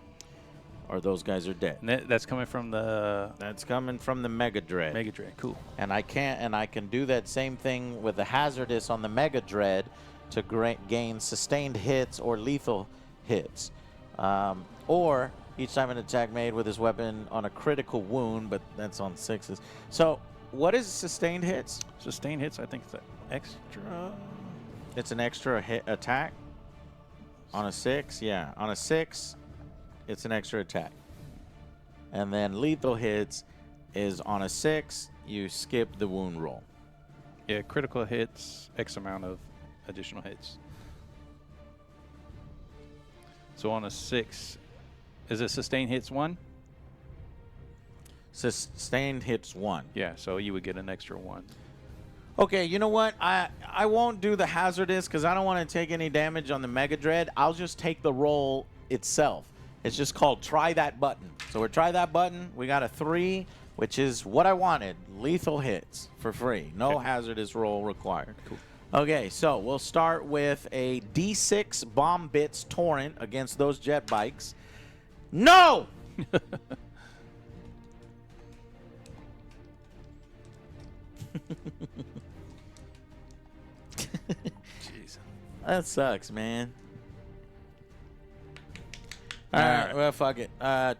Speaker 1: Or those guys are dead.
Speaker 2: And that's coming from the
Speaker 1: That's coming from the Mega Dread.
Speaker 2: Mega Dread. Cool.
Speaker 1: And I can do that same thing with the hazardous on the Mega Dread to gain sustained hits or lethal hits. Or each time an attack made with his weapon on a critical wound, but that's on 6s. So what is sustained hits?
Speaker 2: Sustained hits, I think it's extra.
Speaker 1: It's an extra hit attack. On a 6, yeah. On a 6, it's an extra attack. And then lethal hits is on a 6, you skip the wound roll.
Speaker 2: Yeah, critical hits, X amount of additional hits. So on a 6, is it sustained hits 1?
Speaker 1: Sustained hits 1.
Speaker 2: Yeah, so you would get an extra 1.
Speaker 1: Okay, you know what? I won't do the hazardous because I don't want to take any damage on the Mega Dread. I'll just take the roll itself. It's just called try that button. So we're try that button. We got a 3, which is what I wanted. Lethal hits for free. No hazardous roll required.
Speaker 2: Cool.
Speaker 1: Okay, so we'll start with a D6 bomb bits torrent against those jet bikes. No!
Speaker 2: Jeez.
Speaker 1: That sucks, man. All right, well, fuck it.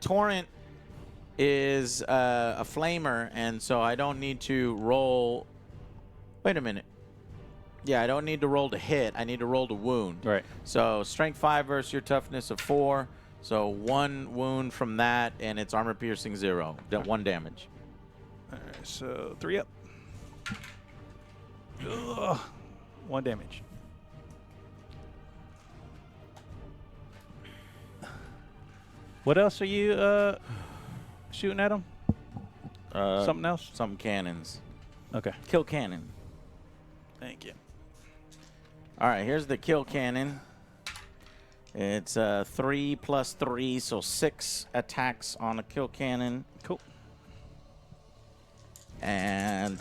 Speaker 1: Torrent is a flamer, and so I don't need to roll. Wait a minute. Yeah, I don't need to roll to hit. I need to roll to wound.
Speaker 2: Right.
Speaker 1: So strength 5 versus your toughness of 4. So 1 wound from that, and it's armor piercing 0. 1 damage.
Speaker 2: All right, so 3 up. Ugh. 1 damage. What else are you shooting at him? Something else?
Speaker 1: Some cannons.
Speaker 2: Okay.
Speaker 1: Kill cannon.
Speaker 2: Thank you.
Speaker 1: All right, here's the kill cannon. It's 3 plus 3, so 6 attacks on a kill cannon.
Speaker 2: Cool.
Speaker 1: And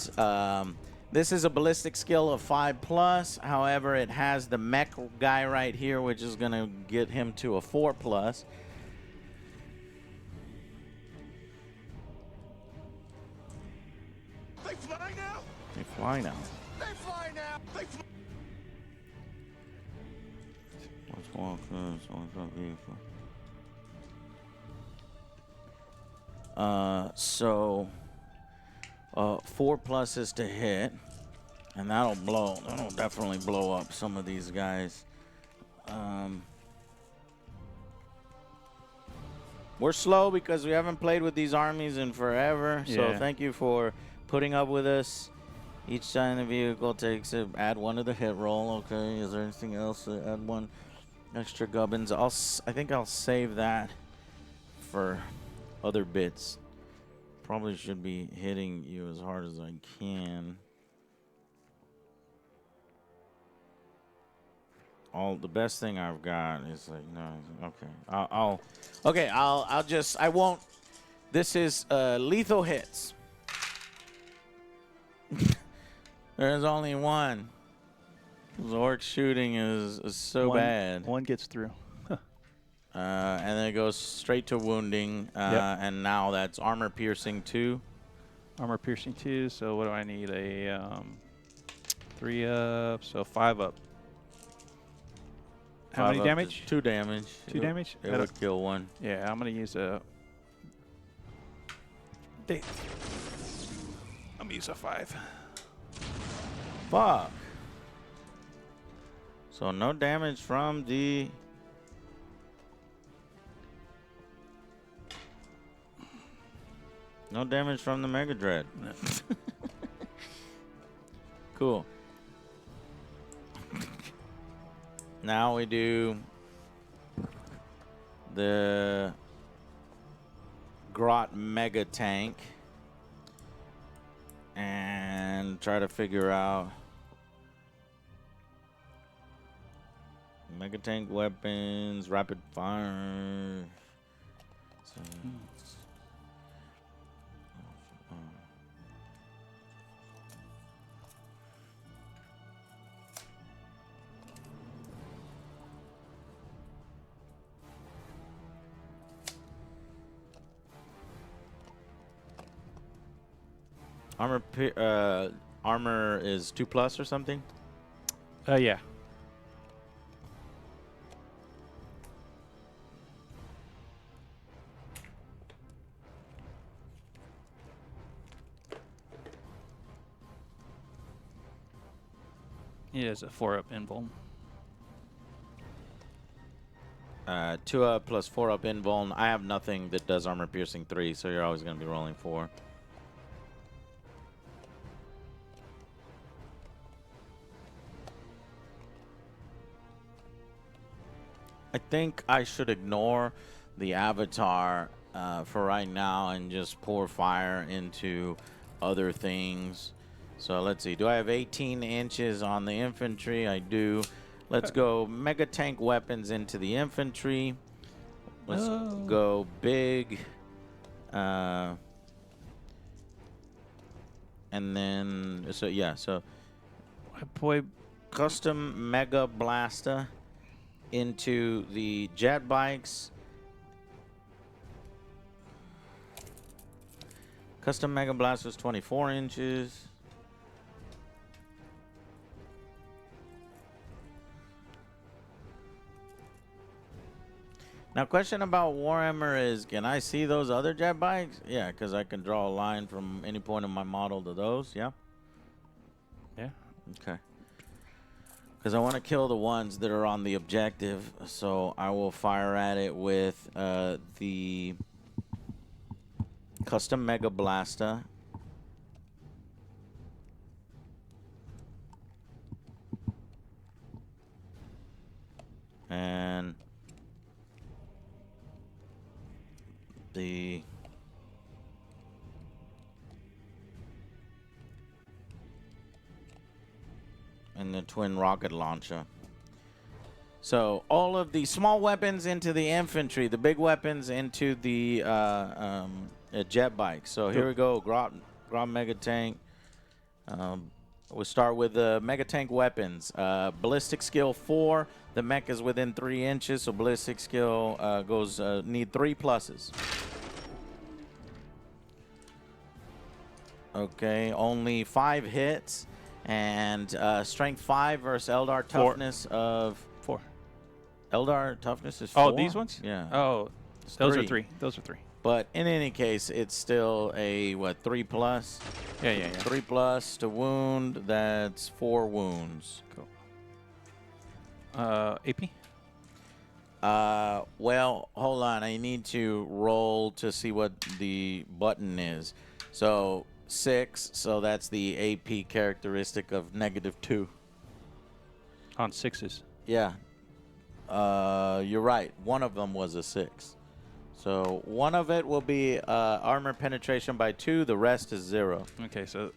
Speaker 1: this is a ballistic skill of 5+. However, it has the mech guy right here, which is going to get him to a 4+.
Speaker 3: They fly now!
Speaker 1: They fly now.
Speaker 3: They fly now! They fly.
Speaker 1: What's one close? What's vehicle? So 4 pluses to hit, and that'll definitely blow up some of these guys. We're slow because we haven't played with these armies in forever. So
Speaker 2: Yeah.
Speaker 1: thank you for putting up with us. Each time the vehicle takes it, add 1 to the hit roll. Okay, is there anything else to add 1? Extra gubbins. I think I'll save that for other bits. Probably should be hitting you as hard as I can. The best thing I've got is like no. Okay. I won't. This is lethal hits. There's only one. The orc shooting is so bad.
Speaker 2: One gets through.
Speaker 1: And then it goes straight to wounding. And now that's armor piercing 2.
Speaker 2: Armor piercing 2. So what do I need? A 3 up. So 5 up. How many damage?
Speaker 1: 2 damage.
Speaker 2: 2 damage?
Speaker 1: It would kill 1.
Speaker 2: Yeah, I'm gonna use a. I'm gonna use a 5.
Speaker 1: Fuck. So no damage from the. No damage from the Mega Dread. Cool. Now we do the Grot Mega Tank and try to figure out Mega Tank weapons, rapid fire. So, armor is 2+ or something.
Speaker 2: Yeah. It is a 4 up invuln.
Speaker 1: 2 up plus 4 up invuln. I have nothing that does armor piercing 3, so you're always going to be rolling 4. I think I should ignore the avatar for right now and just pour fire into other things. So let's see. Do I have 18 inches on the infantry? I do. Let's go Mega Tank weapons into the infantry. Let's go big. And then, so yeah, so
Speaker 2: Boy,
Speaker 1: custom Mega Blaster into the jet bikes. Custom Mega Blaster is 24 inches. Now, question about Warhammer is, can I see those other jet bikes? Yeah, because I can draw a line from any point of my model to those, yeah?
Speaker 2: yeah.
Speaker 1: Okay. Because I want to kill the ones that are on the objective, so I will fire at it with the custom Mega Blaster. And the twin rocket launcher. So all of the small weapons into the infantry, the big weapons into the jet bike. So here we go, Grot Mega Tank. We'll start with the Mega Tank weapons. Ballistic skill 4. The mech is within 3 inches, so ballistic skill need 3 pluses. Okay, only 5 hits. And strength 5 versus Eldar toughness of
Speaker 2: 4.
Speaker 1: Eldar toughness is 4.
Speaker 2: Oh, these ones?
Speaker 1: Yeah.
Speaker 2: Oh,
Speaker 1: It's
Speaker 2: those
Speaker 1: 3.
Speaker 2: are 3. Those are 3.
Speaker 1: But in any case, it's still a 3 plus.
Speaker 2: Yeah.
Speaker 1: 3 plus to wound. That's 4 wounds.
Speaker 2: Cool. AP?
Speaker 1: Well, hold on. I need to roll to see what the button is. So 6. So that's the AP characteristic of -2.
Speaker 2: On 6s.
Speaker 1: Yeah. You're right. One of them was a 6. So one of it will be armor penetration by 2. The rest is 0.
Speaker 2: Okay, so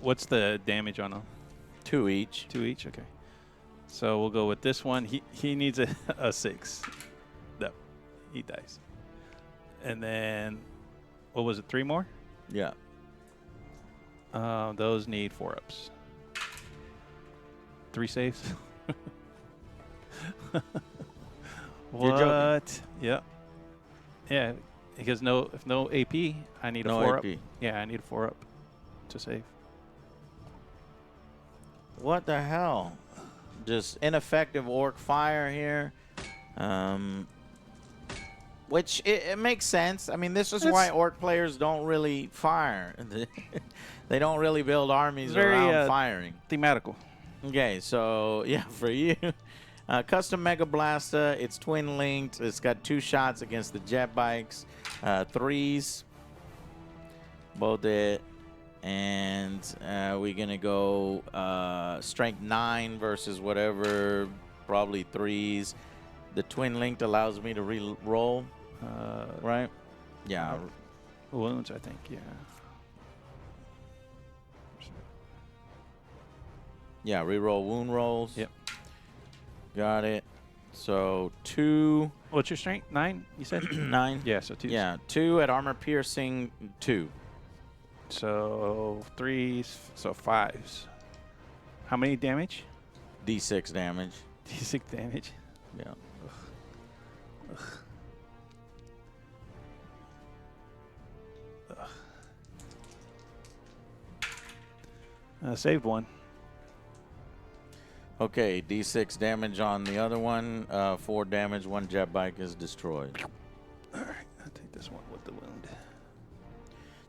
Speaker 2: what's the damage on them?
Speaker 1: 2 each.
Speaker 2: 2 each. Okay. So we'll go with this one. He needs a 6. No, he dies. And then what was it? 3 more?
Speaker 1: Yeah.
Speaker 2: Those need 4-ups. 3 saves.
Speaker 1: You're joking.
Speaker 2: What? Yep. Yeah, because if no AP, I need a
Speaker 1: No
Speaker 2: 4-up.
Speaker 1: AP.
Speaker 2: Yeah, I need a 4-up to save.
Speaker 1: What the hell? Just ineffective orc fire here. Which it makes sense. I mean, this is why orc players don't really fire. They don't really build armies
Speaker 2: Very,
Speaker 1: around firing.
Speaker 2: Thematical.
Speaker 1: Okay, so yeah, for you, custom Mega Blaster. It's twin linked. It's got 2 shots against the jet bikes, 3s, both it, and we're gonna go strength 9 versus whatever, probably 3s. The twin linked allows me to re-roll, right? Yeah.
Speaker 2: Wounds, I think. Yeah.
Speaker 1: Yeah, re-roll wound rolls.
Speaker 2: Yep.
Speaker 1: Got it. So 2.
Speaker 2: What's your strength? 9, you said?
Speaker 1: 9.
Speaker 2: Yeah, so 2.
Speaker 1: Yeah, 2 at armor piercing, 2.
Speaker 2: So 3s, so 5s. How many damage?
Speaker 1: D6 damage.
Speaker 2: D6 damage.
Speaker 1: Yeah.
Speaker 2: Saved 1.
Speaker 1: Okay, D6 damage on the other one. 4 damage. 1 jet bike is destroyed.
Speaker 2: All right, I'll take this one with the wound.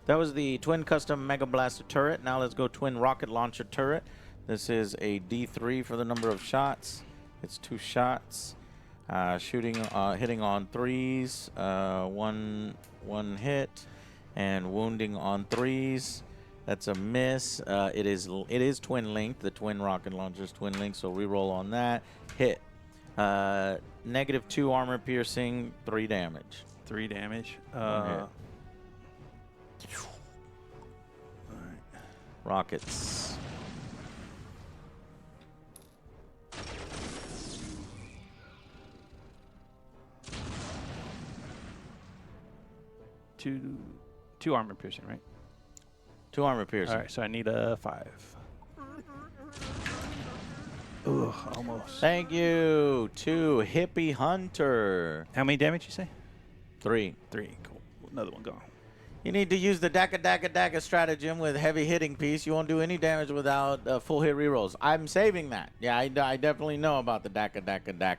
Speaker 1: That was the twin custom Mega Blaster turret. Now let's go twin rocket launcher turret. This is a D3 for the number of shots. It's 2 shots. Shooting, hitting on 3s. One hit, and wounding on 3s. That's a miss. It is twin linked. The twin rocket launcher is twin linked, so reroll on that. Hit. -2 armor piercing, 3 damage.
Speaker 2: 3 damage.
Speaker 1: All right. Rockets.
Speaker 2: Two armor piercing, right?
Speaker 1: 2 armor piercing.
Speaker 2: All right, so I need a 5. Ugh, almost.
Speaker 1: Thank you. 2 hippie hunter.
Speaker 2: How many damage you say?
Speaker 1: 3.
Speaker 2: 3. Cool. Another one gone.
Speaker 1: You need to use the Daka stratagem with heavy hitting piece. You won't do any damage without full hit rerolls. I'm saving that. Yeah, I definitely know about the Daka.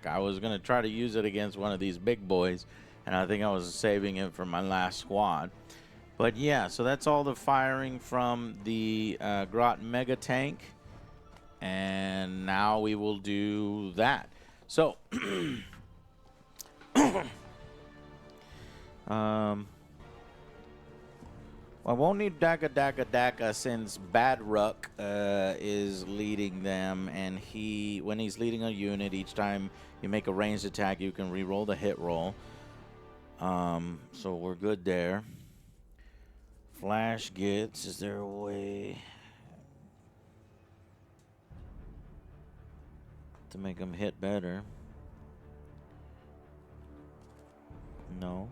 Speaker 1: I was going to try to use it against one of these big boys, and I think I was saving it for my last squad. But yeah, so that's all the firing from the Grot Mega Tank. And now we will do that. So, I won't need Daka since Bad Ruck is leading them, and when he's leading a unit, each time you make a ranged attack, you can re-roll the hit roll. So we're good there. Flash gets, is there a way to make them hit better? No.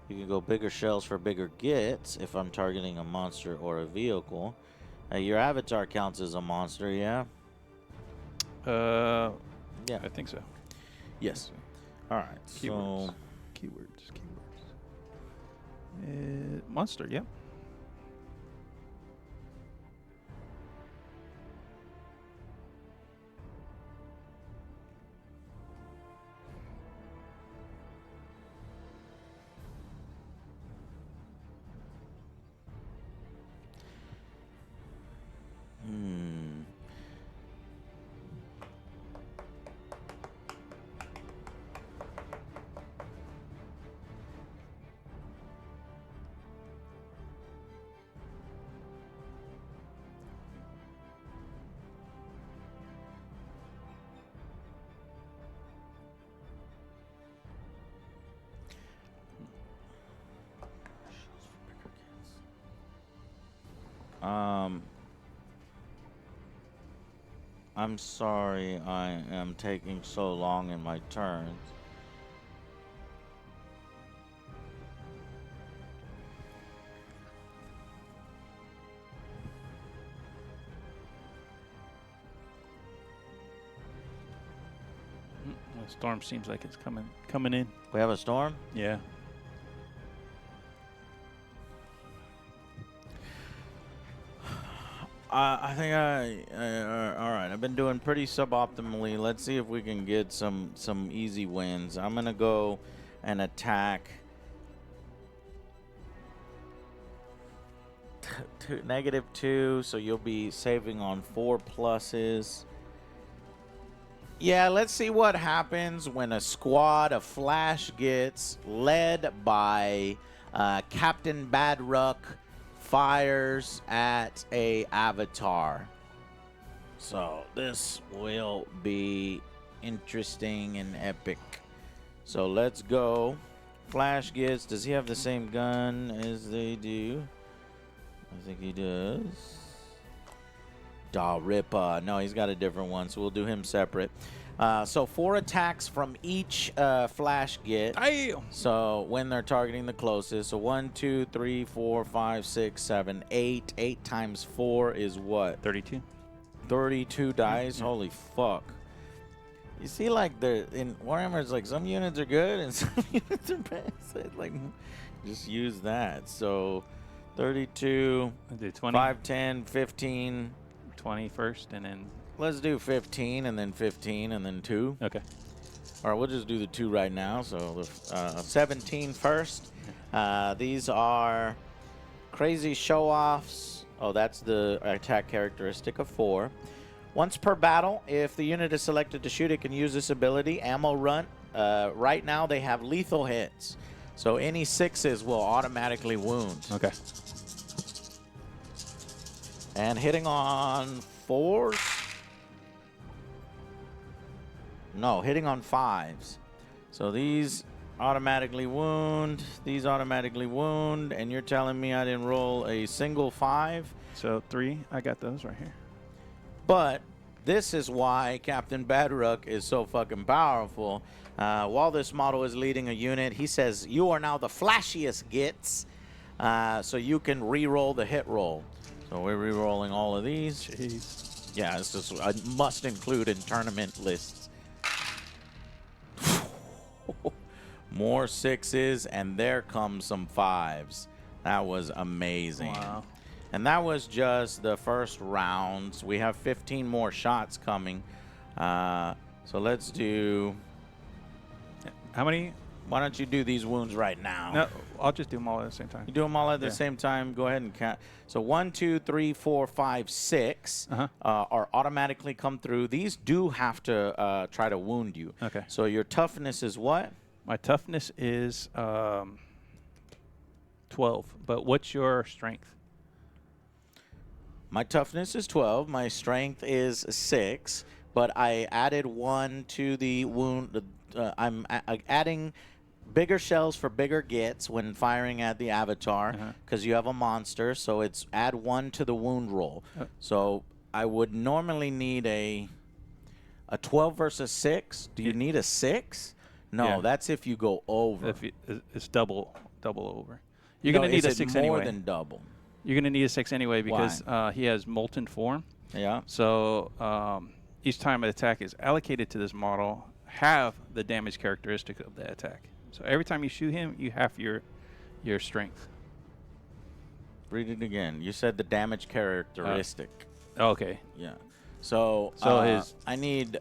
Speaker 1: You can go bigger shells for bigger gets if I'm targeting a monster or a vehicle. Your avatar counts as a monster, yeah?
Speaker 2: Yeah,
Speaker 1: Yeah.
Speaker 2: I think so.
Speaker 1: Yes. All right.
Speaker 2: Keywords.
Speaker 1: So
Speaker 2: Keywords. Monster, yeah.
Speaker 1: I'm sorry I am taking so long in my turns.
Speaker 2: The storm seems like it's coming in.
Speaker 1: We have a storm?
Speaker 2: Yeah.
Speaker 1: I think all right. I've been doing pretty suboptimally. Let's see if we can get some easy wins. I'm gonna go and attack -2, so you'll be saving on 4 pluses. Yeah, let's see what happens when a squad of Flash gets led by Captain Badruck fires at a avatar. So this will be interesting and epic. So let's go. Flash gets, does he have the same gun as they do? I think he does. Da Rippa. No, he's got a different one, so we'll do him separate. So 4 attacks from each Flash get.
Speaker 2: Damn.
Speaker 1: So when they're targeting the closest. So 1, 2, 3, 4, 5, 6, 7, 8. 8 times 4 is what?
Speaker 2: 32.
Speaker 1: 32 dice? Holy fuck. You see, like, in Warhammer, it's like some units are good and some units are bad. So it's like, just use that. So 32,
Speaker 2: I'll do 20.
Speaker 1: 5, 10, 15.
Speaker 2: 20 first, and then...
Speaker 1: Let's do 15 and then 15 and then 2.
Speaker 2: Okay.
Speaker 1: All right, we'll just do the 2 right now. So 17 first. These are crazy show-offs. Oh, that's the attack characteristic of 4. Once per battle, if the unit is selected to shoot, it can use this ability, Ammo Run. Right now, they have lethal hits. So any 6s will automatically wound.
Speaker 2: Okay.
Speaker 1: And hitting on 4s? No, hitting on 5s. So these automatically wound, these automatically wound, and you're telling me I didn't roll a single 5?
Speaker 2: So 3, I got those right here.
Speaker 1: But this is why Captain Badruck is so fucking powerful. While this model is leading a unit, he says, you are now the flashiest gits, so you can re-roll the hit roll. So we're re-rolling all of these.
Speaker 2: Jeez.
Speaker 1: Yeah, it's just a must include in tournament lists. More 6s, and there comes some 5s. That was amazing.
Speaker 2: Wow.
Speaker 1: And that was just the first round. We have 15 more shots coming. So let's do...
Speaker 2: How many?
Speaker 1: Why don't you do these wounds right now?
Speaker 2: No, I'll just do them all at the same time.
Speaker 1: You do them all at the
Speaker 2: Yeah.
Speaker 1: same time. Go ahead and count. So 1, 2, 3, 4, 5, 6 are automatically come through. These do have to try to wound you.
Speaker 2: Okay.
Speaker 1: So your toughness is what?
Speaker 2: My toughness is 12. But what's your strength?
Speaker 1: My toughness is 12. My strength is 6. But I added 1 to the wound. I'm adding bigger shells for bigger gits when firing at the avatar because you have a monster. So it's add 1 to the wound roll. So I would normally need a 12 versus 6. Do you need a 6? No,
Speaker 2: Yeah.
Speaker 1: that's if you go over.
Speaker 2: If it's double over. You're going to need a 6
Speaker 1: more
Speaker 2: anyway.
Speaker 1: than double.
Speaker 2: You're going to need a 6 anyway because he has Molten Form.
Speaker 1: Yeah.
Speaker 2: So each time an attack is allocated to this model, have the damage characteristic of that attack. So every time you shoot him, you have your strength.
Speaker 1: Read it again. You said the damage characteristic.
Speaker 2: Okay.
Speaker 1: Yeah. So I need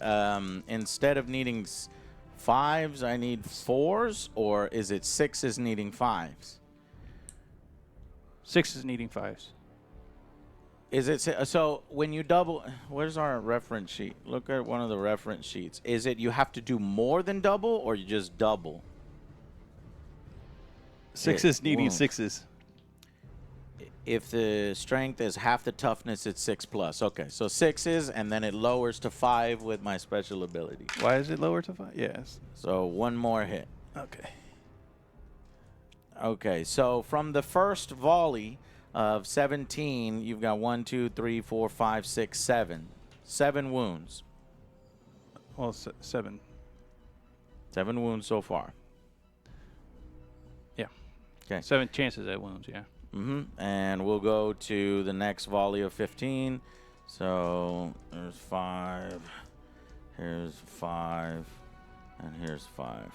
Speaker 1: instead of needing 5s, I need 4s, or is it 6s needing 5s?
Speaker 2: 6 is needing 5s.
Speaker 1: Is it so when you double? Where's our reference sheet? Look at one of the reference sheets. Is it you have to do more than double, or you just double?
Speaker 2: 6 is needing 6s.
Speaker 1: If the strength is half the toughness, it's 6 plus. Okay, so 6s, and then it lowers to 5 with my special ability.
Speaker 2: Why is it lower to 5? Yes.
Speaker 1: So 1 more hit.
Speaker 2: Okay.
Speaker 1: Okay, so from the first volley of 17, you've got 1, 2, 3, 4, 5, 6, 7. 7 wounds.
Speaker 2: Well, 7.
Speaker 1: 7 wounds so far.
Speaker 2: Yeah.
Speaker 1: Okay.
Speaker 2: 7 chances at wounds, yeah.
Speaker 1: And we'll go to the next volley of 15. So there's 5. Here's 5. And here's 5.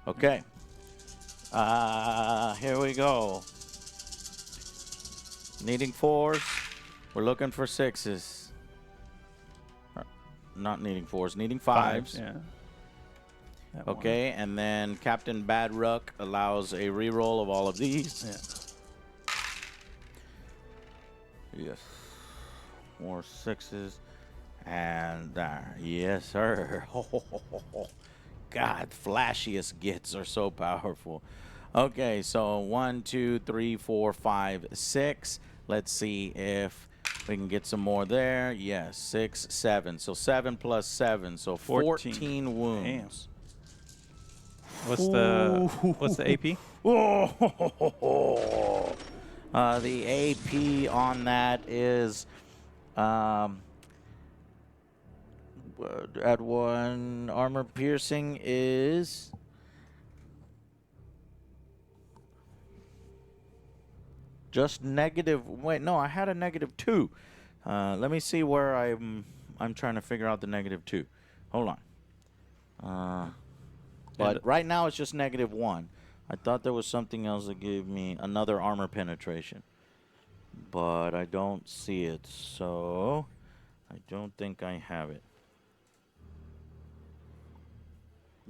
Speaker 1: Okay. Here we go. Needing 4s. We're looking for 6s. Not needing 4s, needing 5s.
Speaker 2: Yeah. That
Speaker 1: Okay, and then Captain Badruck allows a reroll of all of these.
Speaker 2: Yeah.
Speaker 1: Yes. More 6s. And there. Yes, sir. God, flashiest gets are so powerful. Okay, so 1, 2, 3, 4, 5, 6. Let's see if we can get some more there. Yes, 6, 7. So 7 plus 7, so 14 wounds.
Speaker 2: What's the AP?
Speaker 1: The AP on that is at 1 armor piercing is just negative. Wait, no, I had a -2. Let me see where I'm trying to figure out the -2. Hold on. But right now it's just -1. I thought there was something else that gave me another armor penetration, but I don't see it, so I don't think I have it.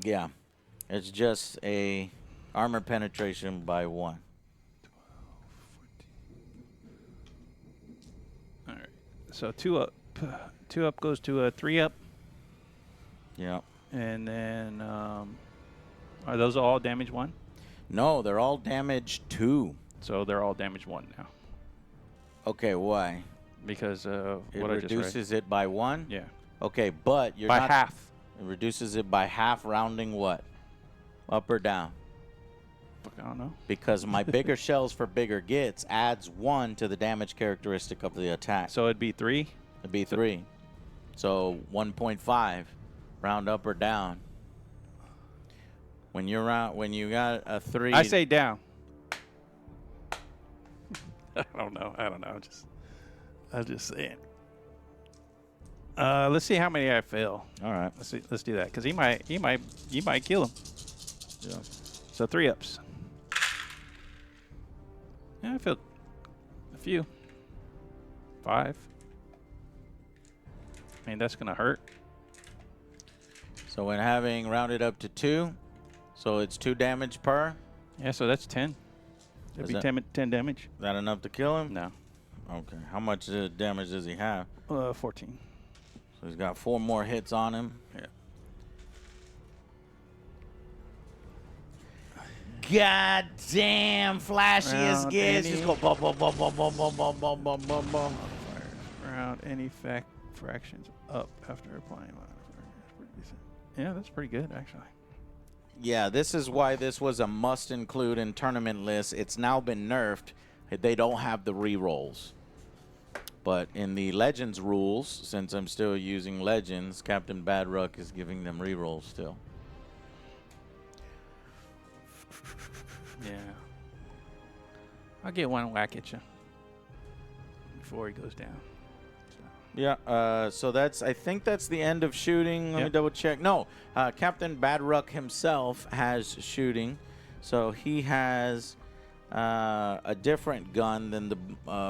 Speaker 1: Yeah, it's just a armor penetration by 1.
Speaker 2: 12, 14. All right. So 2 up. 2 up goes to a 3 up.
Speaker 1: Yeah.
Speaker 2: And then are those all damage 1?
Speaker 1: No, they're all damage 2.
Speaker 2: So they're all damage 1 now.
Speaker 1: Okay, why?
Speaker 2: Because
Speaker 1: It
Speaker 2: what I just read.
Speaker 1: reduces it by 1?
Speaker 2: Yeah.
Speaker 1: Okay, but you're
Speaker 2: By
Speaker 1: not...
Speaker 2: half.
Speaker 1: It reduces it by half, rounding what? Up or down?
Speaker 2: Fuck, I don't know.
Speaker 1: Because my bigger shells for bigger gets adds 1 to the damage characteristic of the attack.
Speaker 2: So it'd be 3?
Speaker 1: It'd be 3. So 1.5, round up or down. When you got a 3...
Speaker 2: I say down. I don't know. I'm just saying. Let's see how many I fail.
Speaker 1: All right.
Speaker 2: Let's do that because you might kill him.
Speaker 1: Yeah.
Speaker 2: So 3 ups. Yeah, I failed a few. 5. I mean, that's gonna hurt.
Speaker 1: So when having rounded up to 2, so it's 2 damage per.
Speaker 2: Yeah, so that's 10. That'd be 10 damage.
Speaker 1: Is that enough to kill him?
Speaker 2: No.
Speaker 1: Okay. How much damage does he have?
Speaker 2: 14.
Speaker 1: So he's got 4 more hits on him.
Speaker 2: Yeah.
Speaker 1: God damn, flashiest gets. Just go bum, bum, bum, bum, bum, bum, bum, bum, bum, bum, bum.
Speaker 2: Round any fractions up after applying. Yeah, that's pretty good, actually.
Speaker 1: Yeah, this is why this was a must include in tournament list. It's now been nerfed. They don't have the rerolls. But in the Legends rules, since I'm still using Legends, Captain Badruck is giving them rerolls still.
Speaker 2: Yeah. I'll get one whack at you before he goes down.
Speaker 1: Yeah, so I think that's the end of shooting. Let me double check. No, Captain Badruck himself has shooting. So he has a different gun than the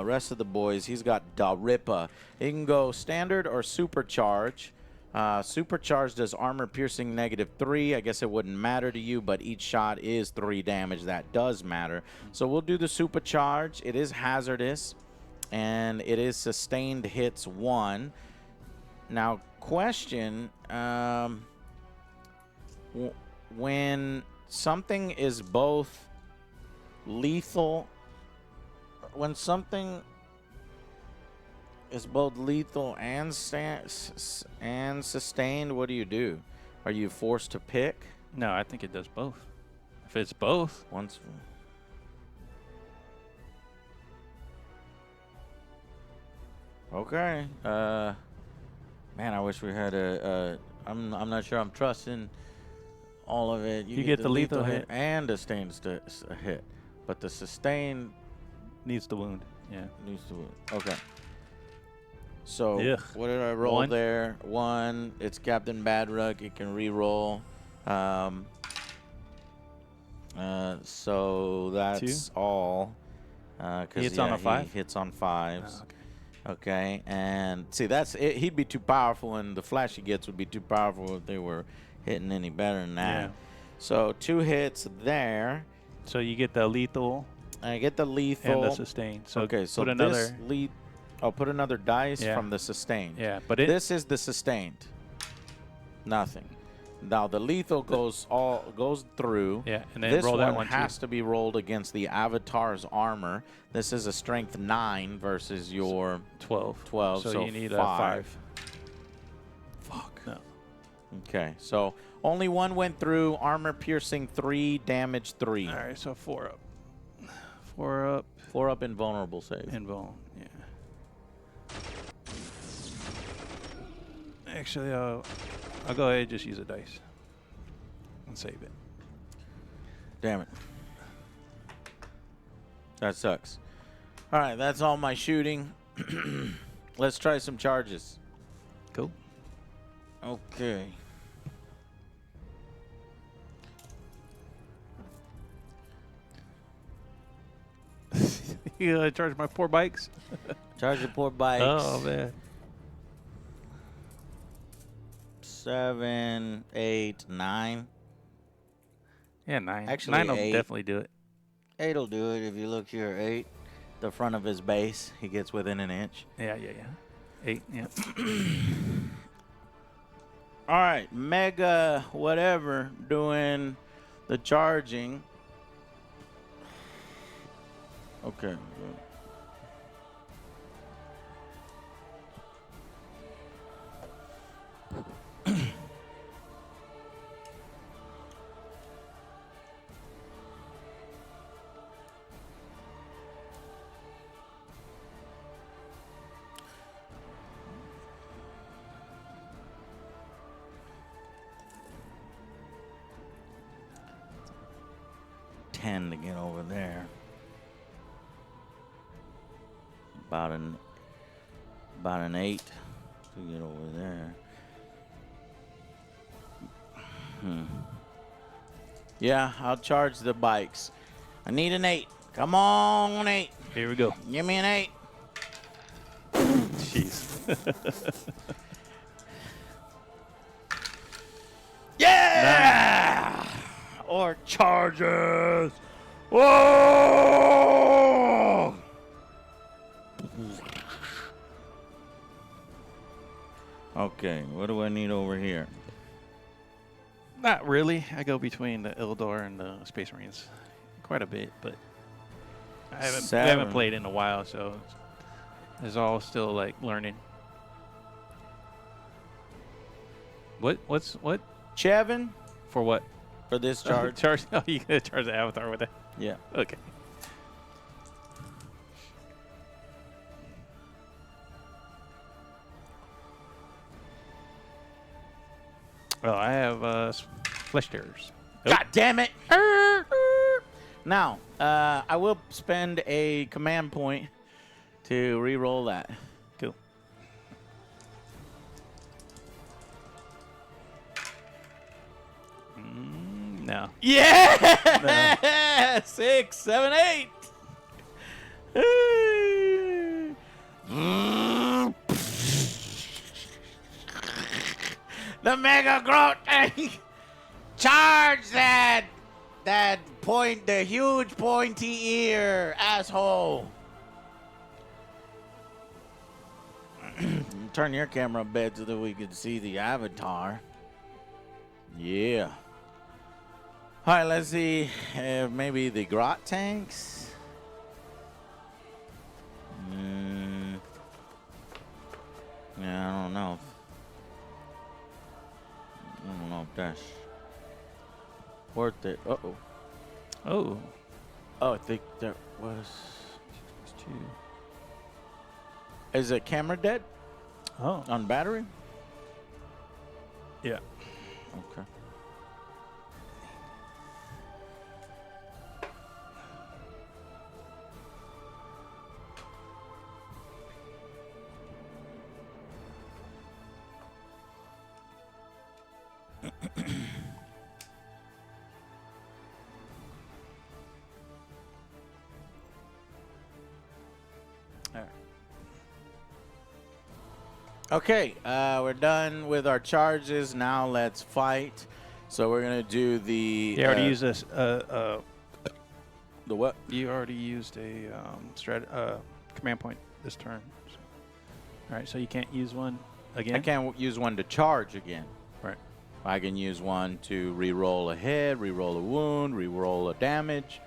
Speaker 1: rest of the boys. He's got Darippa. He can go standard or supercharge. Supercharge does armor piercing -3. I guess it wouldn't matter to you, but each shot is 3 damage. That does matter. So we'll do the supercharge. It is hazardous, and it is sustained hits 1. Now, question, when something is both lethal, when something is both lethal and sustained, what do? Are you forced to pick?
Speaker 2: No, I think it does both. If it's both.
Speaker 1: Once. Okay. Man, I wish we had I'm not sure I'm trusting all of it.
Speaker 2: You get the lethal hit.
Speaker 1: and the sustained hit, but the sustained
Speaker 2: Needs the wound. Yeah.
Speaker 1: needs to. Okay. So
Speaker 2: Ugh.
Speaker 1: what did I roll
Speaker 2: 1.
Speaker 1: there? 1. It's Captain Badruck. It can re-roll. So that's
Speaker 2: 2.
Speaker 1: all. 'Cause,
Speaker 2: He hits on a
Speaker 1: he
Speaker 2: 5?
Speaker 1: hits on 5s.
Speaker 2: Oh, okay.
Speaker 1: Okay, and see that's it. He'd be too powerful, and the flash he gets would be too powerful if they were hitting any better than that.
Speaker 2: Yeah.
Speaker 1: So 2 hits there.
Speaker 2: So you get the lethal
Speaker 1: I get the lethal.
Speaker 2: and the sustain. So
Speaker 1: okay, so
Speaker 2: put another.
Speaker 1: this I'll put another dice
Speaker 2: Yeah.
Speaker 1: from the sustained.
Speaker 2: Yeah, but
Speaker 1: This is the sustained. Nothing. Now the lethal goes through.
Speaker 2: Yeah, and then
Speaker 1: This
Speaker 2: roll that
Speaker 1: one
Speaker 2: one
Speaker 1: has
Speaker 2: too.
Speaker 1: to be rolled against the avatar's armor. This is a strength 9 versus your
Speaker 2: 12.
Speaker 1: 12.
Speaker 2: So,
Speaker 1: So
Speaker 2: you need
Speaker 1: 5.
Speaker 2: a 5.
Speaker 1: Fuck.
Speaker 2: No.
Speaker 1: Okay, so only 1 went through. Armor piercing 3, damage 3.
Speaker 2: All right, so 4 up. 4 up.
Speaker 1: 4 up, invulnerable save.
Speaker 2: Invuln. Yeah. Actually, I'll go ahead and just use a dice and save it.
Speaker 1: Damn it. That sucks. All right, that's all my shooting. Let's try some charges.
Speaker 2: Cool.
Speaker 1: Okay.
Speaker 2: You gonna charge my poor bikes?
Speaker 1: Charge your poor bikes.
Speaker 2: Oh man.
Speaker 1: 7, 8, 9.
Speaker 2: Yeah, 9.
Speaker 1: Actually,
Speaker 2: 9 will
Speaker 1: 8.
Speaker 2: definitely do it.
Speaker 1: 8 will do it if you look here. 8. The front of his base, he gets within an inch.
Speaker 2: Yeah. 8. Yeah.
Speaker 1: All right, Mega whatever doing the charging. Okay. To get over there. About an 8 to get over there. Yeah, I'll charge the bikes. I need an 8. Come on, 8.
Speaker 2: Here we go.
Speaker 1: Give me an 8.
Speaker 2: Jeez.
Speaker 1: Yeah! Or charges. Whoa! Okay, what do I need over here?
Speaker 2: Not really. I go between the Eldar and the Space Marines quite a bit, but I haven't
Speaker 1: 7.
Speaker 2: played in a while, so it's all still like learning. What?
Speaker 1: Chevin
Speaker 2: For what?
Speaker 1: for this charge.
Speaker 2: Charge. Oh, you gonna charge the avatar with that?
Speaker 1: Yeah.
Speaker 2: Okay. Well, I have flesh tears.
Speaker 1: God damn it! Now, I will spend a command point to re-roll that.
Speaker 2: Cool. No.
Speaker 1: Yeah! 6, 7, 8. The Mega Groot tank! Charge that point, the huge pointy ear, asshole! Turn your camera a bit so that we can see the avatar. Yeah. All right, let's see if maybe the Grot tanks. Yeah, I don't know. I don't know if that's worth it. Uh-oh.
Speaker 2: Oh.
Speaker 1: Oh, I think that was... Is it camera dead
Speaker 2: Oh.
Speaker 1: on battery?
Speaker 2: Yeah.
Speaker 1: Okay. Okay, we're done with our charges. Now let's fight. So we're gonna do the.
Speaker 2: You already used this.
Speaker 1: The what?
Speaker 2: You already used a command point this turn. So. All right, so you can't use one again.
Speaker 1: I can't use one to charge again.
Speaker 2: Right.
Speaker 1: I can use one to re-roll a hit, re-roll a wound, re-roll a damage.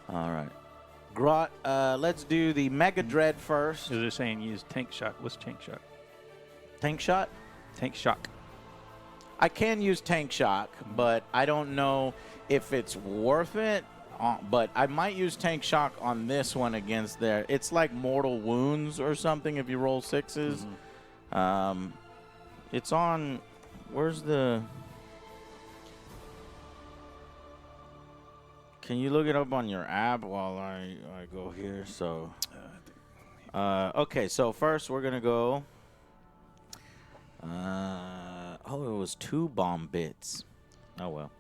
Speaker 1: All right. Grot. Let's do the Mega Dread first.
Speaker 2: So they're saying use tank shock. What's tank shock?
Speaker 1: Tank shot.
Speaker 2: Tank shock.
Speaker 1: I can use tank shock, but I don't know if it's worth it. But I might use tank shock on this one against there. It's like mortal wounds or something if you roll sixes. It's on. Where's the? Can you look it up on your app while I go here? So, okay. So first we're gonna go. Oh, it was 2 bomb bits. Oh well.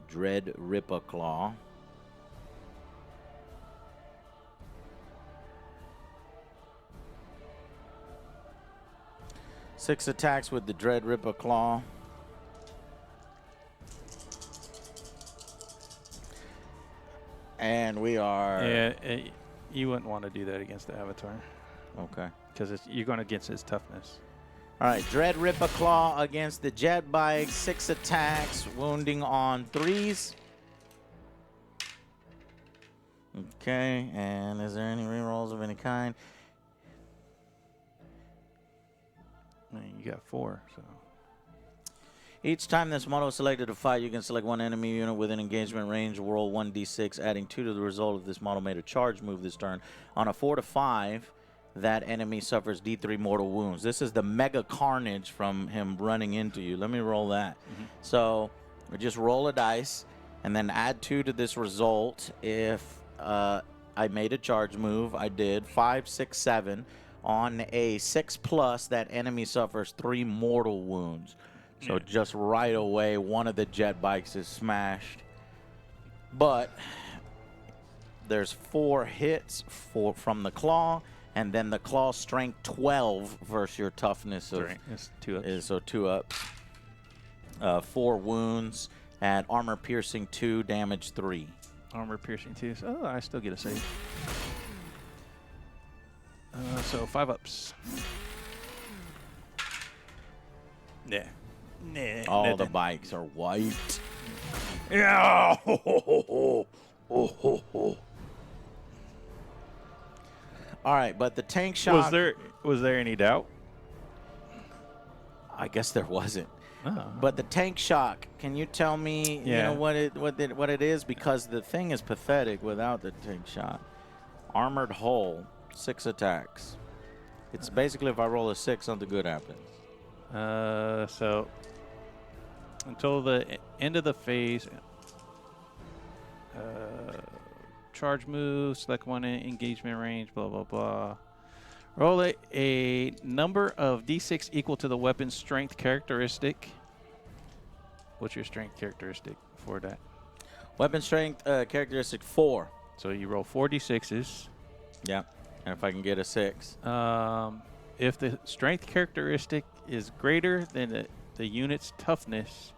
Speaker 1: Dread Ripper Claw. Six attacks with the Dread Ripper Claw. And we are.
Speaker 2: Yeah, you wouldn't want to do that against the Avatar
Speaker 1: Okay.
Speaker 2: because you're going against his toughness.
Speaker 1: All right, Dread Ripper Claw against the Jet Bike. 6 attacks, wounding on 3s. Okay, and is there any rerolls of any kind?
Speaker 2: I mean, you got 4, so.
Speaker 1: Each time this model is selected to fight, you can select one enemy unit within engagement range, roll 1d6, adding 2 to the result of this model made a charge move this turn. On a 4 to 5, that enemy suffers D3 mortal wounds. This is the Mega Carnage from him running into you. Let me roll that. So we just roll a dice and then add 2 to this result. If I made a charge move, I did 5, 6, 7. On a 6+, that enemy suffers 3 mortal wounds. So just right away, one of the jet bikes is smashed. But there's 4 hits from the claw. And then the claw strength 12 versus your toughness of
Speaker 2: It's 2 ups.
Speaker 1: so 2 ups. 4 wounds and armor piercing 2, damage 3.
Speaker 2: Armor piercing 2. So, I still get a save. So 5 ups. Yeah. Nah,
Speaker 1: All the
Speaker 2: nothing.
Speaker 1: bikes are white.
Speaker 2: Yeah.
Speaker 1: All right, but the tank shock.
Speaker 2: Was there any doubt?
Speaker 1: I guess there wasn't.
Speaker 2: Oh.
Speaker 1: But the tank shock, can you tell me you know what it is? Because the thing is pathetic without the tank shock. Armored hull, 6 attacks. It's basically if I roll a 6, something good happens.
Speaker 2: So until the end of the phase, charge move, select one in engagement range, blah, blah, blah. Roll a number of d6 equal to the weapon's strength characteristic. What's your strength characteristic for that?
Speaker 1: Weapon strength characteristic 4.
Speaker 2: So you roll 4 d6s.
Speaker 1: Yeah. And if I can get a 6.
Speaker 2: If the strength characteristic is greater than the unit's toughness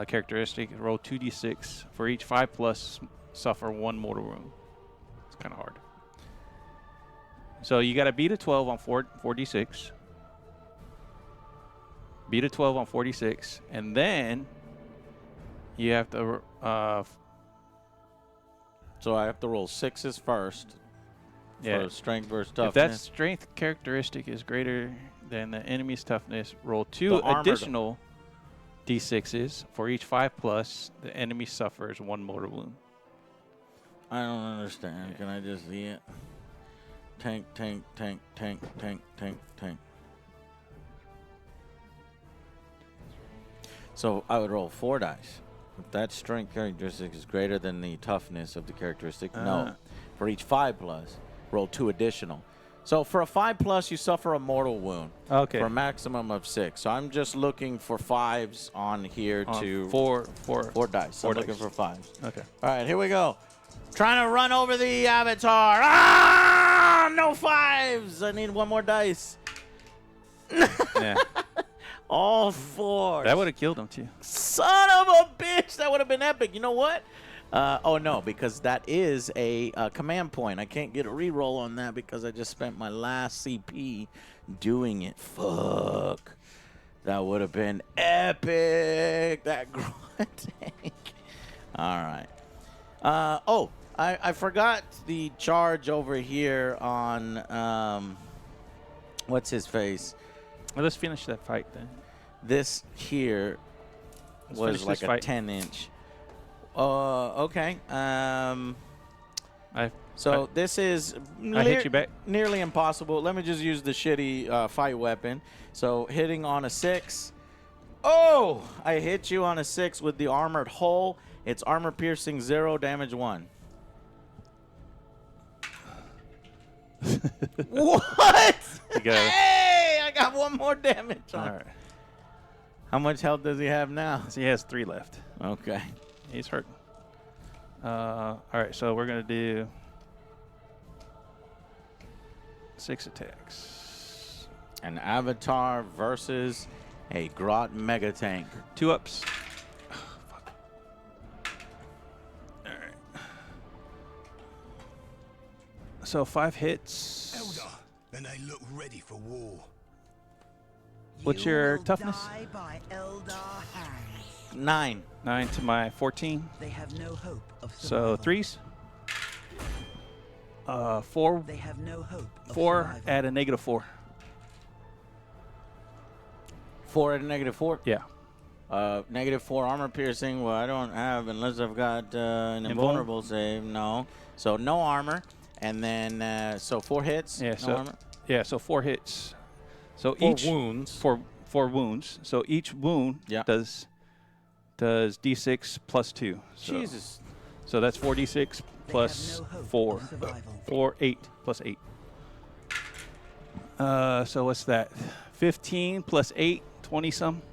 Speaker 2: characteristic, roll 2d6. For each 5+, suffer 1 mortal wound. It's kind of hard. So you got to beat a 12 on 4d6. Beat a 12 on 4d6. And then you have to...
Speaker 1: So I have to roll 6s first.
Speaker 2: Yeah.
Speaker 1: For strength versus
Speaker 2: If
Speaker 1: toughness.
Speaker 2: that strength characteristic is greater than the enemy's toughness, roll 2
Speaker 1: The armored-
Speaker 2: additional d6s. For each 5+, the enemy suffers 1 mortal wound.
Speaker 1: I don't understand. Can I just see it? tank, tank, tank, tank, tank, tank, tank. So I would roll 4 dice. If that strength characteristic is greater than the toughness of the characteristic, no. For each 5+, roll 2 additional. So for a 5+, you suffer a mortal wound.
Speaker 2: Okay.
Speaker 1: For a maximum of 6. So I'm just looking for 5s on here to...
Speaker 2: 4
Speaker 1: dice. I'm looking for 5s.
Speaker 2: Okay.
Speaker 1: All right, here we go. Trying to run over the avatar. Ah! No 5s. I need 1 more dice.
Speaker 2: Yeah.
Speaker 1: All 4s.
Speaker 2: That would have killed him too.
Speaker 1: Son of a bitch. That would have been epic. You know what? Oh, no, because that is a command point. I can't get a reroll on that because I just spent my last CP doing it. Fuck. That would have been epic. That grunt tank. All right. I forgot the charge over here on, what's his face?
Speaker 2: Well, let's finish that fight then.
Speaker 1: This here was like a 10-inch. Okay. This is
Speaker 2: I hit you back.
Speaker 1: nearly impossible. Let me just use the shitty fight weapon. So hitting on a 6. Oh! I hit you on a 6 with the armored hull. It's armor piercing 0, damage 1. What? Hey! I got 1 more damage on.
Speaker 2: All right.
Speaker 1: How much health does he have now?
Speaker 2: So he has 3 left.
Speaker 1: Okay.
Speaker 2: He's hurting. All right, so we're going to do 6 attacks.
Speaker 1: An avatar versus a Grot Mega Tank.
Speaker 2: 2 ups. Fuck. All right. So 5 hits.
Speaker 3: Eldar, then they look ready for war.
Speaker 2: What's
Speaker 6: You
Speaker 2: your
Speaker 6: will
Speaker 2: toughness?
Speaker 6: die by Eldar hands.
Speaker 1: 9.
Speaker 2: 9 to my 14.
Speaker 6: They have no hope of
Speaker 2: So
Speaker 6: survival.
Speaker 2: 3s. 4.
Speaker 6: They have no hope of
Speaker 2: 4
Speaker 6: survival.
Speaker 2: at a -4.
Speaker 1: 4 at a -4?
Speaker 2: Yeah.
Speaker 1: -4 armor piercing. Well, I don't have unless I've got an invulnerable save. No. So no armor. And then, so 4 hits.
Speaker 2: Yeah,
Speaker 1: no
Speaker 2: so
Speaker 1: armor.
Speaker 2: Yeah, so 4 hits. So
Speaker 1: 4
Speaker 2: each
Speaker 1: wounds.
Speaker 2: 4 wounds. So each wound does d6 plus 2. So,
Speaker 1: Jesus.
Speaker 2: So that's 4d6 plus
Speaker 6: no hope
Speaker 2: 4.
Speaker 6: of survival.
Speaker 2: 4, 8 plus 8. So what's that? 15 plus 8, 20 some.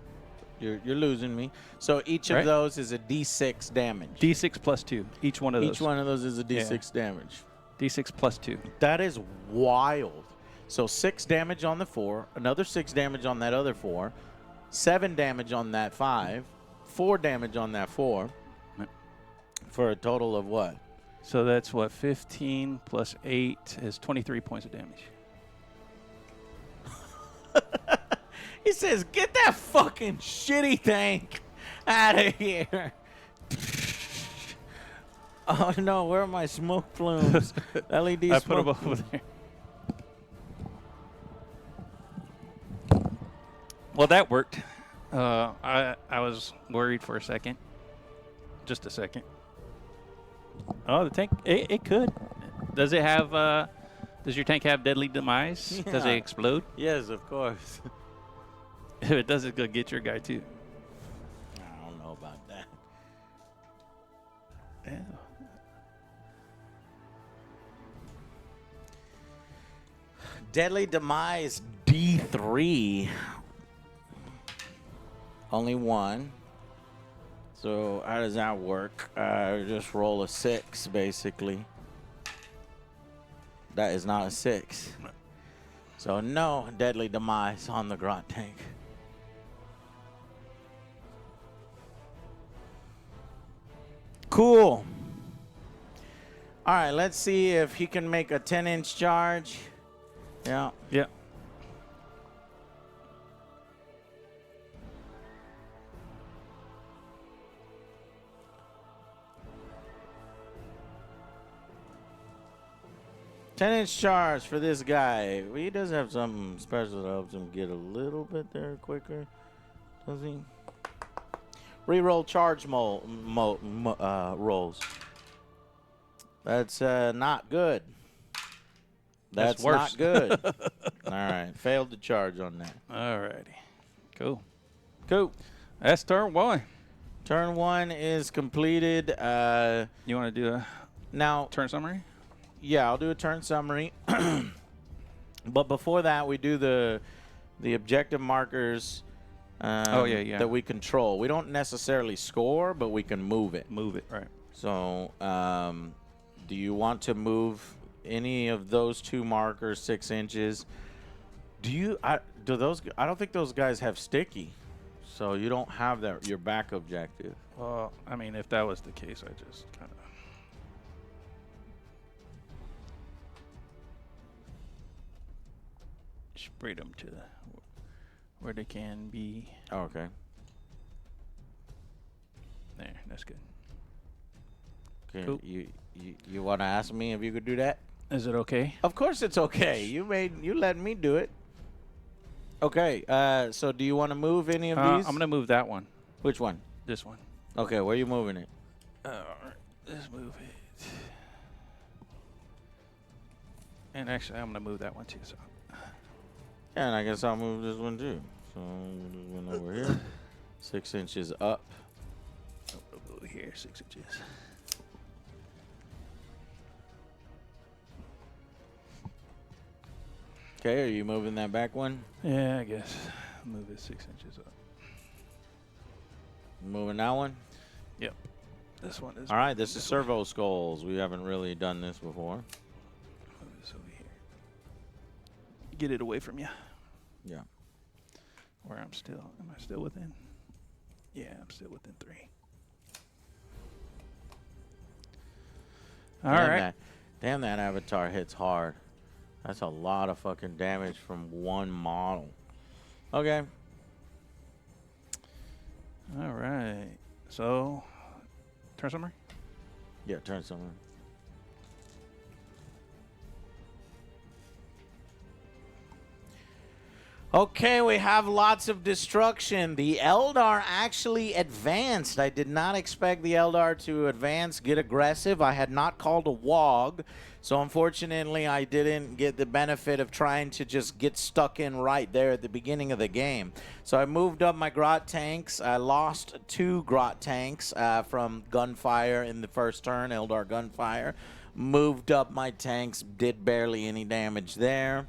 Speaker 1: You're losing me. So each of
Speaker 2: Right.
Speaker 1: those is a D6 damage.
Speaker 2: D6 plus 2. Each one of those.
Speaker 1: Each one of those is a D6 damage.
Speaker 2: D6 plus 2.
Speaker 1: That is wild. So 6 damage on the 4, another 6 damage on that other 4, 7 damage on that 5, 4 damage on that 4,
Speaker 2: Yep.
Speaker 1: for a total of what?
Speaker 2: So that's what? 15 plus 8 is 23 points of damage.
Speaker 1: He says, get that fucking shitty tank out of here. Oh no, where are my smoke plumes? LED
Speaker 2: I put
Speaker 1: smoke
Speaker 2: them over
Speaker 1: plumes.
Speaker 2: there. Well, that worked. I was worried for a second. Just a second. Oh, the tank. It could. Does it have? Does your tank have deadly demise? Does it
Speaker 1: Yeah.
Speaker 2: explode?
Speaker 1: Yes, of course.
Speaker 2: If it does, it's gonna get your guy too.
Speaker 1: I don't know about that.
Speaker 2: Yeah.
Speaker 1: Deadly Demise D3. Only 1. So how does that work? Just roll a 6, basically. That is not a 6. So no Deadly Demise on the Grot tank. Cool. All right, let's see if he can make a 10-inch charge. Yeah.
Speaker 2: Yeah.
Speaker 1: Ten-inch charge for this guy. Well, he does have something special that helps him get a little bit there quicker, does he? Reroll charge rolls. That's not good. That's
Speaker 2: worse.
Speaker 1: not good. All right. Failed to charge on that.
Speaker 2: All righty. Cool.
Speaker 1: Cool.
Speaker 2: That's turn 1.
Speaker 1: Turn 1 is completed.
Speaker 2: You want to do a
Speaker 1: Now,
Speaker 2: turn summary?
Speaker 1: yeah, I'll do a turn summary. But before that, we do the objective markers
Speaker 2: yeah.
Speaker 1: that we control. We don't necessarily score, but we can move it.
Speaker 2: Move it, right.
Speaker 1: So, do you want to move any of those 2 markers 6 inches? I don't think those guys have sticky, so you don't have your back objective.
Speaker 2: Well, I mean, if that was the case, I just kind of... spread them to where they can be.
Speaker 1: Oh, okay.
Speaker 2: There, that's good.
Speaker 1: Okay.
Speaker 2: Cool.
Speaker 1: You want to ask me if you could do that?
Speaker 2: Is it okay?
Speaker 1: Of course it's okay. You let me do it. Okay. So do you want to move any of these?
Speaker 2: I'm gonna move that one.
Speaker 1: Which one?
Speaker 2: This one.
Speaker 1: Okay. Where are you moving it?
Speaker 2: All right, let's move it. And actually, I'm gonna move that one too. So.
Speaker 1: Yeah, and I guess I'll move this one too. So this one over here, 6 inches up.
Speaker 2: Over here, 6 inches.
Speaker 1: Okay. Are you moving that back one?
Speaker 2: Yeah, I guess. Move it 6 inches up.
Speaker 1: Moving that one.
Speaker 2: Yep. This one is.
Speaker 1: All right. This is servo skulls. We haven't really done this before.
Speaker 2: Move this over here. Get it away from you.
Speaker 1: Yeah.
Speaker 2: Where am I still within? Yeah, I'm still within 3. All right.
Speaker 1: Damn, that avatar hits hard. That's a lot of fucking damage from one model. Okay.
Speaker 2: All right. So, turn summary?
Speaker 1: Yeah, turn somewhere. Okay, we have lots of destruction. The Eldar actually advanced. I did not expect the Eldar to advance, get aggressive. I had not called a WOG, so unfortunately I didn't get the benefit of trying to just get stuck in right there at the beginning of the game. So I moved up my Grot tanks. I lost 2 Grot tanks from gunfire in the first turn, Eldar gunfire. Moved up my tanks, did barely any damage there.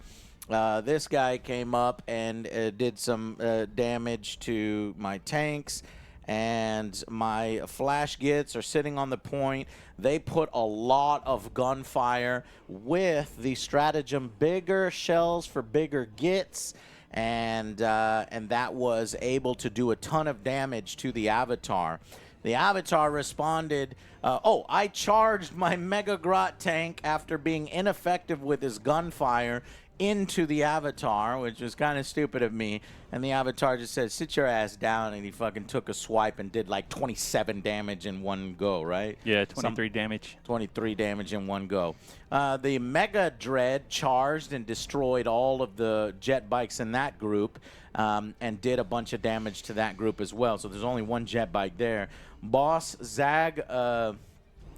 Speaker 1: This guy came up and did some damage to my tanks, and my flash gits are sitting on the point. They put a lot of gunfire with the stratagem bigger shells for bigger gits, and that was able to do a ton of damage to the Avatar. The Avatar responded, I charged my Mega Grot tank after being ineffective with his gunfire into the Avatar, which was kind of stupid of me. And the Avatar just said, sit your ass down, and he fucking took a swipe and did like 27 damage in one go, right?
Speaker 2: Yeah, 23 damage.
Speaker 1: 23 damage in one go. The Mega Dread charged and destroyed all of the jet bikes in that group, and did a bunch of damage to that group as well. So there's only one jet bike there. Boss Zag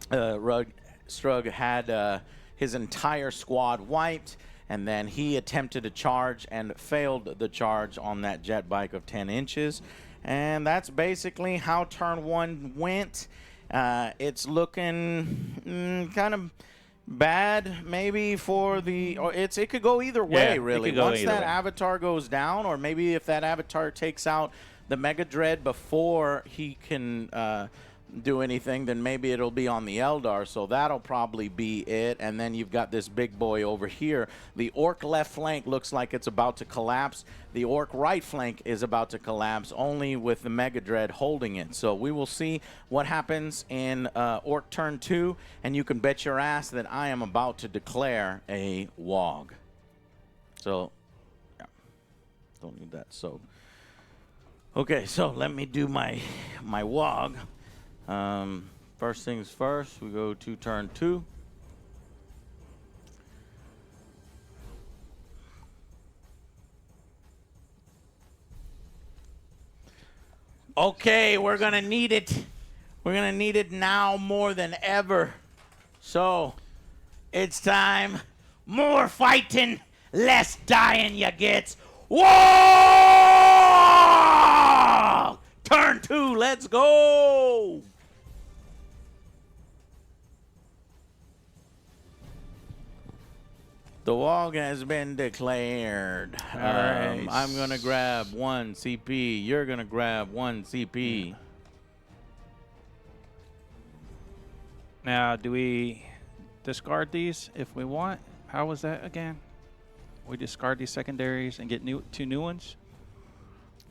Speaker 1: Strug had his entire squad wiped, and then he attempted to charge and failed the charge on that jet bike of 10 inches. And that's basically how turn 1 went. It's looking kind of bad maybe for the... Or it could go either way, really. Once that Avatar goes down, or maybe if that Avatar takes out the Mega Dread before he can... do anything, then maybe it'll be on the Eldar, so that'll probably be it. And then you've got this big boy over here. The Orc left flank looks like it's about to collapse. The Orc right flank is about to collapse, only with the Mega Dread holding it. So we will see what happens in Orc turn 2, and you can bet your ass that I am about to declare a WOG. So, yeah, don't need that. So, okay, so let me do my WOG. First things first, we go to turn 2. Okay, we're going to need it. We're going to need it now more than ever. So, it's time. More fighting, less dying you gets. Whoa! Turn 2, let's go! The walk has been declared.
Speaker 2: All right.
Speaker 1: I'm going to grab 1 CP. You're going to grab 1 CP.
Speaker 2: Now, do we discard these if we want? How was that again? We discard these secondaries and get 2 new ones?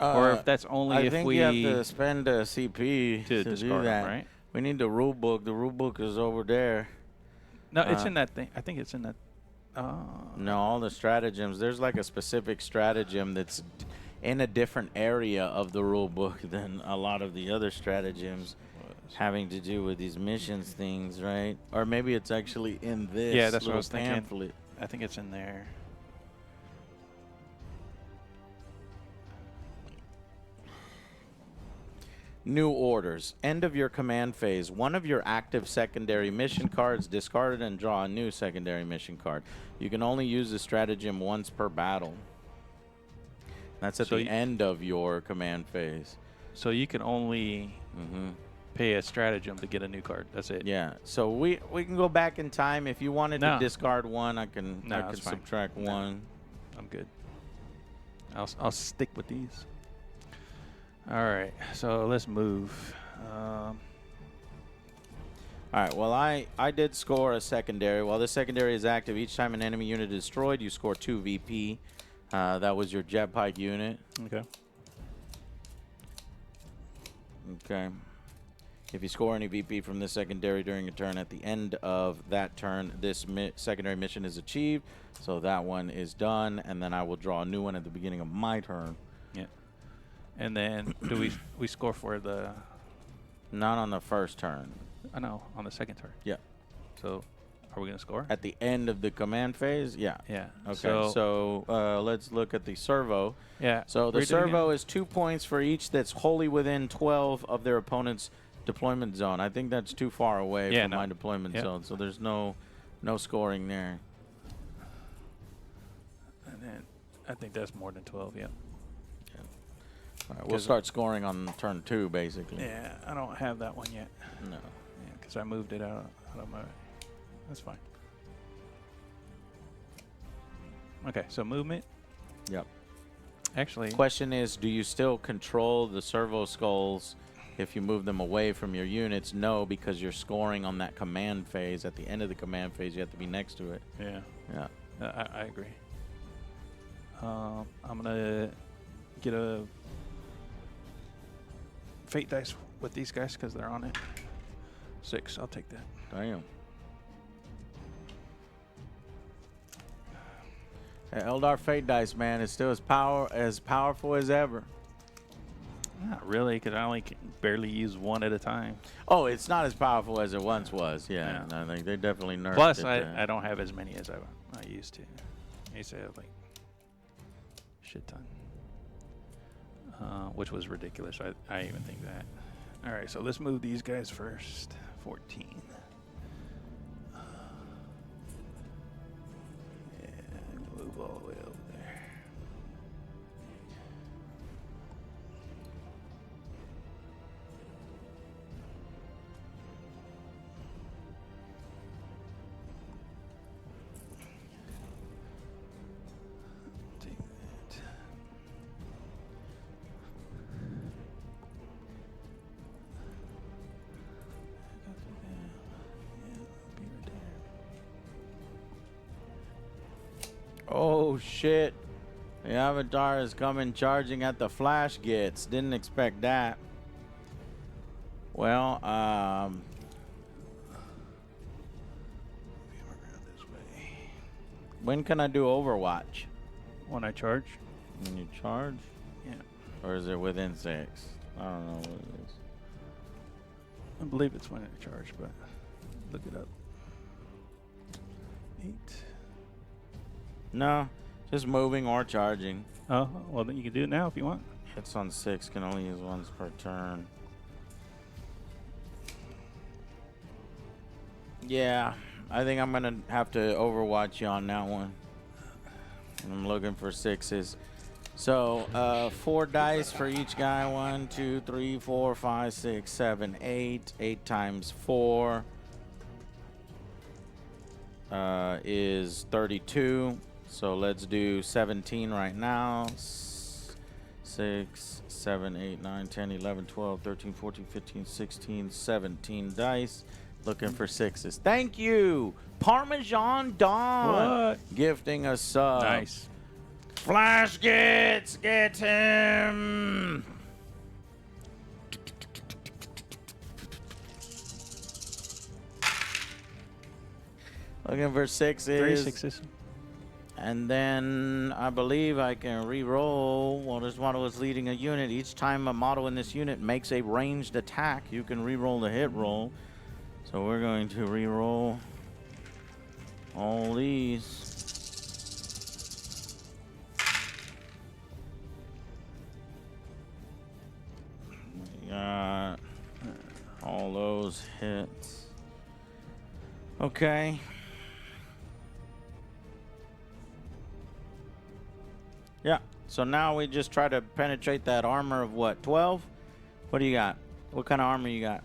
Speaker 2: Or if that's only
Speaker 1: I
Speaker 2: if
Speaker 1: think
Speaker 2: we
Speaker 1: you have to spend a CP
Speaker 2: to
Speaker 1: to do
Speaker 2: discard
Speaker 1: that.
Speaker 2: them, right?
Speaker 1: We need the rule book. The rule book is over there.
Speaker 2: No, it's in that thing. I think it's in that.
Speaker 1: No, all the stratagems. There's like a specific stratagem that's in a different area of the rule book than a lot of the other stratagems having to do with these missions things, right? Or maybe it's actually in this.
Speaker 2: Yeah, that's what I
Speaker 1: little
Speaker 2: was thinking.
Speaker 1: pamphlet.
Speaker 2: I think it's in there.
Speaker 1: New orders. End of your command phase. One of your active secondary mission cards discarded and draw a new secondary mission card. You can only use the stratagem once per battle. That's at
Speaker 2: So
Speaker 1: the end of your command phase.
Speaker 2: So you can only pay a stratagem to get a new card. That's it.
Speaker 1: Yeah. So we can go back in time. If you wanted to
Speaker 2: No.
Speaker 1: discard 1, I can
Speaker 2: No, that's fine.
Speaker 1: subtract 1.
Speaker 2: I'm good. I'll stick with these. All right, so let's move.
Speaker 1: All right, well, I did score a secondary. While this secondary is active, each time an enemy unit is destroyed, you score 2 VP. That was your jet pike unit.
Speaker 2: Okay.
Speaker 1: Okay. If you score any VP from this secondary during a turn, at the end of that turn, this secondary mission is achieved. So that one is done, and then I will draw a new one at the beginning of my turn.
Speaker 2: Yeah. And then do we score for the?
Speaker 1: Not on the first turn.
Speaker 2: I know, on the second turn.
Speaker 1: Yeah.
Speaker 2: So, are we gonna score?
Speaker 1: At the end of the command phase, yeah.
Speaker 2: Yeah.
Speaker 1: Okay. So let's look at the servo.
Speaker 2: Yeah.
Speaker 1: So the
Speaker 2: read it again.
Speaker 1: servo is 2 points for each that's wholly within 12 of their opponent's deployment zone. I think that's too far away from my deployment zone, so there's no scoring there.
Speaker 2: And then I think that's more than 12. Yeah.
Speaker 1: All right, we'll start scoring on turn 2, basically.
Speaker 2: Yeah. I don't have that one yet.
Speaker 1: No.
Speaker 2: Yeah, because I moved it out of my. That's fine. Okay. So movement.
Speaker 1: Yep.
Speaker 2: Actually.
Speaker 1: Question is, do you still control the servo skulls if you move them away from your units? No, because you're scoring on that command phase. At the end of the command phase, you have to be next to it.
Speaker 2: Yeah.
Speaker 1: Yeah.
Speaker 2: I agree. I'm gonna get a fate dice with these guys because they're on it. 6. I'll take that.
Speaker 1: Damn. Hey, Eldar Fate Dice, man, is still as powerful as ever.
Speaker 2: Not really, because I only can barely use one at a time.
Speaker 1: Oh, it's not as powerful as it once was. Yeah, I think they definitely nerfed
Speaker 2: Plus,
Speaker 1: it.
Speaker 2: I don't have as many as I used to. I used to have like shit ton, which was ridiculous. I even think that. All right, so let's move these guys first. 14. And move all the way over there. Take that.
Speaker 1: Oh shit! The Avatar is coming charging at the flash gets. Didn't expect that. Well, when can I do Overwatch?
Speaker 2: When I charge?
Speaker 1: When you charge?
Speaker 2: Yeah.
Speaker 1: Or is it within 6? I don't know what it is.
Speaker 2: I believe it's when I charge, but look it up. 8.
Speaker 1: No, just moving or charging.
Speaker 2: Oh, well then you can do it now if you want.
Speaker 1: Hits on 6 can only use once per turn. Yeah, I think I'm gonna have to overwatch you on that one. I'm looking for 6s. So 4 dice for each guy. 1, 2, 3, 4, 5, 6, 7, 8. 8 times 4 is 32. So let's do 17 right now. 6, 7, 8, 9, 10, 11, 12, 13, 14, 15, 16, 17 dice. Looking for 6s. Thank you, Parmesan Don.
Speaker 2: What?
Speaker 1: Gifting a sub.
Speaker 2: Nice.
Speaker 1: Flash get him. Looking for 6s.
Speaker 2: 3 6s.
Speaker 1: And then I believe I can re-roll. Well, this model is leading a unit. Each time a model in this unit makes a ranged attack, you can re-roll the hit roll. So we're going to re-roll all these. We got all those hits. Okay. Yeah, so now we just try to penetrate that armor of what, 12? What do you got? What kind of armor you got?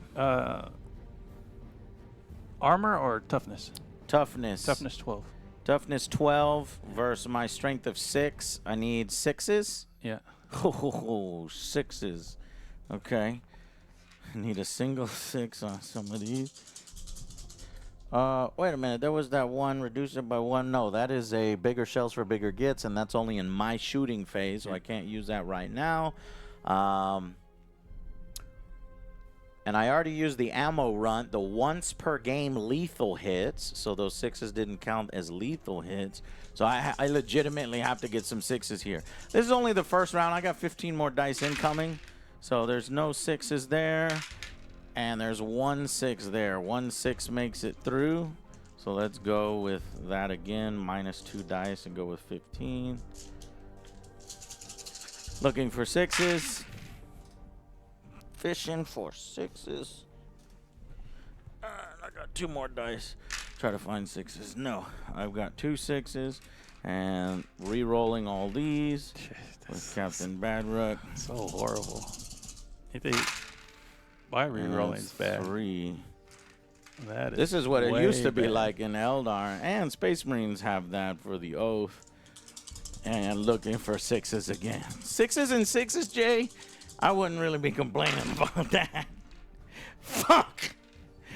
Speaker 2: Armor or toughness?
Speaker 1: Toughness.
Speaker 2: Toughness 12.
Speaker 1: Toughness 12 versus my strength of 6. I need 6s?
Speaker 2: Yeah.
Speaker 1: Oh, 6s. Okay. I need a single 6 on some of these. Wait a minute. There was that one, reduce it by 1. No, that is a bigger shells for bigger gets, and that's only in my shooting phase, so I can't use that right now. And I already used the ammo run, the once per game lethal hits, so those 6s didn't count as lethal hits. So I legitimately have to get some 6s here. This is only the first round. I got 15 more dice incoming, so there's no 6s there. And there's 1 6 there. 1 6 makes it through. So let's go with that again. -2 dice and go with 15. Looking for 6s. Fishing for 6s. I got 2 more dice. Try to find 6s. No, I've got 2 6s. And re-rolling all these with Captain Badrock.
Speaker 2: So horrible. Why re-rolling is bad.
Speaker 1: 3.
Speaker 2: That is
Speaker 1: This is what it
Speaker 2: way
Speaker 1: used to be
Speaker 2: bad.
Speaker 1: like in Eldar, and Space Marines have that for the Oath. And looking for 6s again. 6s and 6s, Jay? I wouldn't really be complaining about that. Fuck.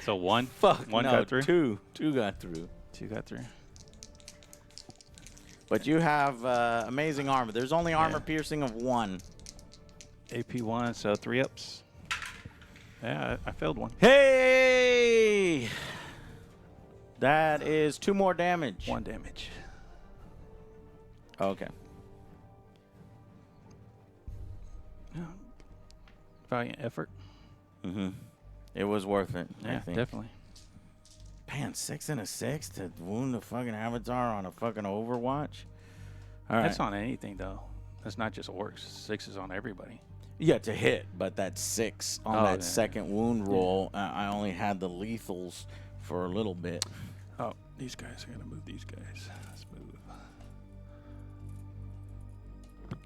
Speaker 2: So 1?
Speaker 1: Fuck.
Speaker 2: 1
Speaker 1: no,
Speaker 2: got through?
Speaker 1: 2. 2 got through.
Speaker 2: 2 got through.
Speaker 1: But you have amazing armor. There's only armor piercing of 1.
Speaker 2: AP 1, so 3 ups. Yeah, I failed 1.
Speaker 1: Hey! That is 2 more damage.
Speaker 2: 1 damage.
Speaker 1: Okay.
Speaker 2: Yeah. Valiant effort.
Speaker 1: It was worth it, I
Speaker 2: Yeah,
Speaker 1: think.
Speaker 2: definitely.
Speaker 1: Man, 6 and a 6 to wound the fucking Avatar on a fucking Overwatch? All right.
Speaker 2: That's on anything, though. That's not just orcs. 6 is on everybody.
Speaker 1: Yeah, to hit, but that 6 on that second wound roll, I only had the lethals for a little bit.
Speaker 2: Oh, these guys. I gotta move these guys. Let's move.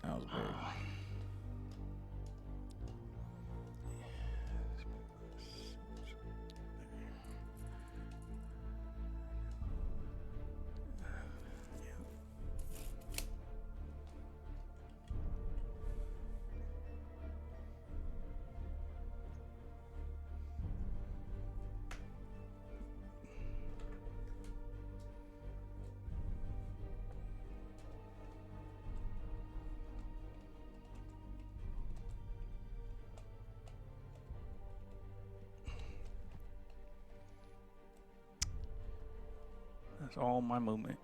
Speaker 1: That was big.
Speaker 2: That's all my movement.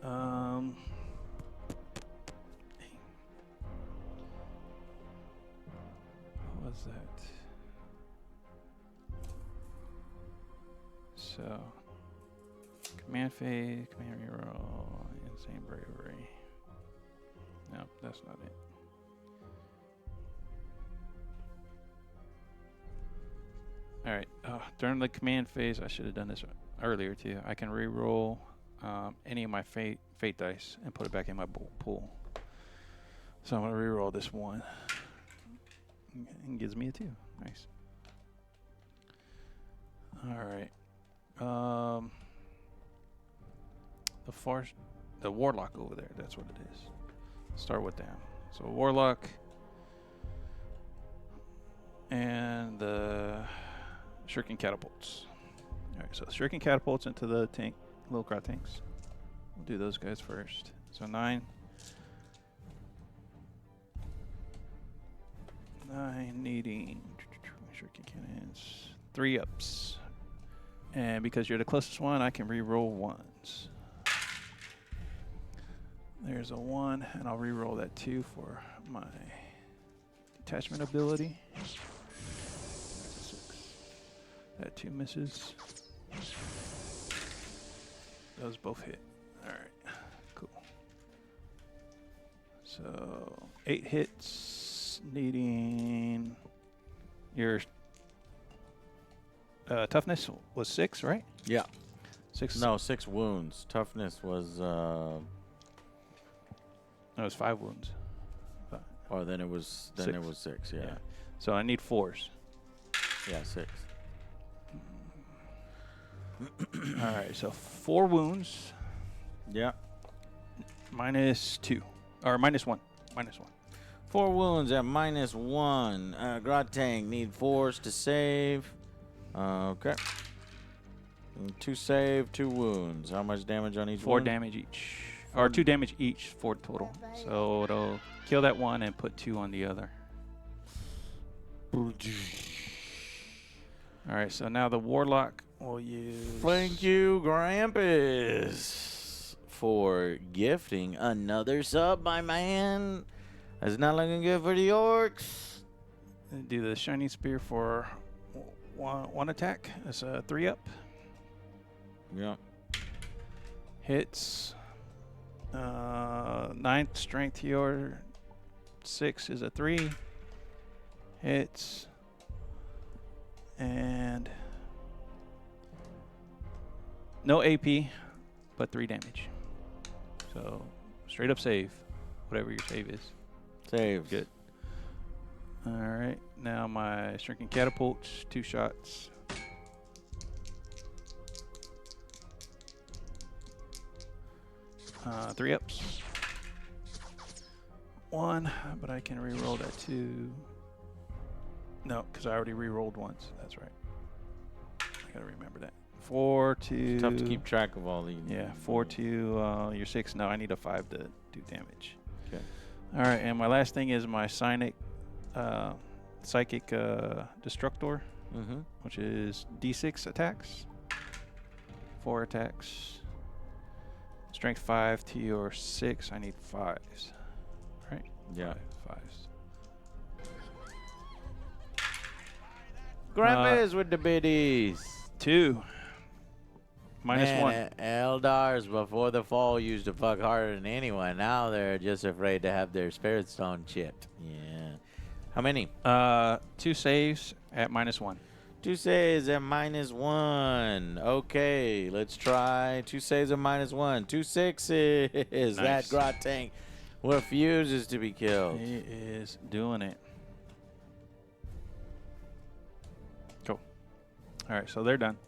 Speaker 2: What was that? So, command phase, command reroll, insane bravery. Nope, that's not it. All right. During the command phase, I should have done this earlier too. I can re-roll any of my fate dice and put it back in my pool. So I'm gonna re-roll this one. And gives me a 2. Nice. All right. The warlock over there. That's what it is. Start with them. So warlock and the shuriken catapults. All right. So shuriken catapults into the tank, little crowd tanks. We'll do those guys first. So 9. 9 needing shuriken cannons. 3 ups. And because you're the closest one, I can re-roll 1s. There's a 1, and I'll re-roll that 2 for my detachment ability. 6. That 2 misses. Those both hit. Alright, cool. So 8 hits, needing your toughness was 6, right?
Speaker 1: Yeah.
Speaker 2: 6.
Speaker 1: No, 6 wounds. Toughness was
Speaker 2: No, it was 5 wounds.
Speaker 1: or then it was 6, yeah.
Speaker 2: So I need 4s.
Speaker 1: Yeah, 6.
Speaker 2: All right, so 4 wounds.
Speaker 1: Yeah.
Speaker 2: -2. Or -1. -1.
Speaker 1: 4 wounds at -1. Grotang need 4s to save. Okay. 2 save, 2 wounds. How much damage on each
Speaker 2: 4
Speaker 1: wound?
Speaker 2: damage each. Or 2 damage each, 4 total. So it'll kill that one and put 2 on the other. All right, so now the warlock will use...
Speaker 1: Thank you, Grampus, for gifting another sub, my man. That's not looking good for the orcs.
Speaker 2: Do the shining spear for one attack. That's a 3 up.
Speaker 1: Yeah.
Speaker 2: Hits. 9th strength to your 6 is a 3. Hits. And no AP, but 3 damage. So straight up save, whatever your save is.
Speaker 1: Saves.
Speaker 2: Good. All right, now my shrinking catapults, 2 shots. Three ups. 1, but I can re-roll that 2. No, because I already re-rolled once. That's right. I gotta remember that. 4 to...
Speaker 1: It's tough to keep track of all these.
Speaker 2: Yeah, 4 to your 6. No, I need a 5 to do damage.
Speaker 1: Okay.
Speaker 2: All right, and my last thing is my psychic destructor, which is D6 attacks. 4 attacks. Strength 5 to your 6. I need 5s. Right?
Speaker 1: Yeah.
Speaker 2: 5s.
Speaker 1: Grampus with the biddies.
Speaker 2: 2. -1.
Speaker 1: Eldars before the fall used to fuck harder than anyone. Now they're just afraid to have their spirit stone chipped. Yeah. How many?
Speaker 2: 2 saves at -1.
Speaker 1: 2 saves at -1. Okay, let's try 2 saves at -1. 2 sixes.
Speaker 2: Nice.
Speaker 1: That Grotang refuses to be killed.
Speaker 2: He is doing it. Cool. All right, so they're done.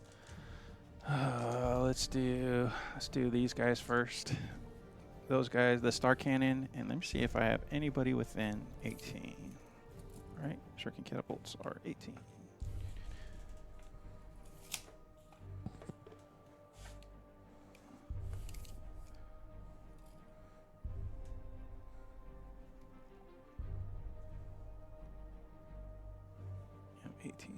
Speaker 2: Let's do these guys first. Those guys, the star cannon, and let me see if I have anybody within 18. Right? Shuriken catapults are 18. Yep, 18.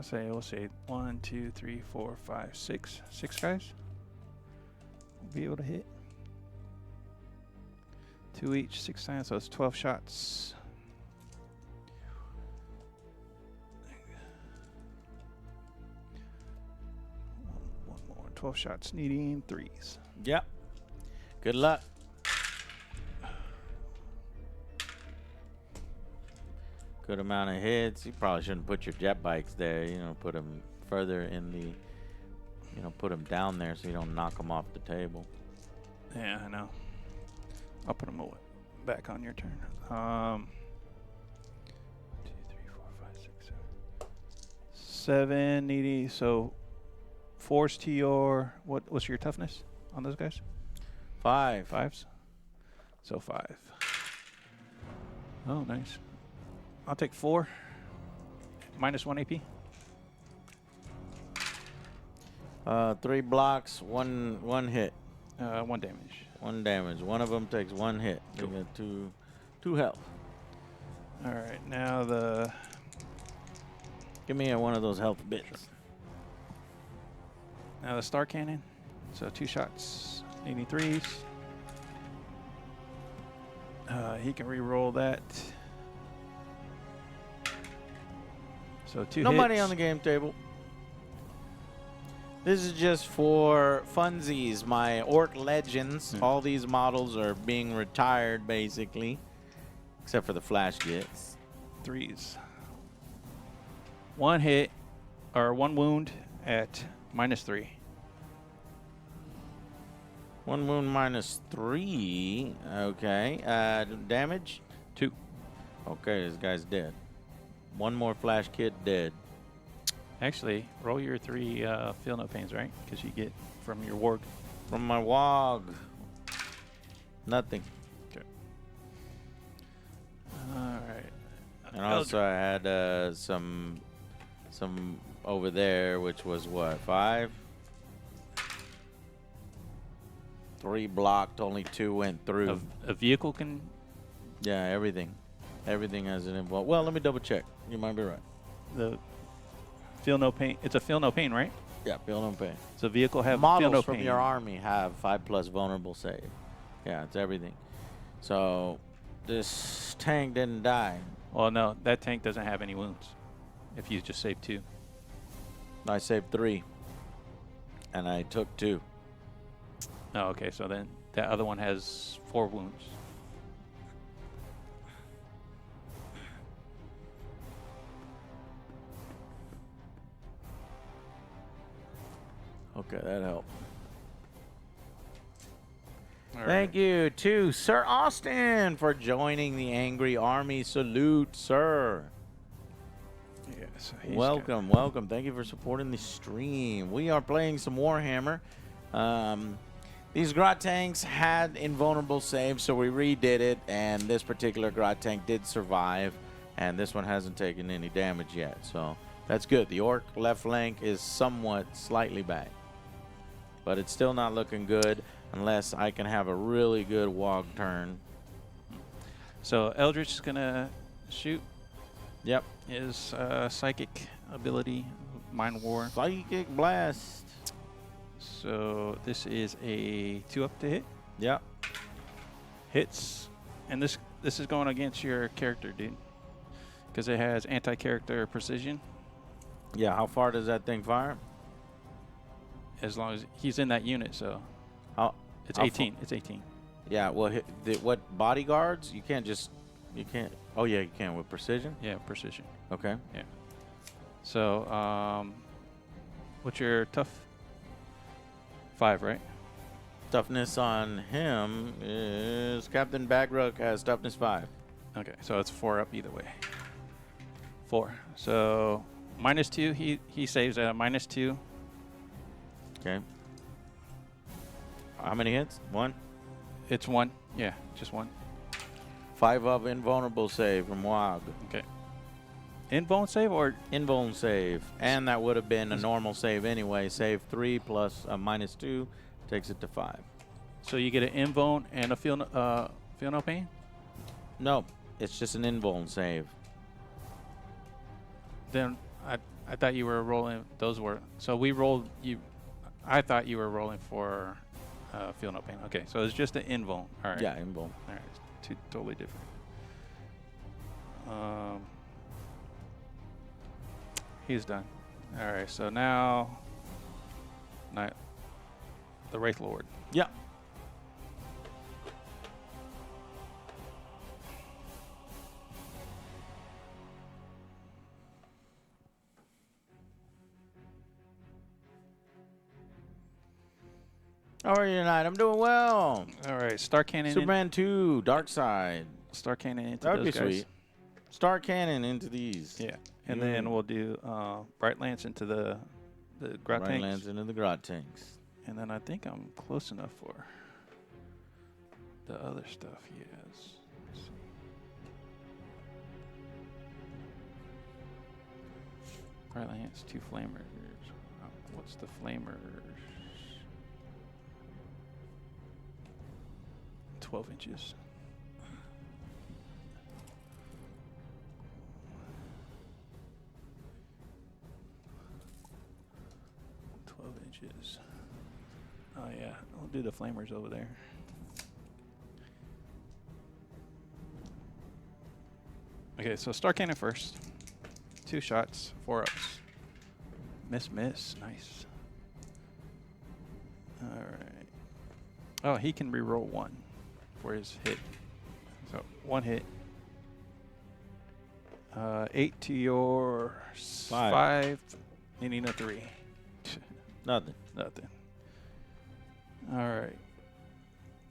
Speaker 2: So we'll say 1, 2, 3, 4, 5, 6. 6 guys will be able to hit. 2 each, 6 times, so it's 12 shots. One more. 12 shots needing 3s.
Speaker 1: Yep. Good luck. Good amount of hits. You probably shouldn't put your jet bikes there. You know, put them further in the. You know, put them down there so you don't knock them off the table.
Speaker 2: Yeah, I know. I'll put them back on your turn. 2, 3, 4, 5, 6, 7. 7 needy. So 4's to your what's your toughness on those guys?
Speaker 1: 5.
Speaker 2: 5s. So 5. Oh, nice. I'll take 4. Minus 1 AP.
Speaker 1: 3 blocks, one hit.
Speaker 2: 1 damage.
Speaker 1: 1 damage. One of them takes 1 hit. You
Speaker 2: Cool.
Speaker 1: get 2 health.
Speaker 2: All right, now the
Speaker 1: Give me one of those health bits.
Speaker 2: star cannon. So 2 shots, 83s. He can re-roll that. So 2
Speaker 1: No
Speaker 2: hits.
Speaker 1: money on the game table. This is just for funsies. My Orc Legends. All these models are being retired, basically. Except for the Flash Gits.
Speaker 2: 3s. 1 hit, or 1 wound at -3.
Speaker 1: 1 wound minus 3. Okay. Damage?
Speaker 2: 2.
Speaker 1: Okay, this guy's dead. 1 more Flash Kit dead.
Speaker 2: Actually, roll your 3 feel no pains, right? Because you get from your warg.
Speaker 1: From my Wog. Nothing.
Speaker 2: Okay. All right.
Speaker 1: And also I had some over there, which was what, 5? 3 blocked, only 2 went through.
Speaker 2: A vehicle can.
Speaker 1: Yeah, everything. Everything has an involved. Well, let me double check. You might be right.
Speaker 2: The feel no pain. It's a feel no pain, right?
Speaker 1: Yeah, feel no pain.
Speaker 2: So vehicle have
Speaker 1: Models
Speaker 2: feel no
Speaker 1: from
Speaker 2: pain.
Speaker 1: your army have 5+ vulnerable save. Yeah, it's everything. So this tank didn't die.
Speaker 2: Well, no, that tank doesn't have any wounds. If you just save 2.
Speaker 1: I saved 3. And I took 2.
Speaker 2: Oh, okay. So then that other one has 4 wounds.
Speaker 1: Okay, that helped.
Speaker 2: All
Speaker 1: Thank you to Sir Austin for joining the Angry Army. Salute, sir.
Speaker 2: Yeah, so he's
Speaker 1: Welcome, welcome. Thank you for supporting the stream. We are playing some Warhammer. These Grot tanks had invulnerable saves, so we redid it, and this particular Grot tank did survive, and this one hasn't taken any damage yet, so that's good. The Orc left flank is somewhat slightly back, but it's still not looking good unless I can have a really good Wog turn.
Speaker 2: So Eldritch is gonna shoot
Speaker 1: Yep.
Speaker 2: his psychic ability, Mind War.
Speaker 1: Psychic Blast.
Speaker 2: So this is a 2-up to hit.
Speaker 1: Yep.
Speaker 2: Hits, and this is going against your character, dude, because it has anti-character precision.
Speaker 1: Yeah, how far does that thing fire?
Speaker 2: As long as he's in that unit, so
Speaker 1: How?
Speaker 2: it's
Speaker 1: how
Speaker 2: 18. It's 18.
Speaker 1: Yeah, well, what bodyguards? You can't. Oh, yeah, you can with precision.
Speaker 2: Yeah, precision.
Speaker 1: Okay.
Speaker 2: Yeah. So, what's your tough? 5, right?
Speaker 1: Toughness on him is Captain Bagruck has toughness 5.
Speaker 2: Okay, so it's 4 up either way. 4. So -2. He saves at a -2.
Speaker 1: Okay. How many hits? 1.
Speaker 2: It's 1. Yeah, just 1.
Speaker 1: 5 of invulnerable save from Wog.
Speaker 2: Okay. Invuln save or
Speaker 1: Invuln save, and that would have been a normal save anyway. Save 3 plus a -2 takes it to 5.
Speaker 2: so you get an invuln and a feel no pain?
Speaker 1: No, it's just an invuln save.
Speaker 2: Then I thought you were rolling. Those were so we rolled you. I thought you were rolling for feel no pain. Okay, so it's just an invuln. All right.
Speaker 1: Yeah, invuln.
Speaker 2: All right, it's 2 totally different. He's done. All right, so now, the Wraith Lord.
Speaker 1: Yeah. How are you tonight? I'm doing well.
Speaker 2: All right, Star Cannon.
Speaker 1: Superman 2, Dark Side.
Speaker 2: Star Cannon into
Speaker 1: That would
Speaker 2: those
Speaker 1: be
Speaker 2: guys.
Speaker 1: sweet. Star Cannon into these.
Speaker 2: Yeah, and then we'll do Bright Lance into the Grot
Speaker 1: Right
Speaker 2: tanks.
Speaker 1: lands into the Grot tanks.
Speaker 2: And then I think I'm close enough for the other stuff. Yes. Let's see. Bright Lance, 2 flamers. What's the flamers? 12 inches. Oh yeah, I'll do the flamers over there. Okay, so Star Cannon first. 2 shots, 4 ups. Miss, nice. All right. Oh, he can reroll 1 for his hit. So 1 hit. 8 to your 5. Needing a 3.
Speaker 1: Nothing.
Speaker 2: Nothing. All right.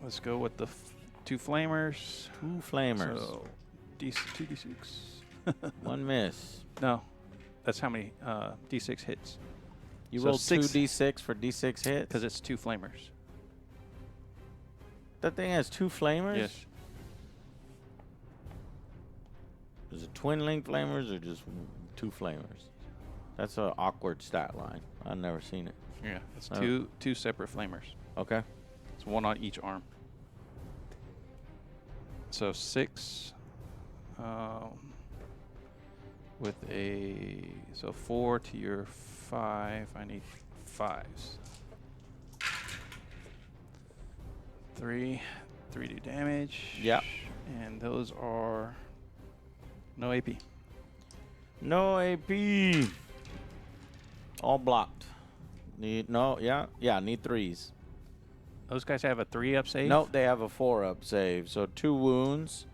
Speaker 2: Let's go with the 2 flamers.
Speaker 1: 2 flamers.
Speaker 2: So 2d6.
Speaker 1: 1 miss.
Speaker 2: No, that's how many d6 hits.
Speaker 1: You
Speaker 2: So
Speaker 1: rolled
Speaker 2: 6
Speaker 1: 2d6 for d6 hits?
Speaker 2: because it's 2 flamers.
Speaker 1: That thing has 2 flamers?
Speaker 2: Yes.
Speaker 1: Is it twin link flamers or just 2 flamers? That's an awkward stat line. I've never seen it.
Speaker 2: Yeah, it's
Speaker 1: Oh.
Speaker 2: two separate flamers.
Speaker 1: Okay.
Speaker 2: It's 1 on each arm. So 6 with a 4 to your 5. I need 5s. 3 do damage.
Speaker 1: Yep.
Speaker 2: And those are no AP.
Speaker 1: No AP. All blocked. Need need 3s.
Speaker 2: Those guys have a 3-up save?
Speaker 1: Nope, they have a 4-up save. So 2 wounds,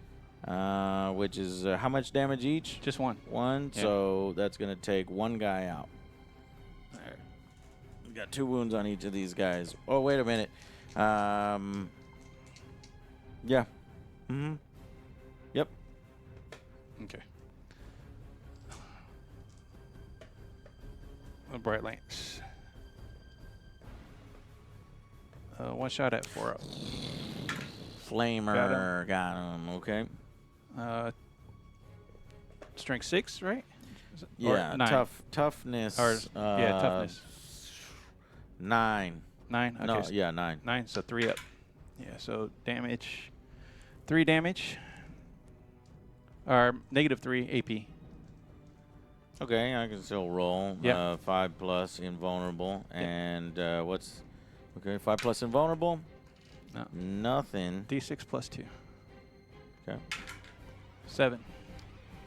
Speaker 1: which is how much damage each?
Speaker 2: Just 1.
Speaker 1: 1.
Speaker 2: Yeah.
Speaker 1: So that's going to take 1 guy out. All right. We got 2 wounds on each of these guys. Oh, wait a minute. Yeah. Mm-hmm. Yep.
Speaker 2: Okay. A Bright Lance. 1 shot at 4 up.
Speaker 1: Flamer. Got him. Okay.
Speaker 2: Strength 6, right?
Speaker 1: Yeah.
Speaker 2: Or 9.
Speaker 1: Toughness.
Speaker 2: Toughness.
Speaker 1: 9.
Speaker 2: 9. Okay.
Speaker 1: No, yeah, 9.
Speaker 2: 9, so 3 up. Yeah, so damage. 3 damage. Or -3 AP.
Speaker 1: Okay, I can still roll.
Speaker 2: Yeah.
Speaker 1: 5 plus invulnerable.
Speaker 2: Yeah.
Speaker 1: And what's... Okay, 5 plus invulnerable?
Speaker 2: No.
Speaker 1: Nothing.
Speaker 2: D6 plus 2.
Speaker 1: Okay.
Speaker 2: 7.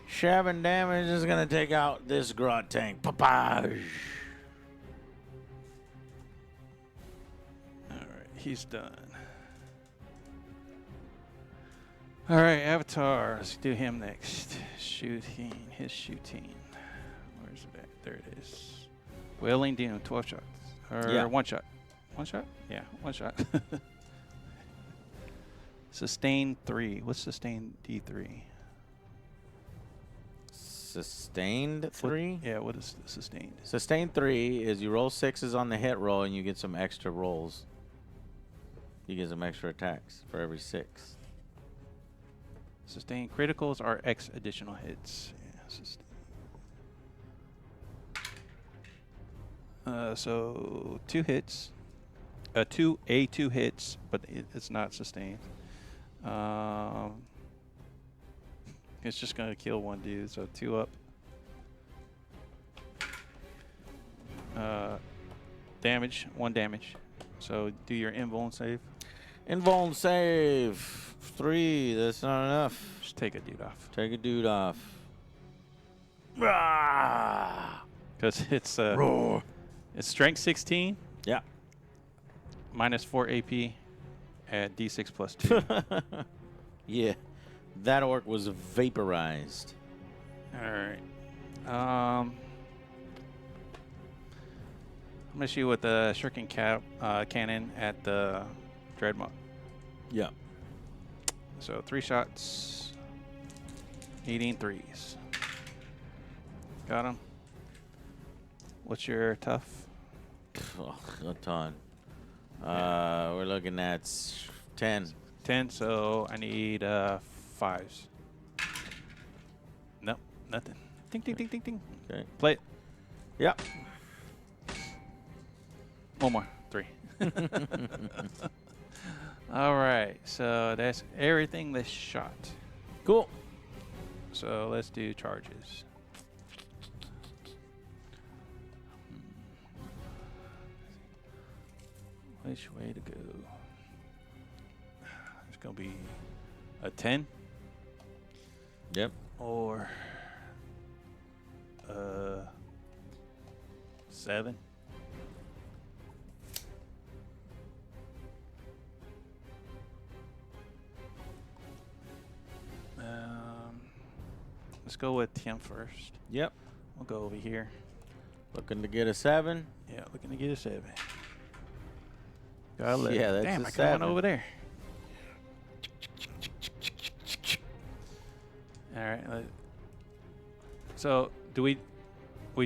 Speaker 1: 7 damage is going to take out this Grot tank. Papage.
Speaker 2: All right, he's done. All right, Avatar. Let's do him next. His shooting. Where's it at? There it is. Wailing Doom, 12 shots. Or
Speaker 1: Yeah.
Speaker 2: 1 shot. 1 shot? Yeah, 1 shot. Sustain 3. What's sustain D3?
Speaker 1: Sustained 3?
Speaker 2: Yeah, what is sustained?
Speaker 1: Sustained 3 is you roll 6s on the hit roll and you get some extra rolls. You get some extra attacks for every 6.
Speaker 2: Sustained criticals are X additional hits. Yeah, sustain. So 2 hits. 2 hits, but it's not sustained. It's just gonna kill 1 dude, so 2 up. Damage, 1 damage. So do your invuln save.
Speaker 1: Invuln save 3. That's not enough.
Speaker 2: Just take a dude off.
Speaker 1: Take a dude off.
Speaker 2: Because it's
Speaker 1: Roar.
Speaker 2: it's strength 16.
Speaker 1: Yeah.
Speaker 2: Minus 4 AP at D6 plus 2.
Speaker 1: Yeah. That orc was vaporized.
Speaker 2: All right. I'm gonna shoot with the shuriken cannon at the dreadnought.
Speaker 1: Yeah.
Speaker 2: So 3 shots, needing 3s. Got him. What's your tough?
Speaker 1: Oh, a ton. We're looking at 10.
Speaker 2: 10. So I need 5s. Nope, nothing. Ding, ding, ding, ding, ding.
Speaker 1: Okay.
Speaker 2: Play it.
Speaker 1: Yep.
Speaker 2: One more. 3. All right. So that's everything that's shot.
Speaker 1: Cool.
Speaker 2: So let's do charges. Which way to go? It's going to be a 10
Speaker 1: Yep.
Speaker 2: or a 7. Let's go with 10 first.
Speaker 1: Yep.
Speaker 2: We'll go over here.
Speaker 1: Looking to get a 7.
Speaker 2: Yeah, looking to get a 7. Got 11.
Speaker 1: Yeah, that's
Speaker 2: Damn,
Speaker 1: a
Speaker 2: I got
Speaker 1: 7.
Speaker 2: one over there. All right. So, do we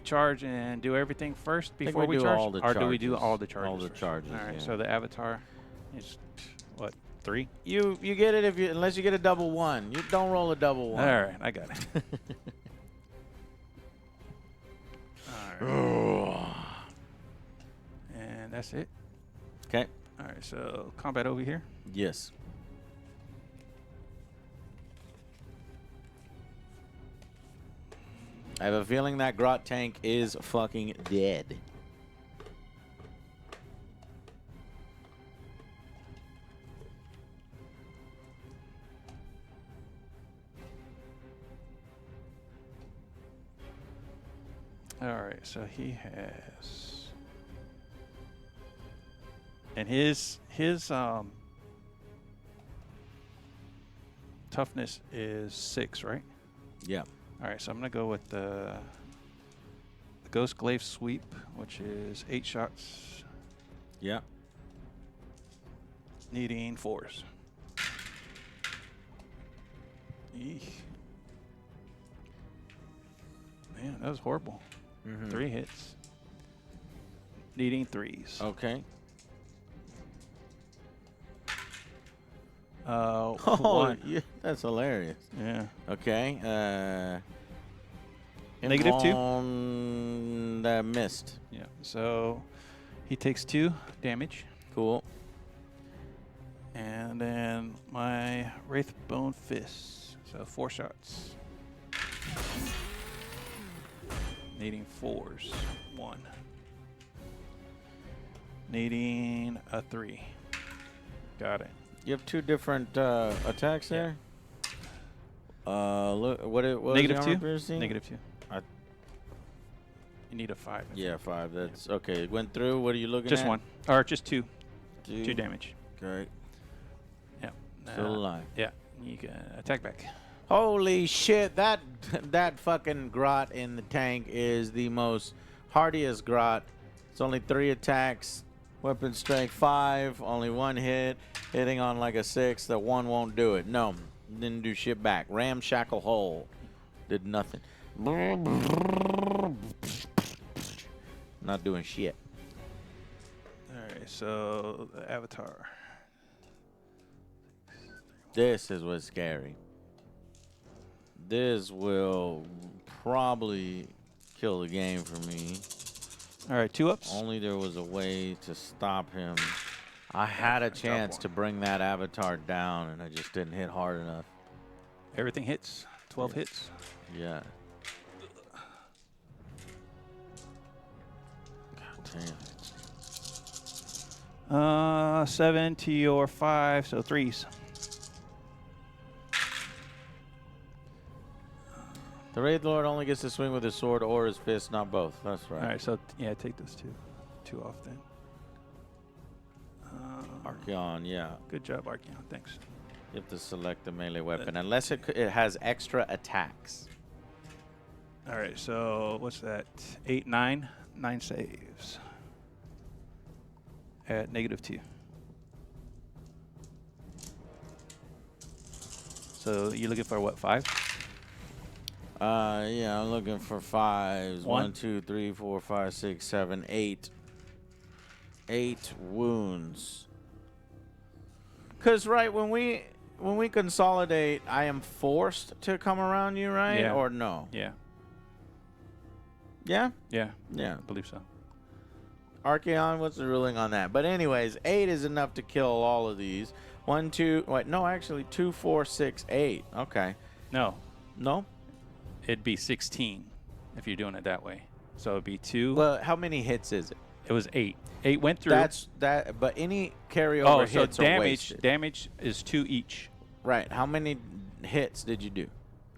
Speaker 2: charge and do everything first
Speaker 1: think
Speaker 2: before
Speaker 1: we
Speaker 2: we
Speaker 1: do
Speaker 2: charge,
Speaker 1: all the
Speaker 2: or do we do
Speaker 1: charges.
Speaker 2: all the charges?
Speaker 1: All the
Speaker 2: first?
Speaker 1: charges,
Speaker 2: All right.
Speaker 1: yeah.
Speaker 2: So the avatar is what, 3?
Speaker 1: You get it unless you get a double 1. You don't roll a double 1.
Speaker 2: All right, I got it. All right. And that's it.
Speaker 1: Okay.
Speaker 2: All right. So combat over here.
Speaker 1: Yes. I have a feeling that grot tank is fucking dead.
Speaker 2: All right, so he has, and his toughness is 6, right?
Speaker 1: Yeah.
Speaker 2: All right, so I'm gonna go with the Ghost Glaive Sweep, which is 8 shots,
Speaker 1: Yeah.
Speaker 2: needing 4s. Eek. Man, that was horrible. 3 hits. Needing 3s.
Speaker 1: Okay. Oh,
Speaker 2: 1.
Speaker 1: yeah, that's hilarious.
Speaker 2: Yeah.
Speaker 1: Okay.
Speaker 2: -2?
Speaker 1: That missed.
Speaker 2: Yeah. So he takes 2 damage.
Speaker 1: Cool.
Speaker 2: And then my Wraithbone Fist. So 4 shots. Needing 4s. 1. Needing a 3. Got it.
Speaker 1: You have 2 different attacks
Speaker 2: Yeah.
Speaker 1: there. Look, what it was.
Speaker 2: -2.
Speaker 1: Piercing?
Speaker 2: -2.
Speaker 1: I-
Speaker 2: You need a 5. I
Speaker 1: Yeah,
Speaker 2: think.
Speaker 1: 5. That's okay. It went through. What are you looking
Speaker 2: Just
Speaker 1: at?
Speaker 2: 1. Or just 2.
Speaker 1: 2.
Speaker 2: 2 damage.
Speaker 1: Okay.
Speaker 2: Yeah.
Speaker 1: Still alive.
Speaker 2: Yeah. You can attack back.
Speaker 1: Holy shit! That fucking grot in the tank is the most hardiest grot. It's only 3 attacks. Weapon strength 5. Only 1 hit. Hitting on like a 6. That 1 won't do it. No. Didn't do shit back. Ramshackle hole. Did nothing. Not doing shit.
Speaker 2: Alright, so the avatar.
Speaker 1: This is what's scary. This will probably kill the game for me.
Speaker 2: Alright, 2 ups.
Speaker 1: Only there was a way to stop him. I had a chance to bring that avatar down, and I just didn't hit hard enough.
Speaker 2: Everything hits. 12 hits.
Speaker 1: Yeah. God damn.
Speaker 2: 7 to your 5, so 3s.
Speaker 1: The Wraith Lord only gets to swing with his sword or his fist, not both. That's right.
Speaker 2: Alright, so yeah, take those 2 off then.
Speaker 1: Archeon, yeah.
Speaker 2: Good job, Archeon. Thanks.
Speaker 1: You have to select the melee weapon, unless it has extra attacks.
Speaker 2: Alright, so what's that? 8, 9? 9 saves. at -2. So you're looking for what, 5?
Speaker 1: Yeah, I'm looking for 5s.
Speaker 2: One.
Speaker 1: 1, 2, 3, 4, 5, 6, 7, 8. 8 wounds. Cause right when we consolidate, I am forced to come around you, right?
Speaker 2: Yeah.
Speaker 1: Or no?
Speaker 2: Yeah.
Speaker 1: Yeah.
Speaker 2: Yeah.
Speaker 1: Yeah.
Speaker 2: I believe so.
Speaker 1: Archeon, what's the ruling on that? But anyways, 8 is enough to kill all of these. 1, 2. Wait, no, actually 2, 4, 6, 8. Okay.
Speaker 2: No,
Speaker 1: No.
Speaker 2: it'd be 16 if you're doing it that way. So it'd be 2.
Speaker 1: Well, how many hits is it?
Speaker 2: It was 8. 8 went through.
Speaker 1: That's that. But any carryover
Speaker 2: oh, so
Speaker 1: hits are
Speaker 2: damage.
Speaker 1: wasted.
Speaker 2: Damage is 2 each.
Speaker 1: Right. How many hits did you do?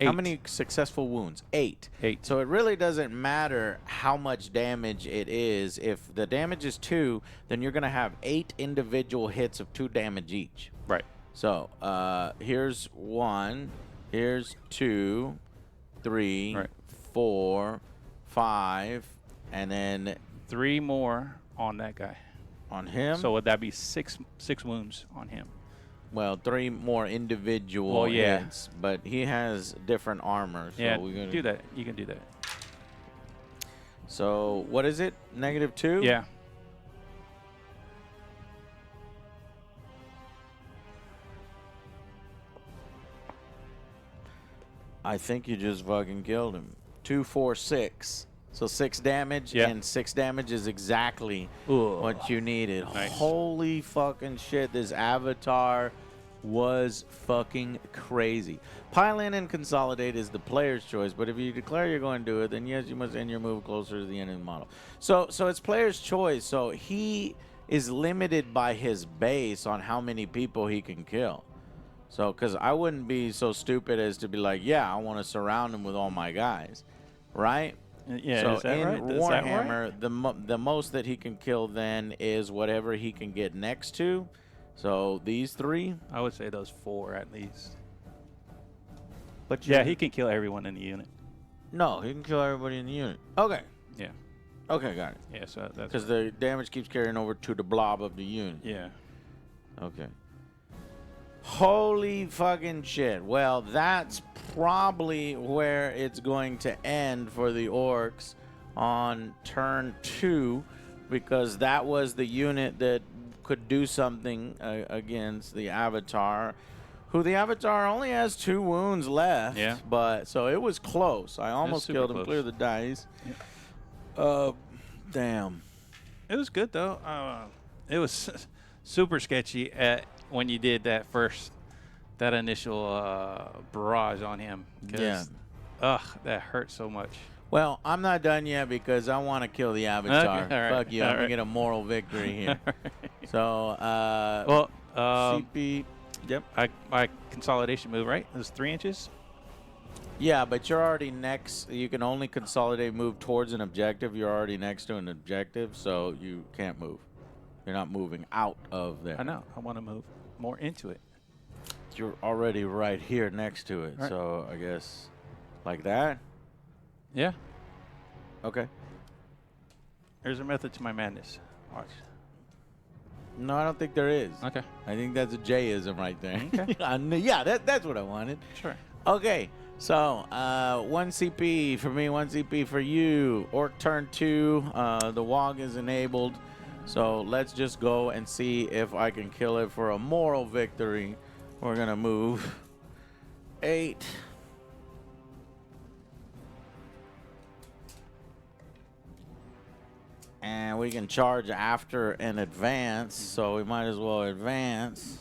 Speaker 2: 8.
Speaker 1: How many successful wounds? 8.
Speaker 2: 8.
Speaker 1: So it really doesn't matter how much damage it is. If the damage is 2, then you're going to have 8 individual hits of 2 damage each.
Speaker 2: Right.
Speaker 1: So here's 1. Here's 2, 3,
Speaker 2: Right.
Speaker 1: 4, 5. And then
Speaker 2: 3 more on that guy.
Speaker 1: on him.
Speaker 2: So would that be 6 wounds on him?
Speaker 1: Well, 3 more individual
Speaker 2: Well, yeah.
Speaker 1: hits, but he has different armor. So
Speaker 2: Yeah,
Speaker 1: we're gonna
Speaker 2: do that. You can do that.
Speaker 1: So what is it? -2?
Speaker 2: Yeah.
Speaker 1: I think you just fucking killed him. 2, 4, 6. So 6 damage,
Speaker 2: Yeah.
Speaker 1: and 6 damage is exactly
Speaker 2: Ooh.
Speaker 1: what you needed.
Speaker 2: Nice.
Speaker 1: Holy fucking shit! This avatar was fucking crazy. Pile in and consolidate is the player's choice, but if you declare you're going to do it, then yes, you must end your move closer to the end of the model. So it's player's choice. So he is limited by his base on how many people he can kill. So, because I wouldn't be so stupid as to be like, yeah, I want to surround him with all my guys, right?
Speaker 2: Yeah.
Speaker 1: So
Speaker 2: is that
Speaker 1: in
Speaker 2: right? Is that
Speaker 1: Warhammer,
Speaker 2: right?
Speaker 1: the most that he can kill then is whatever he can get next to. So these 3.
Speaker 2: I would say those 4 at least.
Speaker 1: But
Speaker 2: Yeah, he can kill everyone in the unit.
Speaker 1: No, he can kill everybody in the unit. Okay.
Speaker 2: Yeah.
Speaker 1: Okay, got it.
Speaker 2: Yeah. So that's
Speaker 1: Because the damage keeps carrying over to the blob of the unit.
Speaker 2: yeah.
Speaker 1: Okay. Holy fucking shit. Well, that's probably where it's going to end for the orcs on turn 2, because that was the unit that could do something against the avatar, who the avatar only has 2 wounds left.
Speaker 2: Yeah.
Speaker 1: But so it was close. I almost
Speaker 2: super
Speaker 1: killed him.
Speaker 2: close.
Speaker 1: Clear the dice. Damn.
Speaker 2: It was good though. It was super sketchy when you did that initial barrage on him. 'Cause,
Speaker 1: Yeah.
Speaker 2: Ugh, that hurt so much.
Speaker 1: Well, I'm not done yet because I want to kill the avatar.
Speaker 2: Okay, all right,
Speaker 1: Fuck you.
Speaker 2: all
Speaker 1: I'm going
Speaker 2: right.
Speaker 1: to get a moral victory here. So,
Speaker 2: Well,
Speaker 1: CP. Yep.
Speaker 2: my consolidation move, right? It was 3 inches.
Speaker 1: Yeah, but you're already next. You can only consolidate move towards an objective. You're already next to an objective, so you can't move. You're not moving out of there.
Speaker 2: I know. I want to move more into it.
Speaker 1: You're already right here next to it.
Speaker 2: Right.
Speaker 1: So I guess like that.
Speaker 2: Yeah.
Speaker 1: Okay.
Speaker 2: There's a method to my madness. Watch.
Speaker 1: No, I don't think there is.
Speaker 2: Okay.
Speaker 1: I think that's a J-ism right there.
Speaker 2: Okay.
Speaker 1: Yeah, that's what I wanted.
Speaker 2: Sure.
Speaker 1: Okay, so 1 CP for me, 1 CP for you. Orc turn 2, the WOG is enabled. So let's just go and see if I can kill it for a moral victory. We're gonna move 8. And we can charge after an advance, so we might as well advance.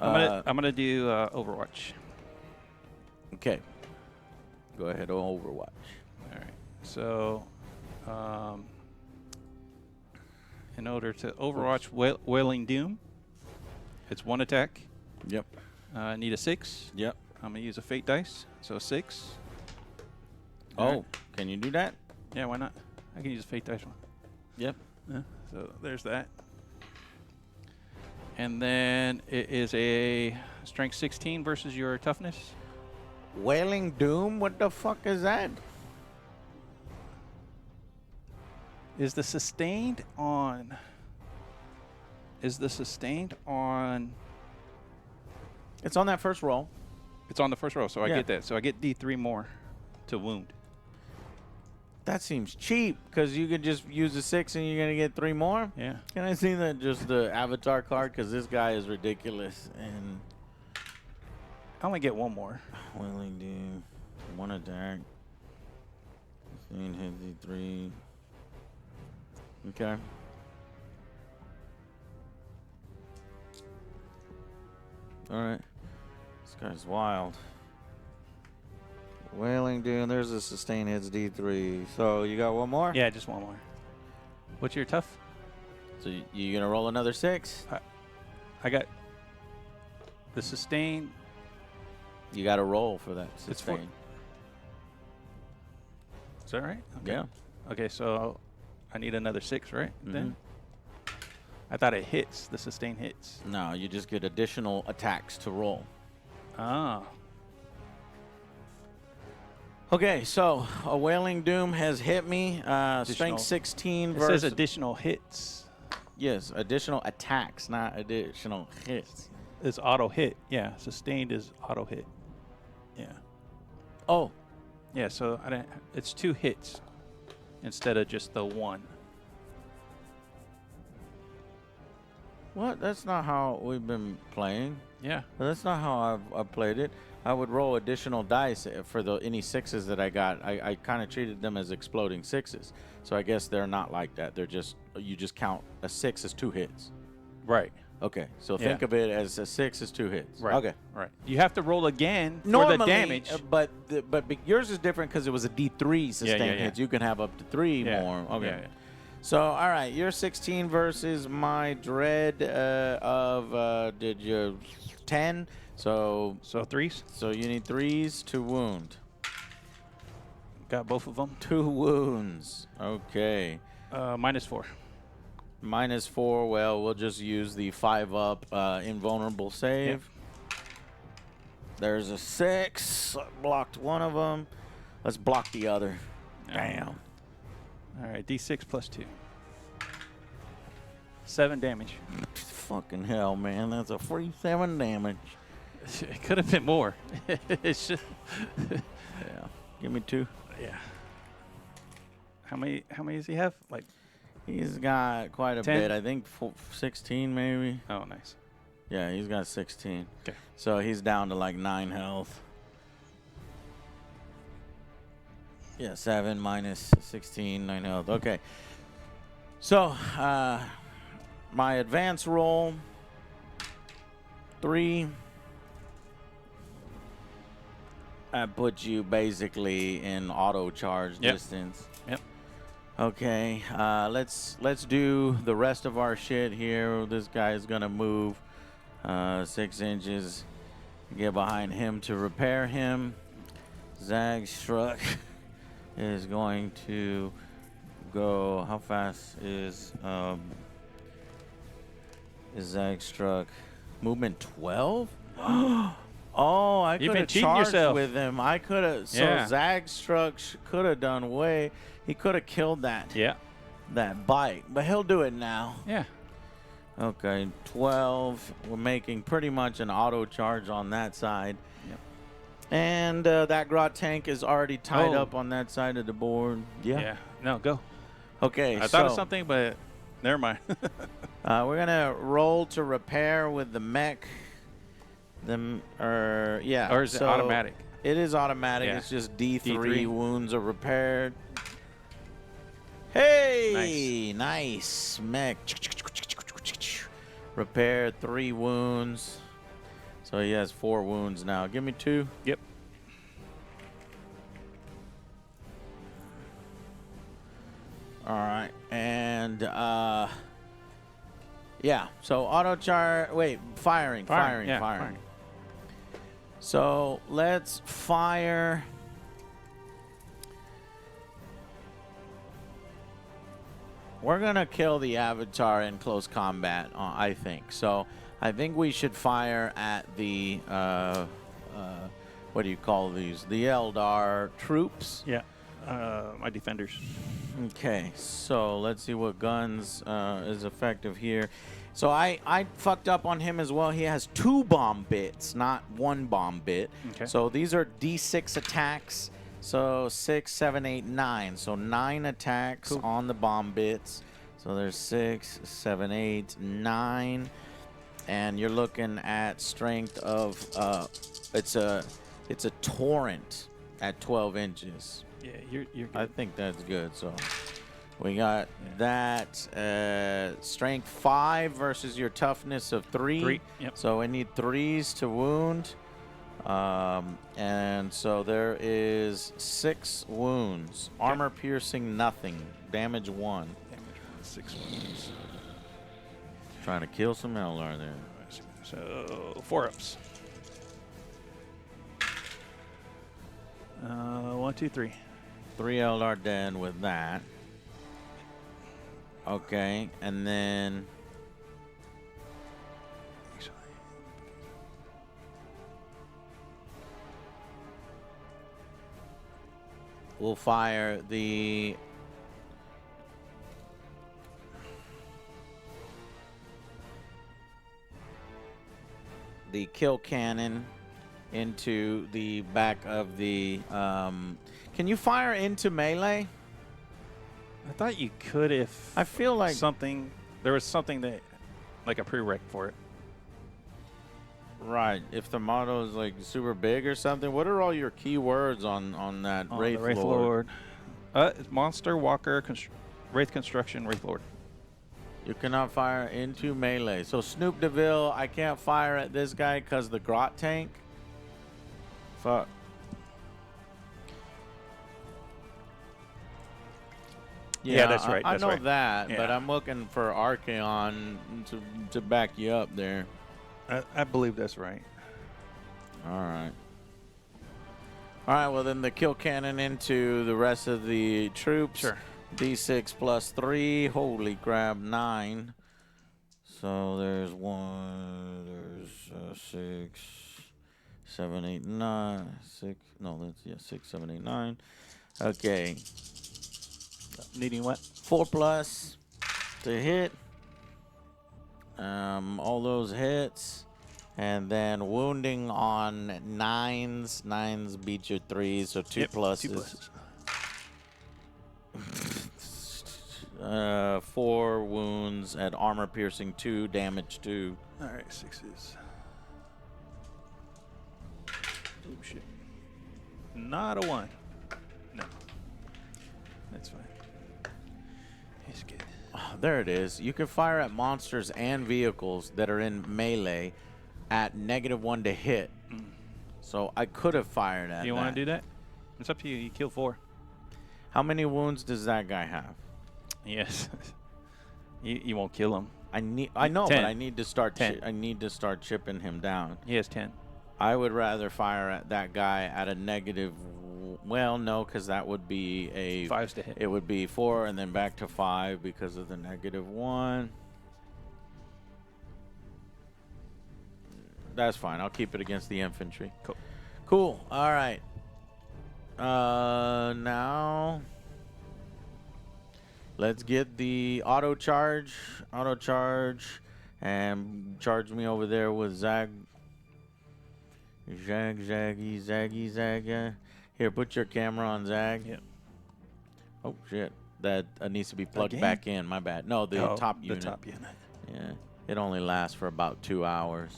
Speaker 2: I'm gonna do Overwatch.
Speaker 1: Okay. Go ahead, Overwatch.
Speaker 2: All right. So, in order to Overwatch Wailing Doom, it's 1 attack.
Speaker 1: Yep.
Speaker 2: I need a 6.
Speaker 1: Yep.
Speaker 2: I'm gonna use a fate dice, so 6.
Speaker 1: Oh,
Speaker 2: Alright.
Speaker 1: can you do that?
Speaker 2: Yeah, why not? I can use a fate dice one.
Speaker 1: Yep.
Speaker 2: Yeah, so there's that. And then it is a strength 16 versus your toughness.
Speaker 1: Wailing Doom? What the fuck is that?
Speaker 2: Is the sustained on? Is the sustained on?
Speaker 1: It's on that first roll.
Speaker 2: It's on the first row, so I
Speaker 1: Yeah.
Speaker 2: get that. So I get D3 more to wound.
Speaker 1: That seems cheap because you could just use a 6 and you're gonna get 3 more.
Speaker 2: Yeah.
Speaker 1: Can I see that just the avatar card? Because this guy is ridiculous and
Speaker 2: I only get one more.
Speaker 1: willing do 1 attack. 15 hit D3. Okay. All right. This guy's wild. Wailing Doom. There's a sustain hits D3. So you got one more?
Speaker 2: Yeah, just one more. What's your tough?
Speaker 1: So you gonna roll another 6?
Speaker 2: I got the sustain.
Speaker 1: You got to roll for that
Speaker 2: It's for-
Speaker 1: sustain.
Speaker 2: Is that right? Okay.
Speaker 1: Yeah.
Speaker 2: Okay, so I need another 6, right?
Speaker 1: Mm-hmm.
Speaker 2: Then I thought it hits. The sustain hits.
Speaker 1: No, you just get additional attacks to roll.
Speaker 2: Ah.
Speaker 1: Okay, so a Wailing Doom has hit me.
Speaker 2: Additional-
Speaker 1: Strength 16
Speaker 2: It
Speaker 1: versus.
Speaker 2: says additional hits.
Speaker 1: Yes, additional attacks, not additional hits.
Speaker 2: It's auto hit. Yeah, sustained is auto hit. Yeah.
Speaker 1: Oh,
Speaker 2: Yeah, so I didn't, it's 2 hits instead of just the 1.
Speaker 1: what? That's not how we've been playing.
Speaker 2: Yeah.
Speaker 1: That's not how I've played it. I would roll additional dice for any 6s that I got. I kind of treated them as exploding 6s. So I guess they're not like that. They're just, you just count a 6 as 2 hits.
Speaker 2: Right.
Speaker 1: Okay, so
Speaker 2: Yeah.
Speaker 1: think of it as a 6 is 2 hits.
Speaker 2: Right.
Speaker 1: Okay.
Speaker 2: Right. You have to roll again
Speaker 1: Normally,
Speaker 2: for the damage.
Speaker 1: but yours is different because it was a D3 sustain
Speaker 2: yeah.
Speaker 1: hits. You can have up to 3
Speaker 2: Yeah.
Speaker 1: more. Okay.
Speaker 2: Yeah, yeah.
Speaker 1: So, all right, you're 16 versus my dread did you 10? So
Speaker 2: So 3s.
Speaker 1: you need 3s to wound.
Speaker 2: Got both of them.
Speaker 1: 2 wounds. Okay.
Speaker 2: -4.
Speaker 1: -4. Well, we'll just use the 5-up invulnerable save. There's a 6. Blocked one of them. Let's block the other. Bam.
Speaker 2: All right, D6 plus 2. 7 damage.
Speaker 1: Fucking hell, man. That's a free 7 damage.
Speaker 2: It could have been more. It's just
Speaker 1: Yeah. Give me 2.
Speaker 2: yeah. How many does he have? Like,
Speaker 1: He's got quite a
Speaker 2: 10?
Speaker 1: bit. I think 16 maybe.
Speaker 2: oh, nice.
Speaker 1: Yeah, he's got 16.
Speaker 2: Okay.
Speaker 1: So he's down to like 9 health. Yeah, 7 minus 16, 9 health. Okay. So, my advance roll, 3. That puts you basically in auto charge
Speaker 2: Yep.
Speaker 1: distance.
Speaker 2: Yep.
Speaker 1: Okay, let's do the rest of our shit here. This guy's gonna move 6 inches. Get behind him to repair him. Zagstruck is going to go. How fast is Zagstruck? Movement 12? Oh, I
Speaker 2: You've
Speaker 1: could
Speaker 2: been
Speaker 1: have
Speaker 2: cheating
Speaker 1: charged
Speaker 2: yourself.
Speaker 1: with him. I could have. So
Speaker 2: Yeah.
Speaker 1: Zagstruck could have done way. He could have killed that
Speaker 2: Yeah.
Speaker 1: bite, but he'll do it now.
Speaker 2: Yeah.
Speaker 1: Okay, 12. We're making pretty much an auto charge on that side.
Speaker 2: Yep.
Speaker 1: And that grot tank is already tied
Speaker 2: Oh.
Speaker 1: up on that side of the board. Yeah.
Speaker 2: Yeah. No, go.
Speaker 1: Okay,
Speaker 2: I thought of
Speaker 1: so,
Speaker 2: something, but never mind.
Speaker 1: we're gonna roll to repair with the mech. Yeah.
Speaker 2: Or is it
Speaker 1: so
Speaker 2: automatic?
Speaker 1: It is automatic.
Speaker 2: Yeah.
Speaker 1: It's just D3,
Speaker 2: D3.
Speaker 1: wounds are repaired. Hey, nice mech. Repaired 3 wounds. So he has 4 wounds now. Give me 2.
Speaker 2: Yep.
Speaker 1: All right, and yeah. So auto char. Wait, firing.
Speaker 2: Yeah,
Speaker 1: So let's fire. We're gonna kill the avatar in close combat, I think. So I think we should fire at the what do you call these? The Eldar troops.
Speaker 2: Yeah. My defenders.
Speaker 1: Okay, so let's see what guns is effective here. So I fucked up on him as well. He has 2 bomb bits, not 1 bomb bit.
Speaker 2: Okay.
Speaker 1: So these are D6 attacks. So 6, 7, 8, 9. So 9 attacks on the bomb bits. So there's 6, 7, 8, 9. And you're looking at strength of it's a torrent at 12 inches.
Speaker 2: Yeah, you're good.
Speaker 1: I think that's good. So we got that strength 5 versus your toughness of 3.
Speaker 2: 3, yep.
Speaker 1: So I need 3s to wound. And so there is 6 wounds. Armor piercing nothing. Damage 1.
Speaker 2: Damage 6 wounds.
Speaker 1: Trying to kill some Eldar there.
Speaker 2: So 4 ups. 1, 2, 3.
Speaker 1: 3 Eldar dead with that. Okay, and then we'll fire the kill cannon into the back of the can you fire into melee?
Speaker 2: I thought you could if
Speaker 1: I feel like
Speaker 2: there was something that like a prereq for it.
Speaker 1: Right, if the model is like super big or something. What are all your keywords on that
Speaker 2: On
Speaker 1: Wraith
Speaker 2: the Wraith
Speaker 1: Lord?
Speaker 2: Lord. Monster, Walker, Wraith Construction, Wraith Lord.
Speaker 1: You cannot fire into melee. So Snoop DeVille, I can't fire at this guy because the grot tank. Fuck.
Speaker 2: Yeah, that's right.
Speaker 1: I
Speaker 2: That's
Speaker 1: know
Speaker 2: right.
Speaker 1: that, but
Speaker 2: Yeah.
Speaker 1: I'm looking for Archeon to back you up there.
Speaker 2: I believe that's right.
Speaker 1: All right. All right, well, then the kill cannon into the rest of the troops.
Speaker 2: Sure.
Speaker 1: D6 plus 3. Holy crap, 9. So there's 6, 7, 8, 9. 6. No, that's, 6, 7, 8, 9. Okay.
Speaker 2: Needing what?
Speaker 1: 4 plus to hit. All those hits. And then wounding on 9s. 9s beat your 3s, so 2 pluses.
Speaker 2: 2 pluses.
Speaker 1: 4 wounds at armor piercing 2, damage 2.
Speaker 2: All right, 6s. Oh shit! Not a 1. No, that's fine. He's good.
Speaker 1: Oh, there it is. You can fire at monsters and vehicles that are in melee at -1 to hit. So I could have fired at
Speaker 2: You
Speaker 1: that.
Speaker 2: want to do that? It's up to you. You kill 4.
Speaker 1: How many wounds does that guy have?
Speaker 2: Yes. you won't kill him.
Speaker 1: I know,
Speaker 2: 10.
Speaker 1: but I need to start.
Speaker 2: 10.
Speaker 1: I need to start chipping him down.
Speaker 2: He has 10.
Speaker 1: I would rather fire at that guy at a negative. Well, no, because that would be a
Speaker 2: 5s to hit.
Speaker 1: It would be 4 and then back to 5 because of the -1. That's fine. I'll keep it against the infantry.
Speaker 2: Cool.
Speaker 1: Cool. All right. Now let's get the auto charge, and charge me over there with Zaggy. Here, put your camera on Zag.
Speaker 2: Yep.
Speaker 1: Oh shit, that needs to be plugged
Speaker 2: Again?
Speaker 1: back in. My bad. No, the top
Speaker 2: The
Speaker 1: unit.
Speaker 2: top unit.
Speaker 1: Yeah, it only lasts for about 2 hours.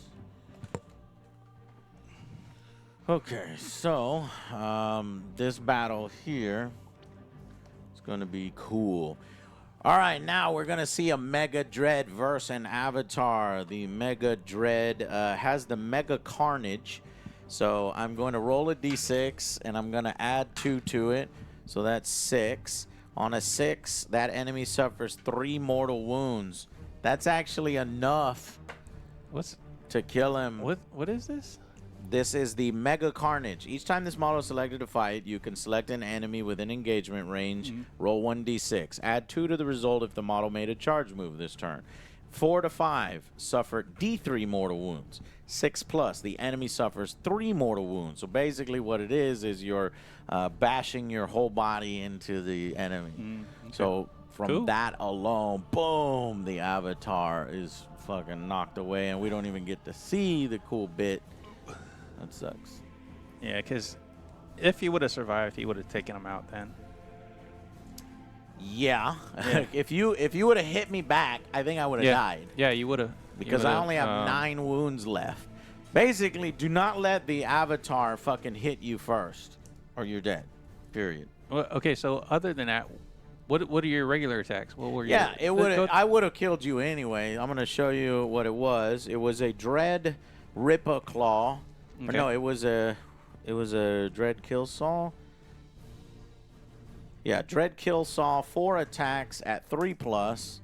Speaker 1: Okay, so this battle here is going to be cool. All right, now we're going to see a Mega Dread versus an Avatar. The Mega Dread has the Mega Carnage. So I'm going to roll a d6, and I'm going to add 2 to it. So that's 6. On a 6, that enemy suffers 3 mortal wounds. That's actually enough to kill him.
Speaker 2: What is this?
Speaker 1: This is the Mega Carnage. Each time this model is selected to fight, you can select an enemy within engagement range, roll 1d6. Add 2 to the result if the model made a charge move this turn. 4 to 5 suffer D3 mortal wounds. 6 plus, the enemy suffers 3 mortal wounds. So basically what it is you're bashing your whole body into the enemy.
Speaker 2: Okay.
Speaker 1: So from that alone, boom, the avatar is fucking knocked away, and we don't even get to see the cool bit. That sucks.
Speaker 2: Yeah, because if he would have survived, he would have taken him out then.
Speaker 1: Yeah. if you would have hit me back, I think I would have died.
Speaker 2: Yeah, you would have.
Speaker 1: Because I only have 9 wounds left. Basically, do not let the avatar fucking hit you first, or you're dead. Period.
Speaker 2: Well, okay, so other than that, what are your regular attacks? What were
Speaker 1: Yeah,
Speaker 2: your,
Speaker 1: it would. I would have killed you anyway. I'm gonna show you what it was. It was a Dread Ripper Claw.
Speaker 2: Okay.
Speaker 1: Or no, it was a Dread Kill Saw. Yeah, Dread Kill Saw, 4 attacks at 3 plus.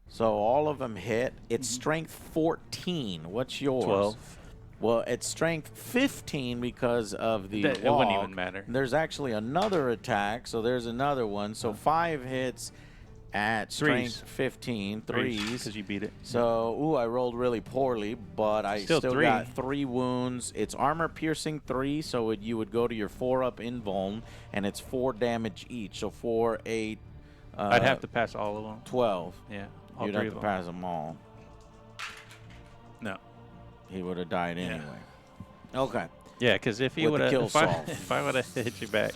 Speaker 1: So all of them hit. It's strength 14. What's yours?
Speaker 2: 12.
Speaker 1: Well, it's strength 15 because of the
Speaker 2: It wouldn't even matter.
Speaker 1: There's actually another attack, so there's another one. So 5 hits at strength 15, threes.
Speaker 2: Because you beat it.
Speaker 1: So, ooh, I rolled really poorly, but I still
Speaker 2: three.
Speaker 1: got 3 wounds. It's armor piercing 3, so you would go to your 4-up invuln, and it's 4 damage each. So 4, 8.
Speaker 2: I'd have to pass all of them.
Speaker 1: 12.
Speaker 2: Yeah, all
Speaker 1: You'd
Speaker 2: 3
Speaker 1: have
Speaker 2: of
Speaker 1: to
Speaker 2: them.
Speaker 1: pass them all.
Speaker 2: No.
Speaker 1: He would have died anyway. Okay.
Speaker 2: Yeah, because if he
Speaker 1: With the
Speaker 2: would
Speaker 1: kill
Speaker 2: have,
Speaker 1: saw.
Speaker 2: if I would have hit you back,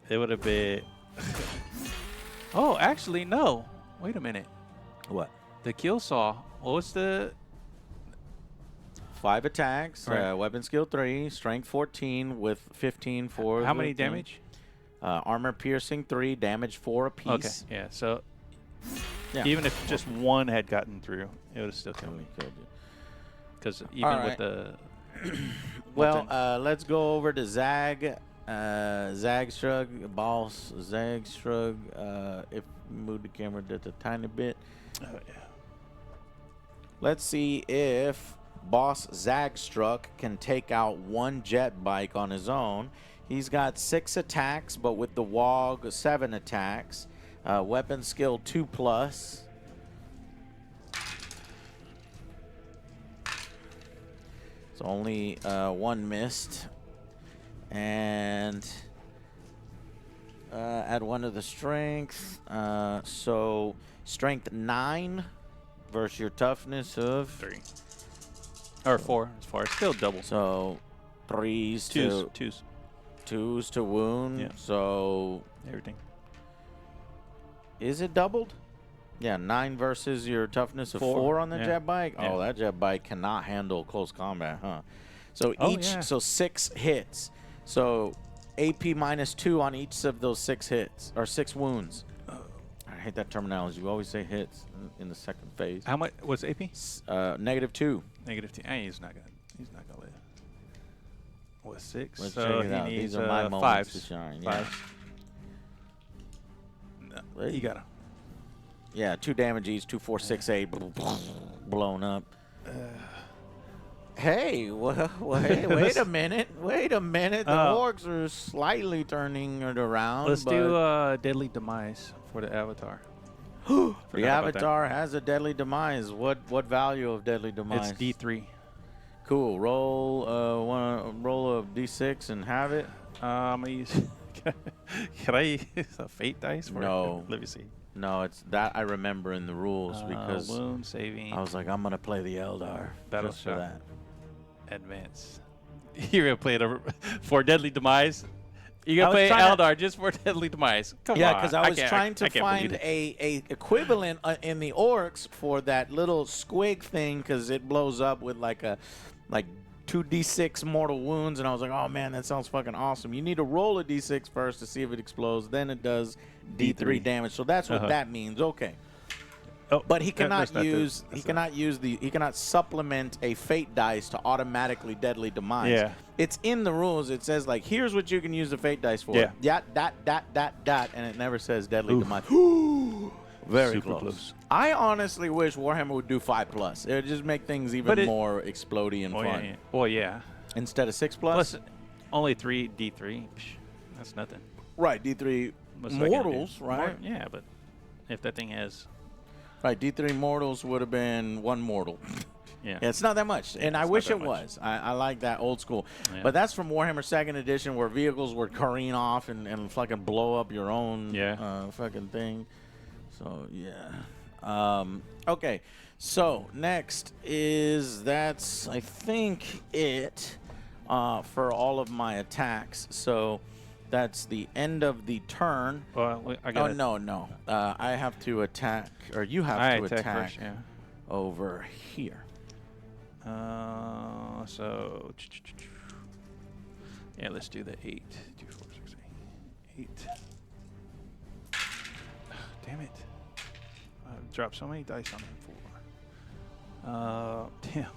Speaker 2: it would have been. Oh, actually, no. Wait a minute.
Speaker 1: What?
Speaker 2: The kill saw. What was the?
Speaker 1: 5 attacks,
Speaker 2: Right.
Speaker 1: weapon skill 3, strength 14 with 15 for.
Speaker 2: How
Speaker 1: the
Speaker 2: many
Speaker 1: thing.
Speaker 2: damage?
Speaker 1: Armor piercing 3, damage 4
Speaker 2: Okay.
Speaker 1: apiece.
Speaker 2: Yeah. So
Speaker 1: Yeah.
Speaker 2: even if just one had gotten through, it would have still killed me.
Speaker 1: Killed you.
Speaker 2: Because even
Speaker 1: All
Speaker 2: with the.
Speaker 1: Well, let's go over to Zag. Zag Shrug, boss Zag Shrug. If you move the camera just a tiny bit.
Speaker 2: Oh, yeah.
Speaker 1: Let's see if boss Zagstruck can take out 1 jet bike on his own. He's got 6 attacks, but with the Wog, 7 attacks. Weapon skill 2 plus. It's only 1 missed. And add 1 to the strength. So strength 9 versus your toughness of
Speaker 2: 3. Or 4. As far as still double.
Speaker 1: So 3s to
Speaker 2: Twos.
Speaker 1: 2s to wound.
Speaker 2: Yeah.
Speaker 1: So
Speaker 2: Everything.
Speaker 1: is it doubled? Yeah, 9 versus your toughness of 4 on the
Speaker 2: Yeah.
Speaker 1: jet bike.
Speaker 2: Yeah.
Speaker 1: Oh, that jet bike cannot handle close combat, huh? So
Speaker 2: yeah.
Speaker 1: so 6 hits. So AP minus 2 on each of those 6 hits or 6 wounds. I hate that terminology. You always say hits in the second phase.
Speaker 2: How much was AP?
Speaker 1: -2.
Speaker 2: -2. He's not gonna live. What, 6?
Speaker 1: Let's
Speaker 2: so
Speaker 1: check it
Speaker 2: he
Speaker 1: out.
Speaker 2: needs
Speaker 1: These are my moments
Speaker 2: 5s.
Speaker 1: to shine. Yeah.
Speaker 2: 5s. No,
Speaker 1: There
Speaker 2: you got him.
Speaker 1: Yeah, 2 damage each, 2, 4, 6, 8, blown up. Hey, wait a minute. Wait a minute. The orcs are slightly turning it around.
Speaker 2: Let's
Speaker 1: but
Speaker 2: do Deadly Demise for the Avatar.
Speaker 1: the
Speaker 2: Forgot about that.
Speaker 1: avatar has a deadly demise. What value of deadly demise?
Speaker 2: It's D3.
Speaker 1: Cool. Roll roll of D6 and have it.
Speaker 2: I'm gonna use. Can I use a fate dice for
Speaker 1: No.
Speaker 2: it? Let me see.
Speaker 1: No, it's that I remember in the rules because
Speaker 2: wound saving.
Speaker 1: I was like, I'm gonna play the Eldar
Speaker 2: Battle
Speaker 1: just for
Speaker 2: shot.
Speaker 1: that.
Speaker 2: Advance. You're gonna play it for Deadly Demise. You're
Speaker 1: I
Speaker 2: gonna
Speaker 1: was
Speaker 2: play
Speaker 1: trying to-
Speaker 2: Eldar just for Deadly Demise. Come on.
Speaker 1: Yeah, because I was
Speaker 2: can't-
Speaker 1: trying to
Speaker 2: I can't
Speaker 1: find
Speaker 2: believe it.
Speaker 1: a equivalent in the orcs for that little squig thing because it blows up with like 2d6 mortal wounds, and I was like, oh man, that sounds fucking awesome. You need to roll a d6 first to see if it explodes, then it does d3 damage. So that's what that means. Okay.
Speaker 2: Oh,
Speaker 1: But he
Speaker 2: that-
Speaker 1: cannot
Speaker 2: that's not the-
Speaker 1: use
Speaker 2: that's
Speaker 1: he cannot supplement a fate dice to automatically deadly demise.
Speaker 2: Yeah.
Speaker 1: It's in the rules. It says like, here's what you can use the fate dice for.
Speaker 2: Yeah.
Speaker 1: Dot, and it never says deadly
Speaker 2: Oof.
Speaker 1: demise. Very
Speaker 2: Super
Speaker 1: close.
Speaker 2: close.
Speaker 1: I honestly wish Warhammer would do 5+. It would just make things even
Speaker 2: But it-
Speaker 1: more explodey and
Speaker 2: Oh,
Speaker 1: fun.
Speaker 2: yeah. Well, yeah.
Speaker 1: Instead of 6+.
Speaker 2: Plus, only 3 D3. Psh, that's nothing.
Speaker 1: Right, D3
Speaker 2: What's that gonna do?
Speaker 1: mortals, right?
Speaker 2: Yeah, but if that thing has
Speaker 1: Right, D3 mortals would have been 1 mortal.
Speaker 2: Yeah.
Speaker 1: Yeah, it's not that much, and I
Speaker 2: it's
Speaker 1: wish
Speaker 2: not
Speaker 1: it
Speaker 2: that much.
Speaker 1: was. I like that old school.
Speaker 2: Yeah.
Speaker 1: But that's from Warhammer 2nd Edition, where vehicles would careen off and fucking blow up your own fucking thing. So, yeah. Okay, so next is, that's, I think, it for all of my attacks. So that's the end of the turn.
Speaker 2: Well, I
Speaker 1: Oh,
Speaker 2: got
Speaker 1: no. I have to attack, or you have to attack
Speaker 2: first, yeah.
Speaker 1: over here.
Speaker 2: So yeah, let's do the 8. 2, 4, 6, 8. 8. Damn it! I've dropped so many dice on him. Damn.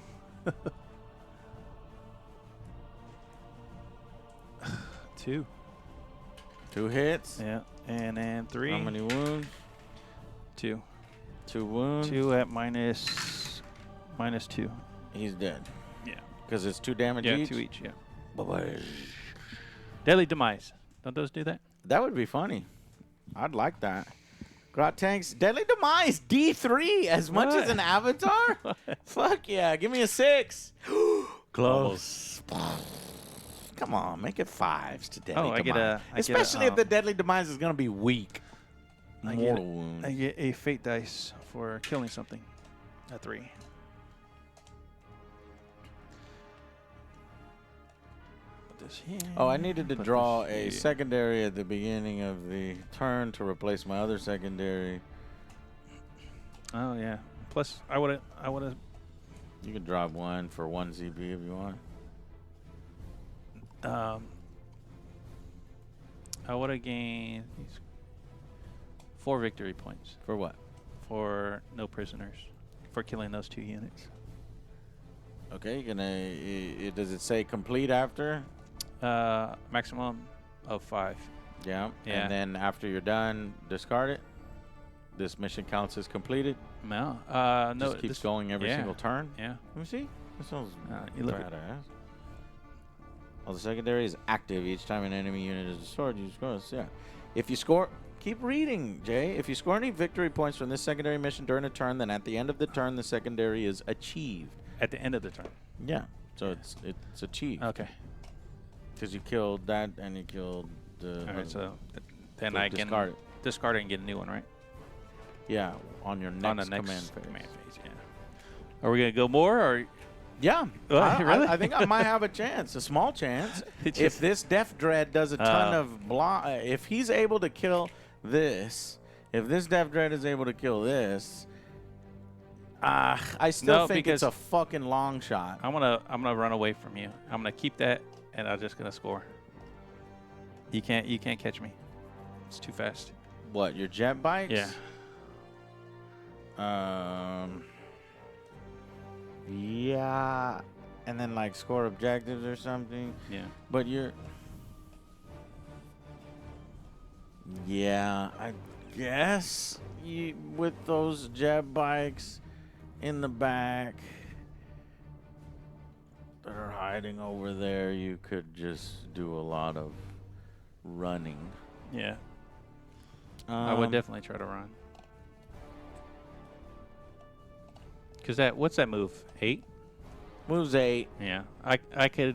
Speaker 2: 2.
Speaker 1: 2 hits.
Speaker 2: Yeah, and then 3.
Speaker 1: How many wounds?
Speaker 2: 2.
Speaker 1: 2 wounds.
Speaker 2: 2 at -2.
Speaker 1: He's dead.
Speaker 2: Yeah.
Speaker 1: Because it's 2 damage
Speaker 2: Yeah,
Speaker 1: each?
Speaker 2: 2 each. Yeah.
Speaker 1: Bye-bye.
Speaker 2: Deadly Demise. Don't those do that?
Speaker 1: That would be funny. I'd like that. Grot Tanks, Deadly Demise, D3, as much as an avatar? Fuck yeah, give me a 6. Close. Come on, make it 5s to Deadly
Speaker 2: I get
Speaker 1: Demise.
Speaker 2: a-
Speaker 1: Especially if the Deadly Demise is going to be weak.
Speaker 2: I
Speaker 1: Mortal wounds.
Speaker 2: I get a fate dice for killing something. A 3. Put this here.
Speaker 1: Oh, I needed to
Speaker 2: put
Speaker 1: draw
Speaker 2: this
Speaker 1: a
Speaker 2: here.
Speaker 1: secondary at the beginning of the turn to replace my other secondary.
Speaker 2: Oh yeah. Plus, I would have.
Speaker 1: You can drop 1 for 1 ZB if you want.
Speaker 2: I would have gained 4 victory points
Speaker 1: For what?
Speaker 2: for no prisoners for killing those 2 units.
Speaker 1: Okay, you're gonna. Does it say complete after?
Speaker 2: Maximum of 5.
Speaker 1: Yeah.
Speaker 2: Yeah.
Speaker 1: And then after you're done, discard it. This mission counts as completed.
Speaker 2: No, no.
Speaker 1: Just keeps going every single turn.
Speaker 2: Yeah.
Speaker 1: Let me see. This sounds
Speaker 2: You look at
Speaker 1: badass. Well, the secondary is active each time an enemy unit is destroyed. You score. Yeah. If you score, keep reading, Jay. If you score any victory points from this secondary mission during a turn, then at the end of the turn, the secondary is achieved.
Speaker 2: at the end of the turn.
Speaker 1: Yeah. So it's achieved.
Speaker 2: Okay.
Speaker 1: Because you killed that and you killed the.
Speaker 2: All right. So then
Speaker 1: so
Speaker 2: I can
Speaker 1: discard it.
Speaker 2: discard it and get a new one, right?
Speaker 1: Yeah, on your next,
Speaker 2: On the next
Speaker 1: command phase.
Speaker 2: Yeah. Are we gonna go more or?
Speaker 1: Yeah,
Speaker 2: Really?
Speaker 1: I think I might have a chance, a small chance.
Speaker 2: It's
Speaker 1: If
Speaker 2: just-
Speaker 1: this Death Dread does a ton of block, if he's able to kill this, if this Death Dread is able to kill this, I still
Speaker 2: No,
Speaker 1: think it's
Speaker 2: because-
Speaker 1: a fucking long shot.
Speaker 2: I'm gonna run away from you. I'm gonna keep that, and I'm just gonna score. You can't catch me. It's too fast.
Speaker 1: What, your jet bikes?
Speaker 2: Yeah.
Speaker 1: Yeah, and then like score objectives or something.
Speaker 2: Yeah.
Speaker 1: But yeah, I guess with those jet bikes in the back that are hiding over there, you could just do a lot of running.
Speaker 2: Yeah. I would definitely try to run. Cause what's that move? 8?
Speaker 1: Moves 8.
Speaker 2: Yeah. I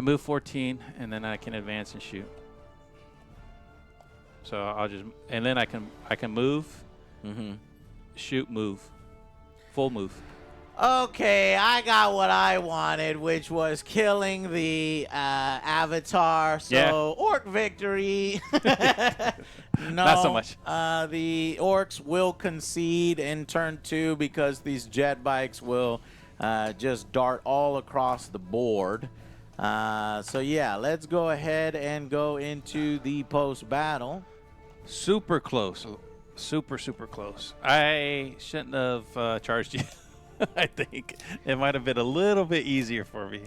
Speaker 2: move 14 and then I can advance and shoot. So and then I can move, shoot, move, full move.
Speaker 1: Okay, I got what I wanted, which was killing the avatar. So
Speaker 2: Yeah.
Speaker 1: orc victory. No,
Speaker 2: Not so much.
Speaker 1: The orcs will concede in turn 2 because these jet bikes will just dart all across the board. So yeah, let's go ahead and go into the post battle.
Speaker 2: Super close. Super close. I shouldn't have charged you. I think it might have been a little bit easier for me.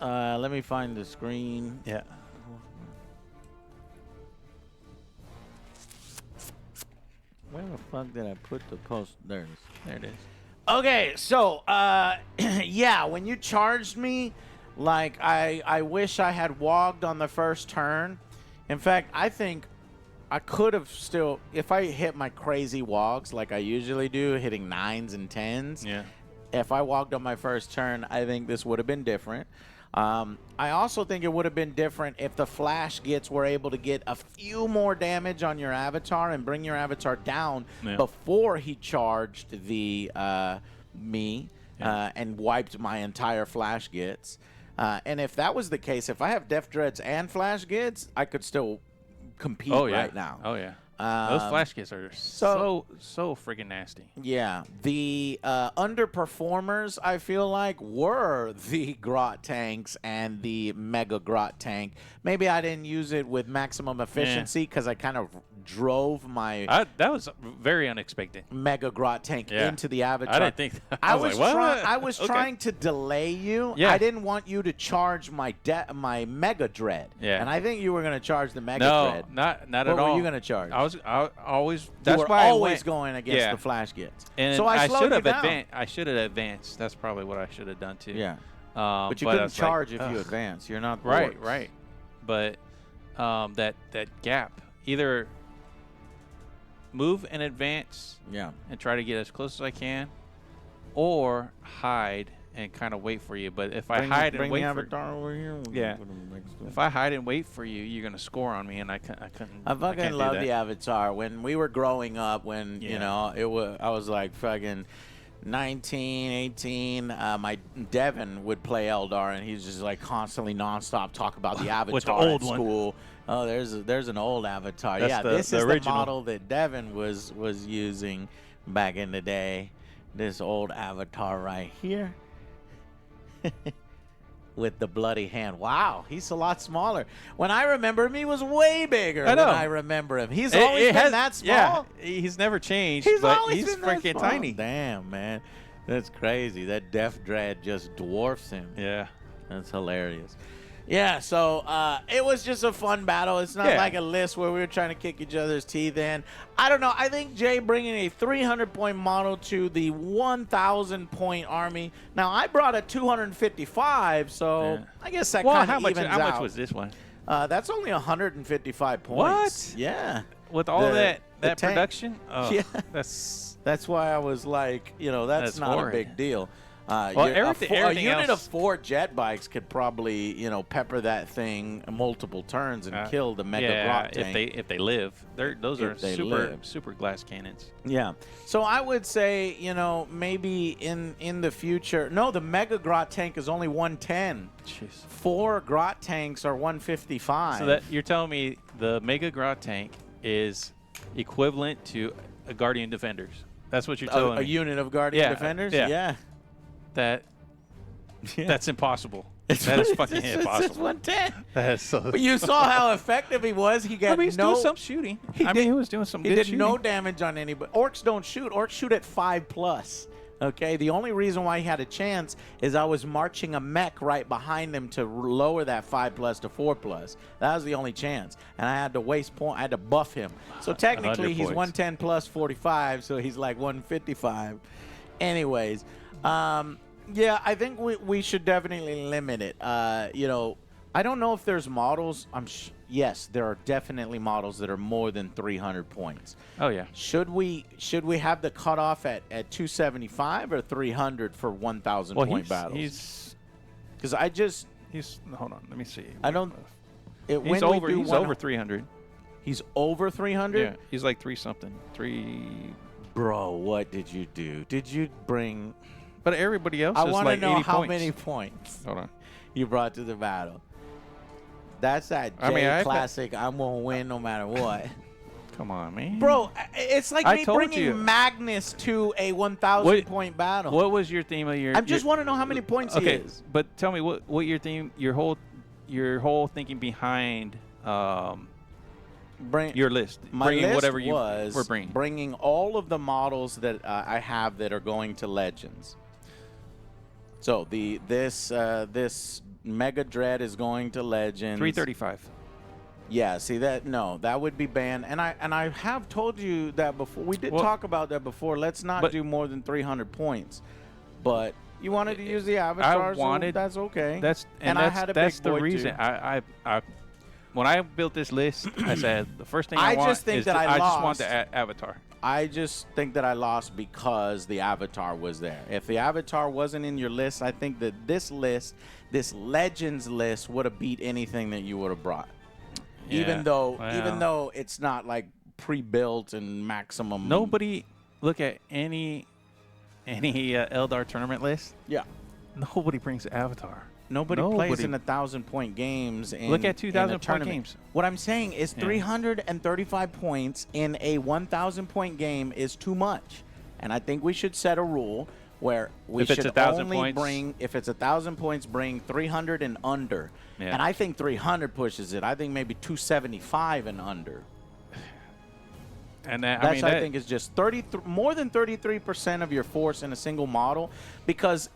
Speaker 1: Let me find the screen.
Speaker 2: Yeah.
Speaker 1: Where the fuck did I put the post? There it is.
Speaker 2: There it is.
Speaker 1: Okay, so yeah, when you charged me, like I wish I had walked on the first turn. In fact, I think I could have still, if I hit my crazy walks like I usually do, hitting 9s and 10s.
Speaker 2: Yeah.
Speaker 1: If I walked on my first turn, I think this would have been different. I also think it would have been different if the flash gits were able to get a few more damage on your avatar and bring your avatar down before he charged the me and wiped my entire flash gits. And if that was the case, if I have Def Dreads and flash gits, I could still compete right now.
Speaker 2: Oh, yeah. Those flash kits are so freaking nasty.
Speaker 1: Yeah. The underperformers, I feel like, were the Grot tanks and the Mega Grot tank. Maybe I didn't use it with maximum efficiency because I kind of drove my
Speaker 2: that was very unexpected.
Speaker 1: Mega Grot tank into the avatar.
Speaker 2: I didn't think that.
Speaker 1: I was
Speaker 2: like, what?
Speaker 1: I was trying to delay you.
Speaker 2: Yeah.
Speaker 1: I didn't want you to charge my Mega Dread.
Speaker 2: Yeah.
Speaker 1: And I think you were going to charge the Mega Dread.
Speaker 2: Not at
Speaker 1: what
Speaker 2: all.
Speaker 1: What were you going to charge?
Speaker 2: I always.
Speaker 1: You
Speaker 2: That's
Speaker 1: were
Speaker 2: why
Speaker 1: always
Speaker 2: I went,
Speaker 1: going against the flash gets.
Speaker 2: And
Speaker 1: so I slowed
Speaker 2: should
Speaker 1: you
Speaker 2: have
Speaker 1: down.
Speaker 2: I should have advanced. That's probably what I should have done too.
Speaker 1: Yeah. But you couldn't charge if you advance. You're not
Speaker 2: right. But that gap, either move and advance, and try to get as close as I can, or hide and kind of wait for you. But if I hide and wait
Speaker 1: over here.
Speaker 2: If I hide and wait for you, you're gonna score on me, and I couldn't.
Speaker 1: I fucking love the Avatar. When we were growing up, when you know I was like fucking 19, 18. My Devin would play Eldar, and he's just like constantly nonstop talk about the Avatar
Speaker 2: with the old
Speaker 1: at school. Oh, there's an old Avatar.
Speaker 2: That's
Speaker 1: this is
Speaker 2: original.
Speaker 1: the model that Devin was using back in the day. This old Avatar right here. With the bloody hand. Wow, he's a lot smaller. When I remember him, he was way bigger than I remember him. He's always been that small?
Speaker 2: Yeah, he's never changed,
Speaker 1: He's
Speaker 2: but
Speaker 1: always
Speaker 2: he's
Speaker 1: been that
Speaker 2: freaking
Speaker 1: small.
Speaker 2: tiny.
Speaker 1: Damn, man. That's crazy. That Def Dread just dwarfs him.
Speaker 2: Yeah.
Speaker 1: That's hilarious. Yeah, so it was just a fun battle. It's not like a list where we were trying to kick each other's teeth in. I don't know. I think Jay bringing a 300-point model to the 1,000-point army. Now, I brought a 255, so I guess that kind of evens out.
Speaker 2: How much was this one?
Speaker 1: That's only 155 points.
Speaker 2: What?
Speaker 1: Yeah.
Speaker 2: With all that
Speaker 1: tank.
Speaker 2: production? Oh,
Speaker 1: Yeah.
Speaker 2: That's
Speaker 1: why I was like, that's not
Speaker 2: horrid.
Speaker 1: a big deal.
Speaker 2: Well,
Speaker 1: a unit
Speaker 2: else-
Speaker 1: of 4 jet bikes could probably, pepper that thing multiple turns and kill the Mega Grot tank.
Speaker 2: if they live. Those are
Speaker 1: they
Speaker 2: super
Speaker 1: live.
Speaker 2: super glass cannons.
Speaker 1: Yeah. So I would say, maybe in the future. No, the Mega Grot tank is only 110.
Speaker 2: Jeez.
Speaker 1: 4 Grot tanks are 155.
Speaker 2: So that you're telling me the Mega Grot tank is equivalent to a Guardian Defenders. That's what you're telling me.
Speaker 1: A unit of Guardian Defenders?
Speaker 2: Yeah. That's impossible. That is fucking impossible.
Speaker 1: It's 110.
Speaker 2: That is so.
Speaker 1: But you saw how effective he was. He got
Speaker 2: he's doing some shooting. He was doing some
Speaker 1: He
Speaker 2: good
Speaker 1: did
Speaker 2: shooting.
Speaker 1: no damage on anybody. Orcs don't shoot. Orcs shoot at 5+. Okay, the only reason why he had a chance is I was marching a mech right behind him to lower that 5+ to 4+. That was the only chance, and I had to waste point. I had to buff him. So technically, he's 110 plus 45, so he's like 155. Anyways, yeah, I think we should definitely limit it. I don't know if there's models. Yes, there are definitely models that are more than 300 points.
Speaker 2: Oh yeah.
Speaker 1: Should we have the cutoff at 275 or 300 for 1,000 point battles? Because
Speaker 2: hold on. Let me see.
Speaker 1: I don't.
Speaker 2: He's over 300.
Speaker 1: He's over 300.
Speaker 2: Yeah, he's like 3 something. 3.
Speaker 1: Bro, what did you do? Did you bring?
Speaker 2: But everybody else
Speaker 1: I
Speaker 2: is
Speaker 1: want
Speaker 2: like
Speaker 1: to know
Speaker 2: 80
Speaker 1: how
Speaker 2: points.
Speaker 1: many points
Speaker 2: Hold on.
Speaker 1: you brought to the battle. That's that classic. I'm gonna win no matter what.
Speaker 2: Come on, man.
Speaker 1: Bro, it's like
Speaker 2: I
Speaker 1: me
Speaker 2: told
Speaker 1: bringing
Speaker 2: you.
Speaker 1: Magnus to a 1,000 point battle.
Speaker 2: What was your theme of your?
Speaker 1: I just want to know how many points he is.
Speaker 2: But tell me what your theme, your whole thinking behind your list.
Speaker 1: My
Speaker 2: bringing
Speaker 1: list
Speaker 2: whatever you
Speaker 1: was
Speaker 2: were bringing.
Speaker 1: Bringing all of the models that I have that are going to Legends. So this Mega Dread is going to Legends.
Speaker 2: 335.
Speaker 1: Yeah, see that? No, that would be banned. And I have told you that before. We did talk about that before. Let's not do more than 300 points. But you wanted to use the avatars. That's okay.
Speaker 2: That's the reason. when I built this list, I said the first thing
Speaker 1: I
Speaker 2: I want
Speaker 1: just think
Speaker 2: is
Speaker 1: that I
Speaker 2: just want
Speaker 1: lost.
Speaker 2: the avatar.
Speaker 1: I just think that I lost because the avatar was there. If the avatar wasn't in your list, I think that this list, this Legends list, would have beat anything that you would have brought. Even
Speaker 2: Yeah,
Speaker 1: though it's not like pre-built and maximum.
Speaker 2: Nobody look at any Eldar tournament list.
Speaker 1: Yeah.
Speaker 2: Nobody brings Avatar.
Speaker 1: Nobody plays in 1,000-point games.
Speaker 2: Look at 2,000 point
Speaker 1: tournament.
Speaker 2: games.
Speaker 1: What I'm saying is 335 points in a 1,000-point game is too much. And I think we should set a rule where we should only bring, if it's 1,000 points, bring 300 and under.
Speaker 2: Yeah.
Speaker 1: And I think 300 pushes it. I think maybe 275 and under.
Speaker 2: And that,
Speaker 1: I think is just more than 33% of your force in a single model, because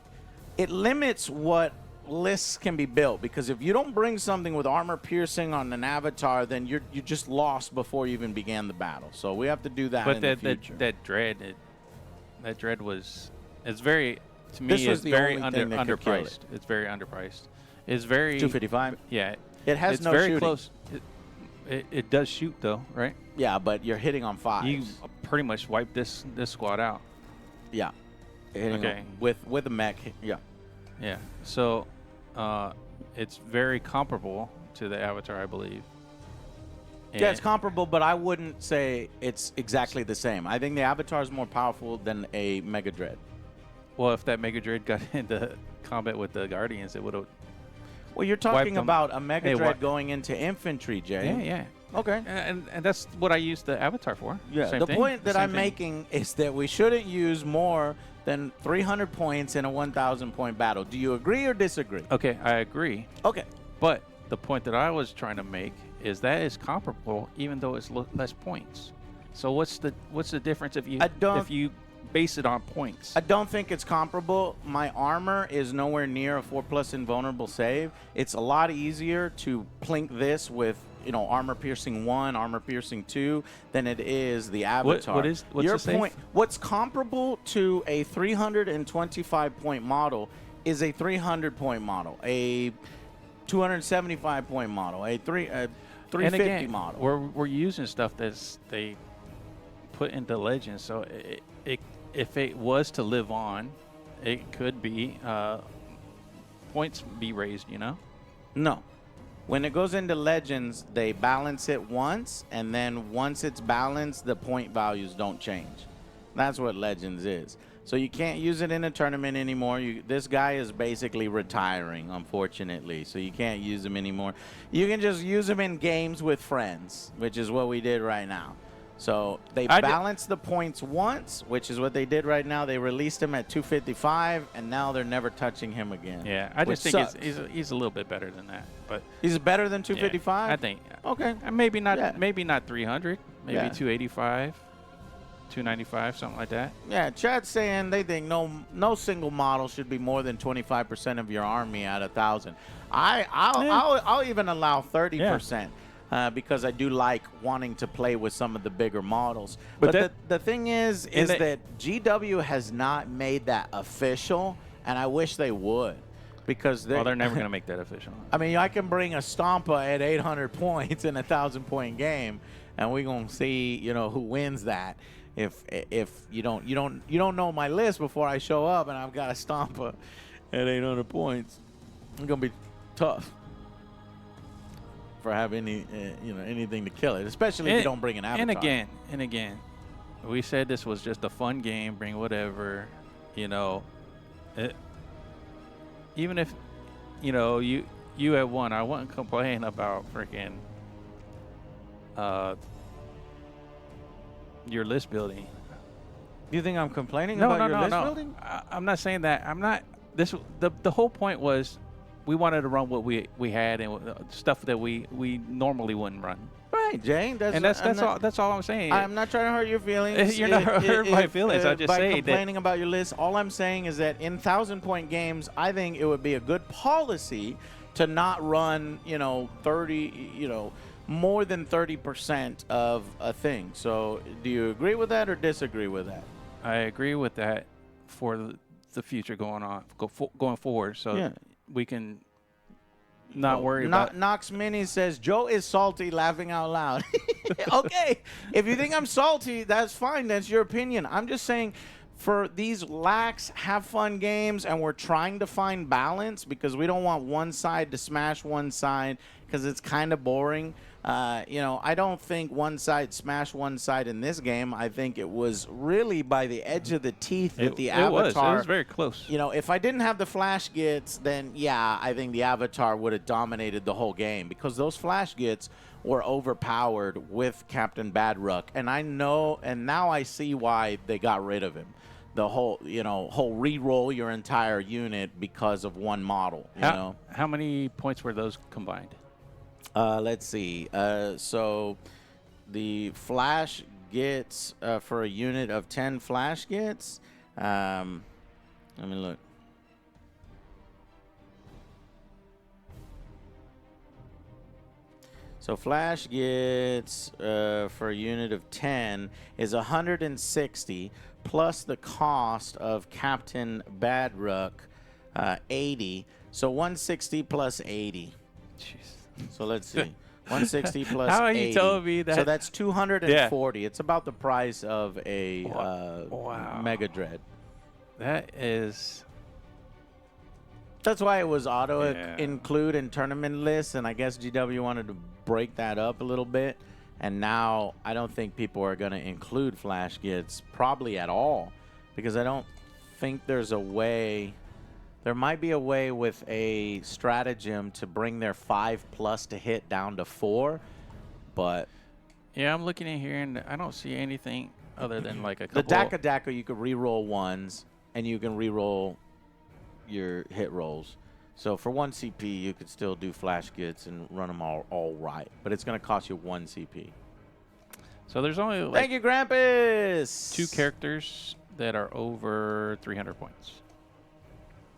Speaker 1: it limits what lists can be built. Because if you don't bring something with armor piercing on an avatar, then you just lost before you even began the battle. So we have to do that in the future.
Speaker 2: That dread was, it's very, to me,
Speaker 1: This was
Speaker 2: it's
Speaker 1: the
Speaker 2: very
Speaker 1: only thing that could kill
Speaker 2: underpriced. It's very underpriced. It's very
Speaker 1: 255.
Speaker 2: Yeah,
Speaker 1: It has
Speaker 2: it's
Speaker 1: no
Speaker 2: very
Speaker 1: shooting.
Speaker 2: close. It does shoot though, right?
Speaker 1: Yeah, but you're hitting on fives.
Speaker 2: You pretty much wipe this squad out.
Speaker 1: Yeah. Hitting
Speaker 2: Okay.
Speaker 1: with a mech. Yeah.
Speaker 2: Yeah. So, it's very comparable to the Avatar, I believe.
Speaker 1: Yeah, it's comparable, but I wouldn't say it's exactly the same. I think the Avatar is more powerful than a Mega Dread.
Speaker 2: Well, if that Mega Dread got into combat with the Guardians, it would have.
Speaker 1: Well, you're talking about a Mega
Speaker 2: Hey,
Speaker 1: Dread going into infantry, Jay.
Speaker 2: Yeah, yeah.
Speaker 1: Okay.
Speaker 2: And that's what I use the Avatar for.
Speaker 1: Yeah.
Speaker 2: Same
Speaker 1: The
Speaker 2: thing.
Speaker 1: point that
Speaker 2: Same
Speaker 1: I'm
Speaker 2: thing.
Speaker 1: making is that we shouldn't use more than 300 points in a 1,000-point battle. Do you agree or disagree?
Speaker 2: Okay, I agree.
Speaker 1: Okay.
Speaker 2: But the point that I was trying to make is that is comparable, even though it's less points. So what's the difference if you base it on points?
Speaker 1: I don't think it's comparable. My armor is nowhere near a 4+ invulnerable save. It's a lot easier to plink this with, armor piercing 1, armor piercing 2 than it is the Avatar.
Speaker 2: what's
Speaker 1: your
Speaker 2: the save?
Speaker 1: point? What's comparable to a 325-point model is a 300-point model, a 275-point model, a 350
Speaker 2: and again,
Speaker 1: model.
Speaker 2: We're using stuff that's they put into Legends, so if it was to live on, it could be points be raised.
Speaker 1: No. When it goes into Legends, they balance it once, and then once it's balanced, the point values don't change. That's what Legends is. So you can't use it in a tournament anymore. This guy is basically retiring, unfortunately, so you can't use him anymore. You can just use him in games with friends, which is what we did right now. So they balanced the points once, which is what they did right now. They released him at 255, and now they're never touching him again.
Speaker 2: Yeah, I just think
Speaker 1: sucks.
Speaker 2: he's a little bit better than that. But
Speaker 1: He's better than 255?
Speaker 2: yeah, I think.
Speaker 1: Okay.
Speaker 2: Maybe not.
Speaker 1: Yeah.
Speaker 2: Maybe not 300. Maybe
Speaker 1: Yeah.
Speaker 2: 285, 295, something like that.
Speaker 1: Yeah, Chad's saying they think no single model should be more than 25% of your army at 1,000. I'll even allow 30%. Because I do like wanting to play with some of the bigger models. But the thing is that GW has not made that official, and I wish they would. Because
Speaker 2: they're never going to make that official.
Speaker 1: I mean, I can bring a Stompa at 800 points in a 1,000-point game, and we're going to see, who wins that. If you don't know my list before I show up and I've got a Stompa at 800 points, it's going to be tough. For have anything to kill it, especially if you don't bring an Avatar.
Speaker 2: And again, we said this was just a fun game. Bring whatever, even if you had won, I wouldn't complain about freaking your list building.
Speaker 1: Do you think I'm complaining about your list building?
Speaker 2: I'm not saying that. I'm not. The whole point was, we wanted to run what we had and stuff that we normally wouldn't run.
Speaker 1: Right, Jane.
Speaker 2: That's all I'm saying.
Speaker 1: I'm not trying to hurt your feelings.
Speaker 2: You're not hurting my feelings. I just say
Speaker 1: complaining about your list. All I'm saying is that in 1,000-point games, I think it would be a good policy to not run, 30, more than 30% of a thing. So, do you agree with that or disagree with that?
Speaker 2: I agree with that for the future going forward. So. Yeah. We can not worry about.
Speaker 1: Knox Mini says Joe is salty, laughing out loud. Okay, if you think I'm salty, that's fine. That's your opinion. I'm just saying, for these lax, have fun games, and we're trying to find balance because we don't want one side to smash one side because it's kind of boring. I don't think one side smashed one side in this game. I think it was really by the edge of the teeth that the Avatar.
Speaker 2: It was very close.
Speaker 1: If I didn't have the flash gits, then yeah, I think the Avatar would have dominated the whole game because those flash gits were overpowered with Captain Badruck, and I know, and now I see why they got rid of him. The whole re-roll your entire unit because of one model.
Speaker 2: How many points were those combined?
Speaker 1: Let's see. So the flash gets for a unit of 10 flash gets. Let me look. So flash gets for a unit of 10 is 160 plus the cost of Captain Badruck, 80. So 160 plus 80.
Speaker 2: Jeez.
Speaker 1: So let's see. 160 plus
Speaker 2: How are
Speaker 1: 80.
Speaker 2: you telling me that?
Speaker 1: So that's 240. It's about the price of a
Speaker 2: Wow.
Speaker 1: Mega Dread.
Speaker 2: That is.
Speaker 1: That's why it was auto
Speaker 2: Yeah.
Speaker 1: include in tournament lists, and I guess GW wanted to break that up a little bit. And now I don't think people are going to include flash gits probably at all because I don't think there's a way. There might be a way with a stratagem to bring their 5+ to hit down to 4, but
Speaker 2: Yeah, I'm looking in here and I don't see anything other than like a
Speaker 1: the
Speaker 2: couple.
Speaker 1: Daka you could re-roll ones and you can re-roll your hit rolls. So for 1 CP, you could still do flash gits and run them all right, but it's going to cost you 1 CP.
Speaker 2: So there's only like
Speaker 1: Thank you, Grampus.
Speaker 2: 2 characters that are over 300 points.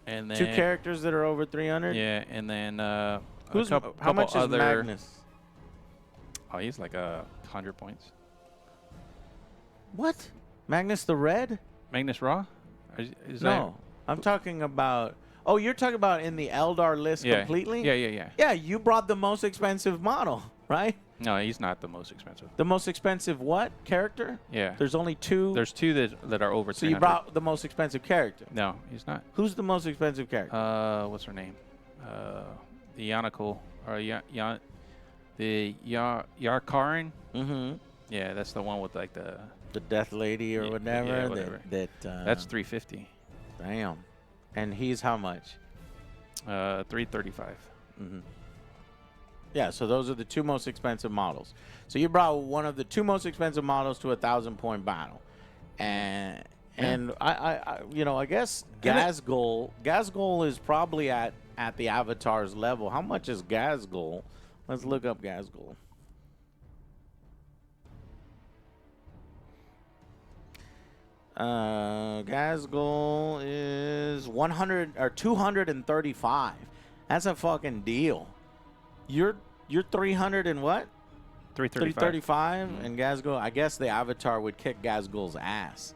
Speaker 2: And then
Speaker 1: 2 characters that are over 300.
Speaker 2: Yeah, and then
Speaker 1: How
Speaker 2: couple
Speaker 1: much is
Speaker 2: other,
Speaker 1: Magnus?
Speaker 2: Oh, he's like 100 points.
Speaker 1: What? Magnus the Red?
Speaker 2: Magnus Raw? Is
Speaker 1: No, I'm talking about. Oh, you're talking about in the Eldar list
Speaker 2: that,
Speaker 1: completely?
Speaker 2: Yeah.
Speaker 1: Yeah, you brought the most expensive model, right?
Speaker 2: No, he's not the most expensive.
Speaker 1: The most expensive what character?
Speaker 2: Yeah.
Speaker 1: There's only 2.
Speaker 2: There's 2 that are over 300.
Speaker 1: So you brought the most expensive character.
Speaker 2: No, he's not.
Speaker 1: Who's the most expensive character?
Speaker 2: What's her name? The Yanako or the Yarkarin.
Speaker 1: Mm-hmm.
Speaker 2: Yeah, that's the one with like the.
Speaker 1: The Death Lady or
Speaker 2: Yeah,
Speaker 1: whatever.
Speaker 2: yeah, whatever. That's 350.
Speaker 1: Damn. And he's how much?
Speaker 2: 335.
Speaker 1: Mm-hmm. Yeah, so those are the 2 most expensive models. So you brought one of the 2 most expensive models to a 1,000-point battle, and I guess Gazgul is probably at the Avatar's level. How much is Gazgul? Let's look up Gazgul. Gazgul is 100 or 235. That's a fucking deal. You're 300 and what? 335 and Gazgul. I guess the Avatar would kick Gazgul's ass.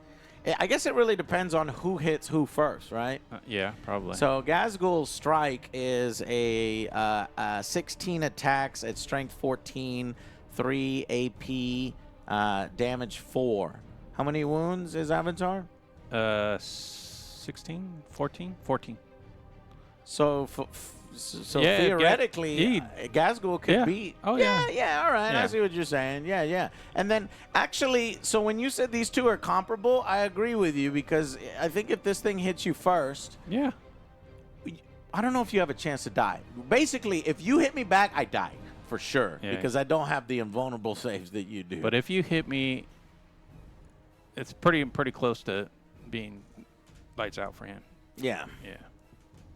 Speaker 1: I guess it really depends on who hits who first, right?
Speaker 2: Yeah, probably.
Speaker 1: So Gazgul's strike is a 16 attacks at strength 14, 3 AP, damage 4. How many wounds is Avatar?
Speaker 2: 16, 14.
Speaker 1: So
Speaker 2: Yeah,
Speaker 1: theoretically, Gazgul could beat.
Speaker 2: Oh,
Speaker 1: yeah.
Speaker 2: yeah.
Speaker 1: All right. I
Speaker 2: Yeah.
Speaker 1: see what you're saying. Yeah. And then actually, so when you said these 2 are comparable, I agree with you because I think if this thing hits you first,
Speaker 2: Yeah.
Speaker 1: I don't know if you have a chance to die. Basically, if you hit me back, I die for sure because I don't have the invulnerable saves that you do.
Speaker 2: But if you hit me, it's pretty close to being lights out for him.
Speaker 1: yeah.
Speaker 2: Yeah.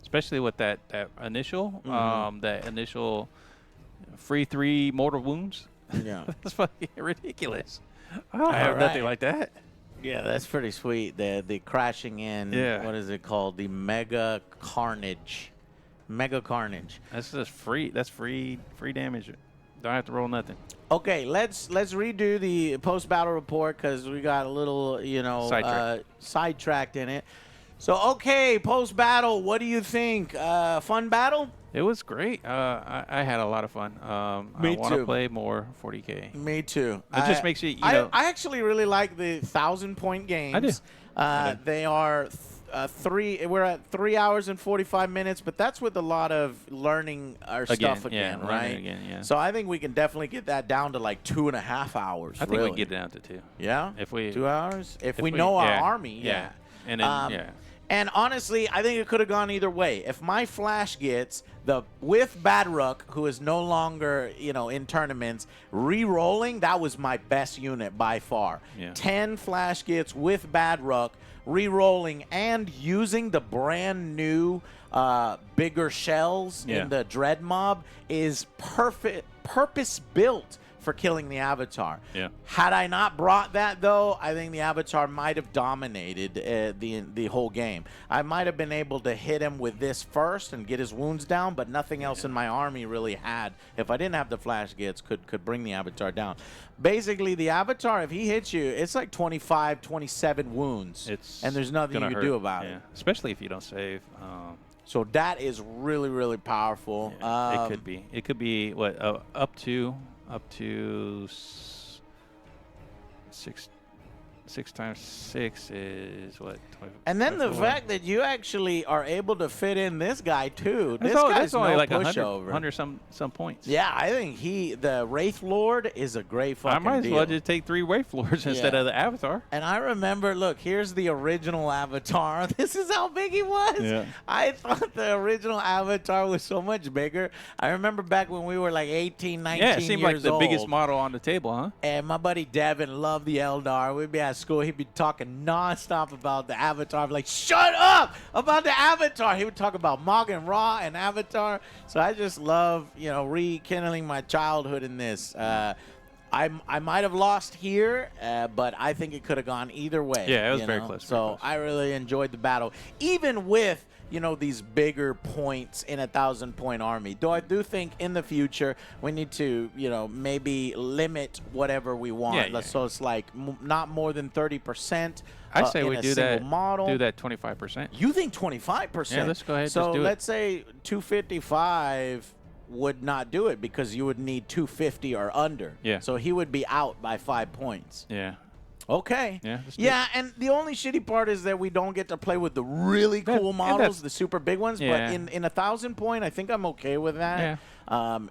Speaker 2: Especially with that initial, that initial free 3 mortal wounds.
Speaker 1: Yeah.
Speaker 2: That's fucking ridiculous. I have nothing like that.
Speaker 1: Yeah, that's pretty sweet. The crashing in.
Speaker 2: Yeah.
Speaker 1: What is it called? The Mega Carnage. Mega Carnage.
Speaker 2: That's just free. That's free damage. Don't have to roll nothing.
Speaker 1: Okay, let's redo the post battle report because we got a little sidetracked in it. So okay, post battle, what do you think? Fun battle?
Speaker 2: It was great. I had a lot of fun.
Speaker 1: Me
Speaker 2: I want to
Speaker 1: too.
Speaker 2: play more 40K.
Speaker 1: Me too.
Speaker 2: It just makes you know.
Speaker 1: I actually really like the 1,000-point games.
Speaker 2: I do.
Speaker 1: They are we're at 3 hours and 45 minutes, but that's with a lot of learning our stuff again,
Speaker 2: learning
Speaker 1: right?
Speaker 2: again, yeah.
Speaker 1: So I think we can definitely get that down to like 2.5 hours.
Speaker 2: I think we can get it down to 2.
Speaker 1: Yeah,
Speaker 2: If we
Speaker 1: 2 hours. If we
Speaker 2: we-
Speaker 1: know our
Speaker 2: yeah,
Speaker 1: army, yeah.
Speaker 2: And then
Speaker 1: And honestly, I think it could have gone either way. If my Flash gets with Badruck, who is no longer, in tournaments, re-rolling, that was my best unit by far.
Speaker 2: Yeah.
Speaker 1: 10 Flash gets with Badruck, re-rolling, and using the brand new bigger shells in the Dread Mob is purpose-built for killing the Avatar.
Speaker 2: Yeah.
Speaker 1: Had I not brought that, though, I think the Avatar might have dominated the whole game. I might have been able to hit him with this first and get his wounds down, but nothing else in my army really had. If I didn't have the Flash Gits, could bring the Avatar down. Basically, the Avatar, if he hits you, it's like 25, 27 wounds, and there's nothing you can do about it.
Speaker 2: Especially if you don't save.
Speaker 1: So that is really, really powerful.
Speaker 2: Yeah, it could be. It could be what up to 6 times 6 is what? 20,
Speaker 1: and then the
Speaker 2: 24.
Speaker 1: fact that you actually are able to fit in this guy too. This
Speaker 2: That's
Speaker 1: guy's
Speaker 2: only
Speaker 1: no
Speaker 2: like
Speaker 1: pushover.
Speaker 2: 100 some points.
Speaker 1: Yeah, I think the Wraith Lord is a great fucking
Speaker 2: I might as
Speaker 1: deal.
Speaker 2: well just take 3 Wraith Lords instead of the Avatar.
Speaker 1: And I remember, look, here's the original Avatar. This is how big he was.
Speaker 2: Yeah.
Speaker 1: I thought the original Avatar was so much bigger. I remember back when we were like 18, 19
Speaker 2: Yeah, it seemed like
Speaker 1: years
Speaker 2: the
Speaker 1: old.
Speaker 2: biggest model on the table, huh?
Speaker 1: And my buddy Devin loved the Eldar. We'd be at school. He'd be talking nonstop about the Avatar. I'd be like, shut up about the Avatar. He would talk about Morgan Ra and Avatar. So I just love, rekindling my childhood in this. I might have lost here, but I think it could have gone either way.
Speaker 2: Yeah, it was very close.
Speaker 1: So I really enjoyed the battle, even with these bigger points in a 1,000-point army. Though I do think in the future we need to, maybe limit whatever we want.
Speaker 2: Yeah.
Speaker 1: So it's like not more than 30%.
Speaker 2: I say
Speaker 1: in
Speaker 2: we
Speaker 1: a
Speaker 2: do
Speaker 1: single
Speaker 2: that.
Speaker 1: model.
Speaker 2: Do that 25%.
Speaker 1: You think 25%?
Speaker 2: Yeah, let's go ahead.
Speaker 1: So
Speaker 2: just do
Speaker 1: let's say 255 would not do it because you would need 250 or under.
Speaker 2: Yeah.
Speaker 1: So he would be out by 5 points.
Speaker 2: Yeah.
Speaker 1: Okay.
Speaker 2: Yeah.
Speaker 1: Yeah, and the only shitty part is that we don't get to play with the really cool models, the super big ones.
Speaker 2: Yeah.
Speaker 1: But in a 1,000-point, I think I'm okay with that.
Speaker 2: Yeah.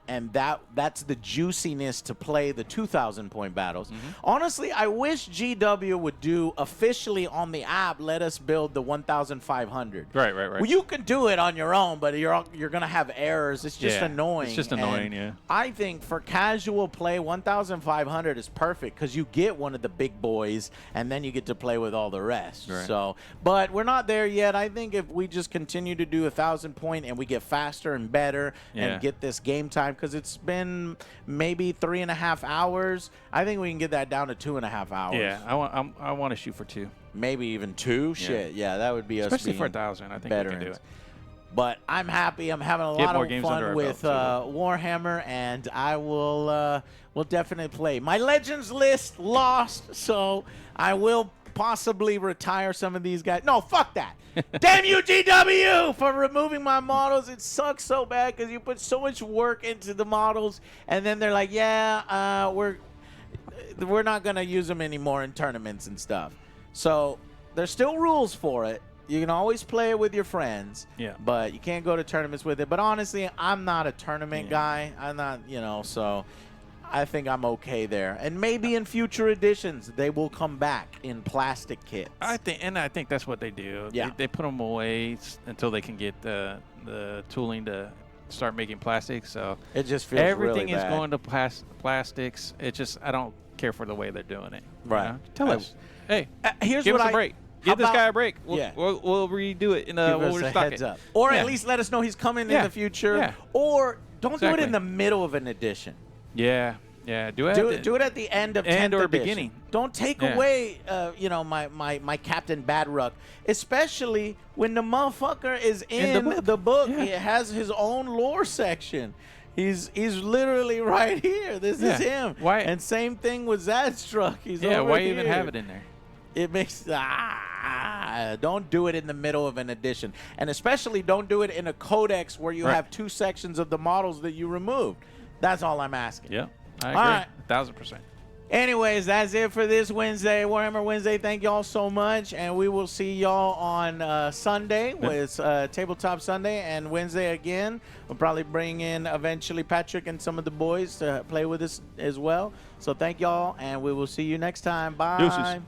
Speaker 1: And that's the juiciness to play the 2,000-point battles.
Speaker 2: Mm-hmm.
Speaker 1: Honestly, I wish GW would do officially on the app. Let us build the 1,500.
Speaker 2: Right.
Speaker 1: Well, you can do it on your own, but you're gonna have errors. It's just annoying.
Speaker 2: It's just annoying,
Speaker 1: And
Speaker 2: yeah.
Speaker 1: I think for casual play, 1,500 is perfect because you get one of the big boys, and then you get to play with all the rest.
Speaker 2: Right.
Speaker 1: So, but we're not there yet. I think if we just continue to do 1,000-point and we get faster and better and get this game time, because it's been maybe 3.5 hours, I think we can get that down to 2.5 hours.
Speaker 2: Yeah. I want to shoot for 2.
Speaker 1: Maybe even 2.
Speaker 2: Yeah.
Speaker 1: Shit, yeah, that would be us
Speaker 2: Especially
Speaker 1: being
Speaker 2: for 1,000. I think we can do it.
Speaker 1: But I'm happy. I'm having a lot
Speaker 2: more
Speaker 1: of
Speaker 2: games under
Speaker 1: fun
Speaker 2: our
Speaker 1: with
Speaker 2: belt,
Speaker 1: Warhammer, and I will definitely play. My Legends list lost, so I will possibly retire some of these guys. No, fuck that. Damn you, GW, for removing my models. It sucks so bad because you put so much work into the models, and then they're like, yeah, we're not going to use them anymore in tournaments and stuff. So there's still rules for it. You can always play it with your friends, but you can't go to tournaments with it. But honestly, I'm not a tournament guy. I'm not, so I think I'm okay there. And maybe in future editions, they will come back in plastic kits.
Speaker 2: I think that's what they do.
Speaker 1: Yeah.
Speaker 2: They put them away until they can get the tooling to start making plastics. So
Speaker 1: it just feels
Speaker 2: everything
Speaker 1: really
Speaker 2: is
Speaker 1: bad.
Speaker 2: going to plastics. It just, I don't care for the way they're doing it.
Speaker 1: Right.
Speaker 2: Tell us, hey,
Speaker 1: here's
Speaker 2: give
Speaker 1: what
Speaker 2: us a break. Give this guy a break. We'll redo it in
Speaker 1: Give
Speaker 2: when
Speaker 1: us
Speaker 2: we're
Speaker 1: a
Speaker 2: stuck
Speaker 1: heads up. Or at least let us know he's coming in the future.
Speaker 2: Yeah.
Speaker 1: Or don't do it
Speaker 2: Exactly.
Speaker 1: in the middle of an edition.
Speaker 2: Yeah. Do it.
Speaker 1: Do it at the end of 10th
Speaker 2: End or
Speaker 1: edition.
Speaker 2: beginning.
Speaker 1: Don't take away, my Captain Badruck, especially when the motherfucker is in the book.
Speaker 2: Yeah.
Speaker 1: He has his own lore section. He's literally right here. This is him.
Speaker 2: Why?
Speaker 1: And same thing with Zadstruck. He's over
Speaker 2: why even
Speaker 1: here.
Speaker 2: have it in there?
Speaker 1: It makes Don't do it in the middle of an edition. And especially don't do it in a codex where you
Speaker 2: Right.
Speaker 1: have 2 sections of the models that you removed. That's all I'm asking.
Speaker 2: Yeah, I
Speaker 1: All
Speaker 2: agree.
Speaker 1: right.
Speaker 2: 1,000%.
Speaker 1: Anyways, that's it for this Wednesday, Warhammer Wednesday. Thank y'all so much, and we will see y'all on Sunday with Tabletop Sunday, and Wednesday again. We'll probably bring in eventually Patrick and some of the boys to play with us as well. So thank y'all, and we will see you next time. Bye.
Speaker 2: Deuces.